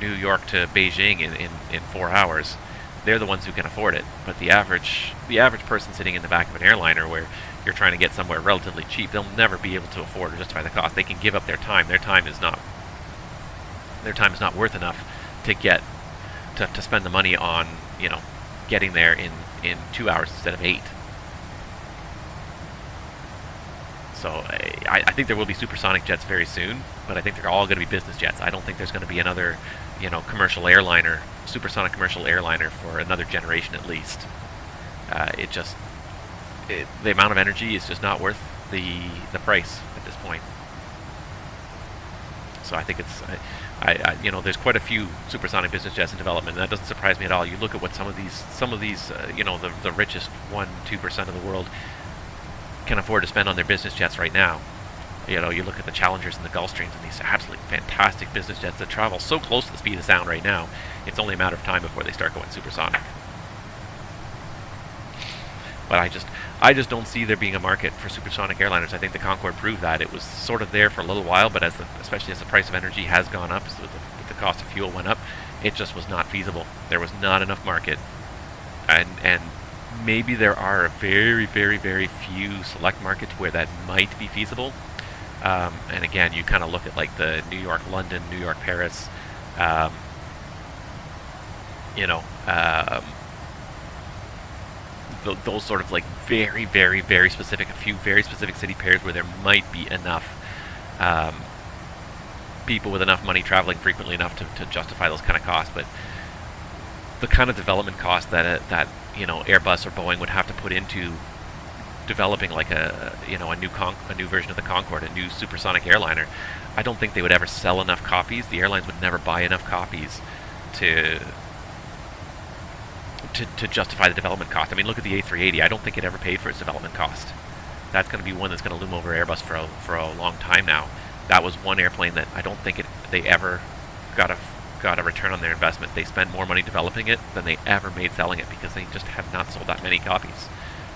New York to Beijing in 4 hours. They're the ones who can afford it. But the average person sitting in the back of an airliner where you're trying to get somewhere relatively cheap, they'll never be able to afford or justify the cost. They can give up their time. Their time is not worth enough to get to spend the money on, getting there in 2 hours instead of 8. So I think there will be supersonic jets very soon, but I think they're all going to be business jets. I don't think there's going to be another, commercial airliner, supersonic commercial airliner for another generation at least. The amount of energy is just not worth the price at this point. So I think it's, there's quite a few supersonic business jets in development, and that doesn't surprise me at all. You look at what some of these, the richest 1-2% of the world can afford to spend on their business jets right now. You look at the Challengers and the Gulfstreams and these absolutely fantastic business jets that travel so close to the speed of sound right now. It's only a matter of time before they start going supersonic. But I just don't see there being a market for supersonic airliners. I think the Concorde proved that. It was sort of there for a little while, but especially as the price of energy has gone up, so the cost of fuel went up, it just was not feasible. There was not enough market, and maybe there are very, very, very few select markets where that might be feasible. And again, you kind of look at like the New York, London, New York, Paris, those sort of like very, very, very specific, a few very specific city pairs where there might be enough people with enough money traveling frequently enough to justify those kind of costs. But the kind of development cost that Airbus or Boeing would have to put into developing like a new version of the Concorde, a new supersonic airliner, I don't think they would ever sell enough copies. The airlines would never buy enough copies to justify the development cost. I mean, look at the A380. I don't think it ever paid for its development cost. That's going to be one that's going to loom over Airbus for a long time now. That was one airplane that I don't think they ever got a return on their investment. They spent more money developing it than they ever made selling it because they just have not sold that many copies.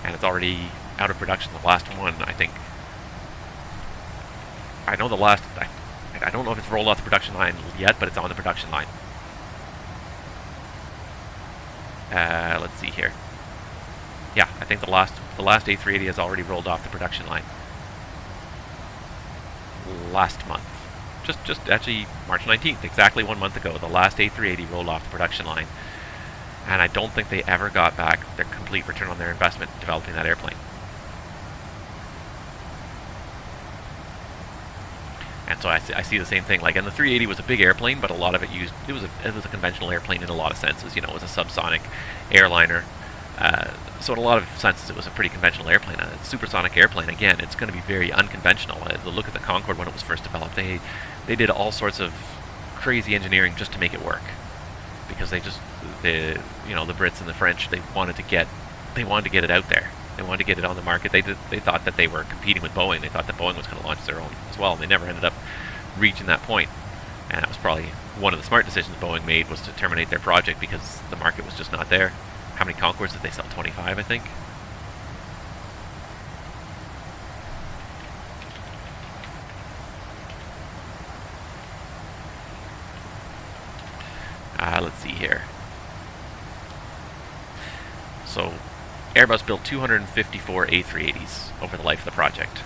And it's already out of production. The last one, I think, I don't know if it's rolled off the production line yet, but it's on the production line. Let's see here. Yeah, I think the last A380 has already rolled off the production line. Last month. Just actually March 19th, exactly 1 month ago, the last A380 rolled off the production line. And I don't think they ever got back their complete return on their investment developing that airplane. And so I see the same thing. Like, and the 380 was a big airplane, but a lot of it was a conventional airplane in a lot of senses. It was a subsonic airliner. So in a lot of senses, it was a pretty conventional airplane. A supersonic airplane, again, it's going to be very unconventional. Look at the Concorde when it was first developed. They did all sorts of crazy engineering just to make it work, because the Brits and the French, they wanted to get it out there. They wanted to get it on the market. They thought that they were competing with Boeing. They thought that Boeing was going to launch their own as well, and they never ended up reaching that point. And that was probably one of the smart decisions Boeing made, was to terminate their project because the market was just not there. How many Concords did they sell? 25, I think. Let's see here. So Airbus built 254 A380s over the life of the project.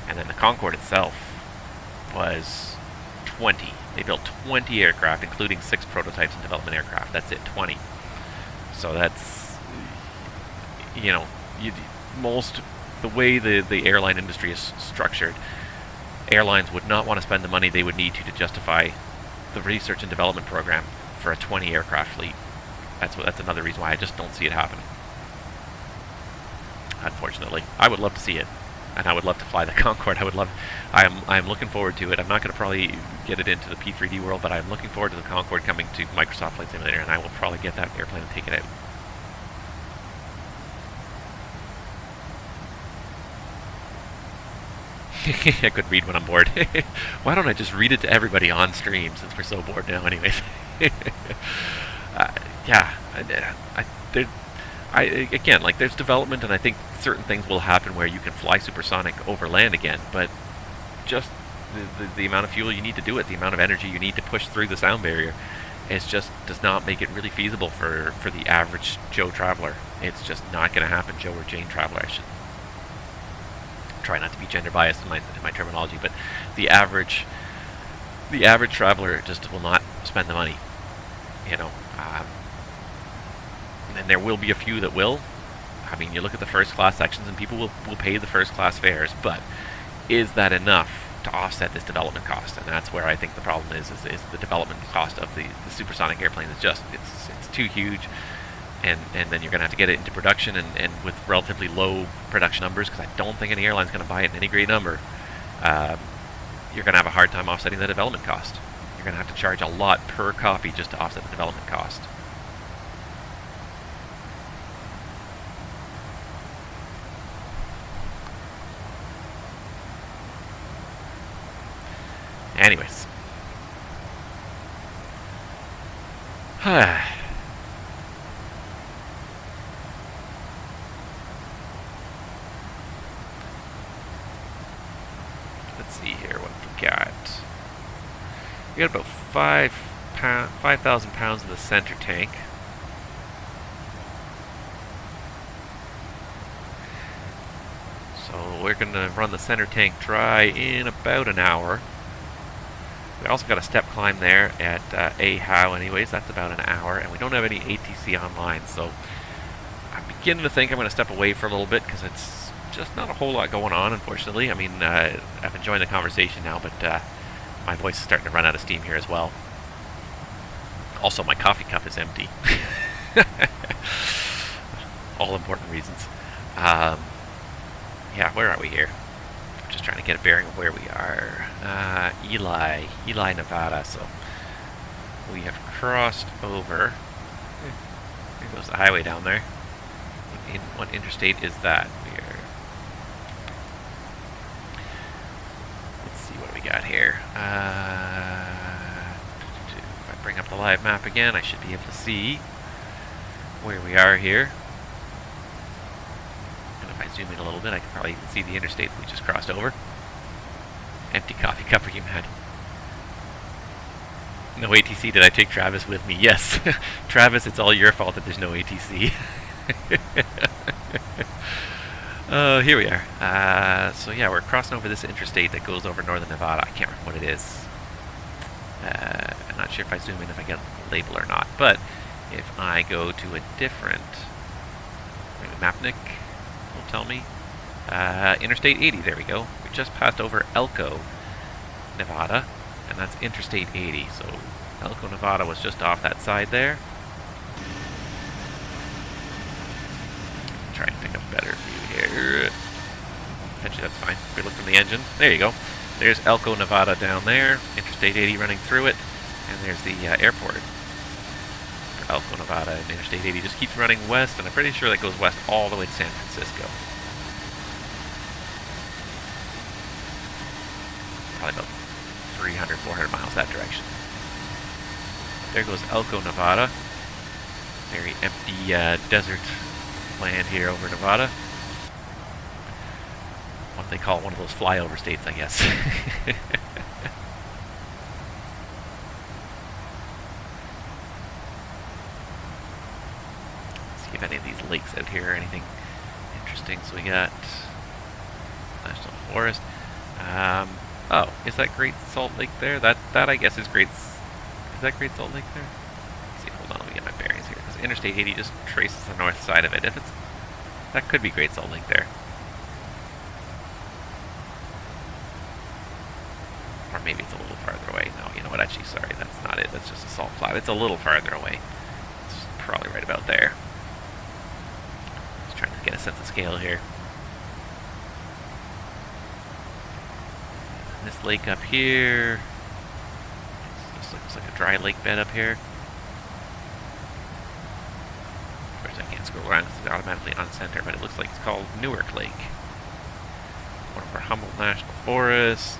And then the Concorde itself was 20. They built 20 aircraft, including 6 prototypes and development aircraft. That's it, 20. So that's, you know, the way the airline industry is structured, airlines would not want to spend the money they would need to justify the research and development program for a 20 aircraft fleet. That's another reason why I just don't see it happen. Unfortunately, I would love to see it, and I would love to fly the Concorde. I'm looking forward to it. I'm not going to probably get it into the P3D world, but I'm looking forward to the Concorde coming to Microsoft Flight Simulator, and I will probably get that airplane and take it out. I could read when I'm bored. Why don't I just read it to everybody on stream, since we're so bored now anyways? Yeah, again, like, there's development, and I think certain things will happen where you can fly supersonic over land again, but just the amount of fuel you need to do it, the amount of energy you need to push through the sound barrier, does not make it really feasible for the average Joe traveler. It's just not going to happen. Joe or Jane traveler, I should try not to be gender biased in my terminology, but the average traveler just will not spend the money, you know. And there will be a few that will. I mean, you look at the first class sections and people will pay the first class fares, but is that enough to offset this development cost? And that's where I think the problem is the development cost of the supersonic airplane is just, it's too huge. And then you're going to have to get it into production, and with relatively low production numbers, because I don't think any airline's going to buy it in any great number, you're going to have a hard time offsetting the development cost. You're going to have to charge a lot per copy just to offset the development cost. Anyways. Let's see here what we got. We got about 5,000 pounds in the center tank. So we're going to run the center tank dry in about an hour. We also got a step climb there at AHOW anyways, that's about an hour, and we don't have any ATC online, so I'm beginning to think I'm going to step away for a little bit, because it's just not a whole lot going on, unfortunately. I mean, I'm enjoying the conversation now, but my voice is starting to run out of steam here as well. Also, my coffee cup is empty. All important reasons. Yeah, where are we here? Just trying to get a bearing of where we are. Ely, Nevada. So we have crossed over. There goes the highway down there. What interstate is that? Let's see what we got here. If I bring up the live map again, I should be able to see where we are here. If I zoom in a little bit, I can probably even see the interstate that we just crossed over. Empty coffee cup, are you mad? No ATC, did I take Travis with me? Yes. Travis, it's all your fault that there's no ATC. Here we are. So yeah, we're crossing over this interstate that goes over northern Nevada. I can't remember what it is. I'm not sure if I zoom in if I get a label or not, but if I go to a different, maybe Mapnik will tell me. Interstate 80, there we go. We just passed over Elko, Nevada, and that's Interstate 80. So Elko, Nevada was just off that side there. Try and pick up a better view here. Actually, that's fine. If we look from the engine, there you go. There's Elko, Nevada down there. Interstate 80 running through it, and there's the airport. Elko, Nevada, and Interstate 80 just keeps running west, and I'm pretty sure that goes west all the way to San Francisco. Probably about 300, 400 miles that direction. There goes Elko, Nevada. Very empty desert land here over Nevada. What they call one of those flyover states, I guess. See if any of these lakes out here are anything interesting. So we got National Forest. Oh, is that Great Salt Lake there? That I guess is Great. Is that Great Salt Lake there? Let's see, hold on, let me get my bearings here, because Interstate 80 just traces the north side of it. If it's, that could be Great Salt Lake there. Or maybe it's a little farther away. No, you know what, actually, sorry, that's not it. That's just a salt flat. It's a little farther away. It's probably right about there. Just trying to get a sense of scale here. This lake up here, this looks like a dry lake bed up here. Of course, I can't scroll around because it's automatically on center, but it looks like it's called Newark Lake. One of our Humboldt National Forest.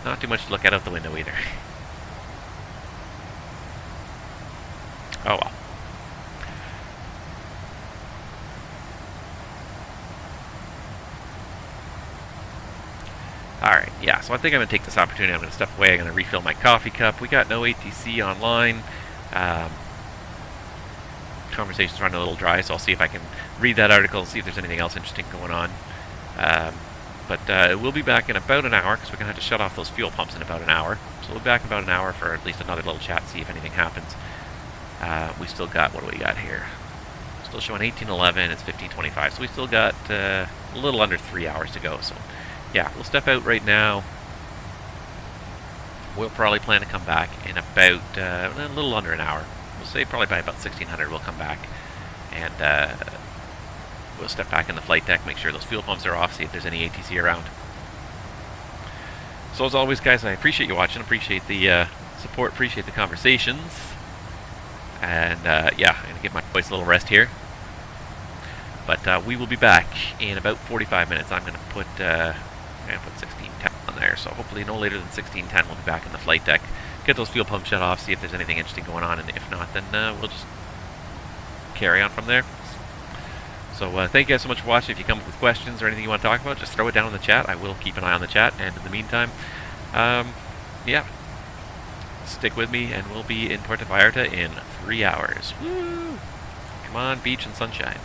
Not too much to look at out the window either. Oh well. Alright, yeah, so I think I'm going to take this opportunity. I'm going to step away. I'm going to refill my coffee cup. We got no ATC online. Conversation's running a little dry, so I'll see if I can read that article and see if there's anything else interesting going on. But we'll be back in about an hour, because we're going to have to shut off those fuel pumps in about an hour. So we'll be back in about an hour for at least another little chat, see if anything happens. We still got, what do we got here? Still showing 18:11, it's 15:25, so we still got a little under 3 hours to go. So yeah, we'll step out right now. We'll probably plan to come back in about a little under an hour. We'll say probably by about 1600 we'll come back, and we'll step back in the flight deck, make sure those fuel pumps are off, see if there's any ATC around. So as always, guys, I appreciate you watching, appreciate the support, appreciate the conversations, and yeah, I'm going to give my voice a little rest here. But we will be back in about 45 minutes. I'm going to put 1610 on there, so hopefully no later than 1610 we'll be back in the flight deck, get those fuel pumps shut off, see if there's anything interesting going on, and if not, then we'll just carry on from there. So thank you guys so much for watching. If you come up with questions or anything you want to talk about, just throw it down in the chat. I will keep an eye on the chat, and in the meantime, yeah, stick with me, and we'll be in Puerto Vallarta in 3 hours. Woo! Come on, beach and sunshine.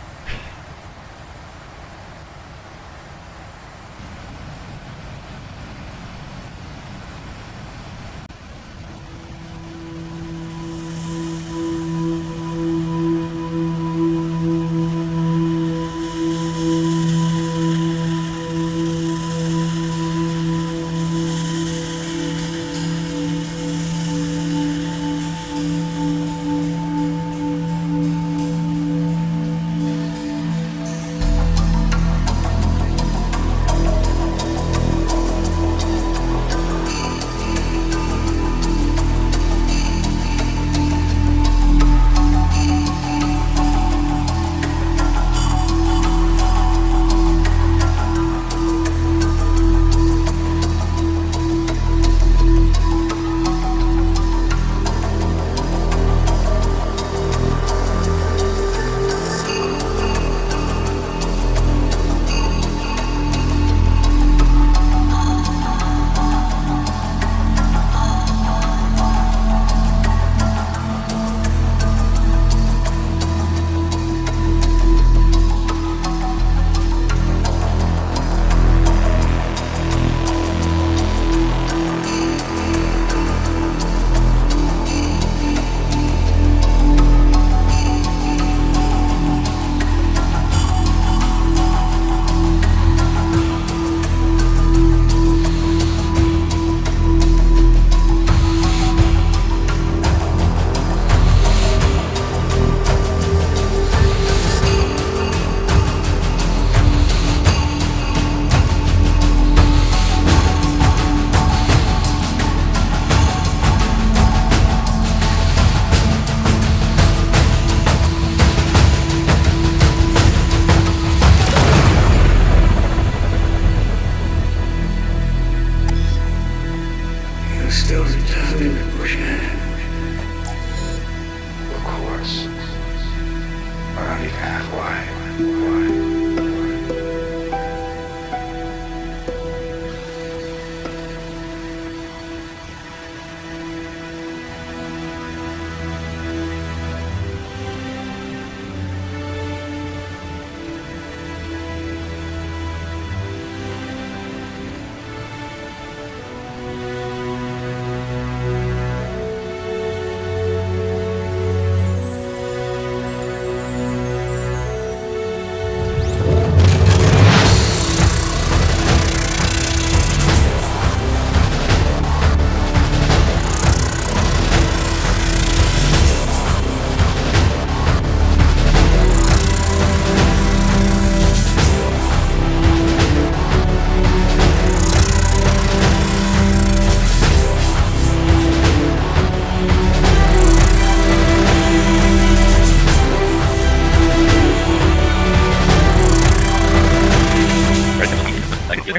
Thank you.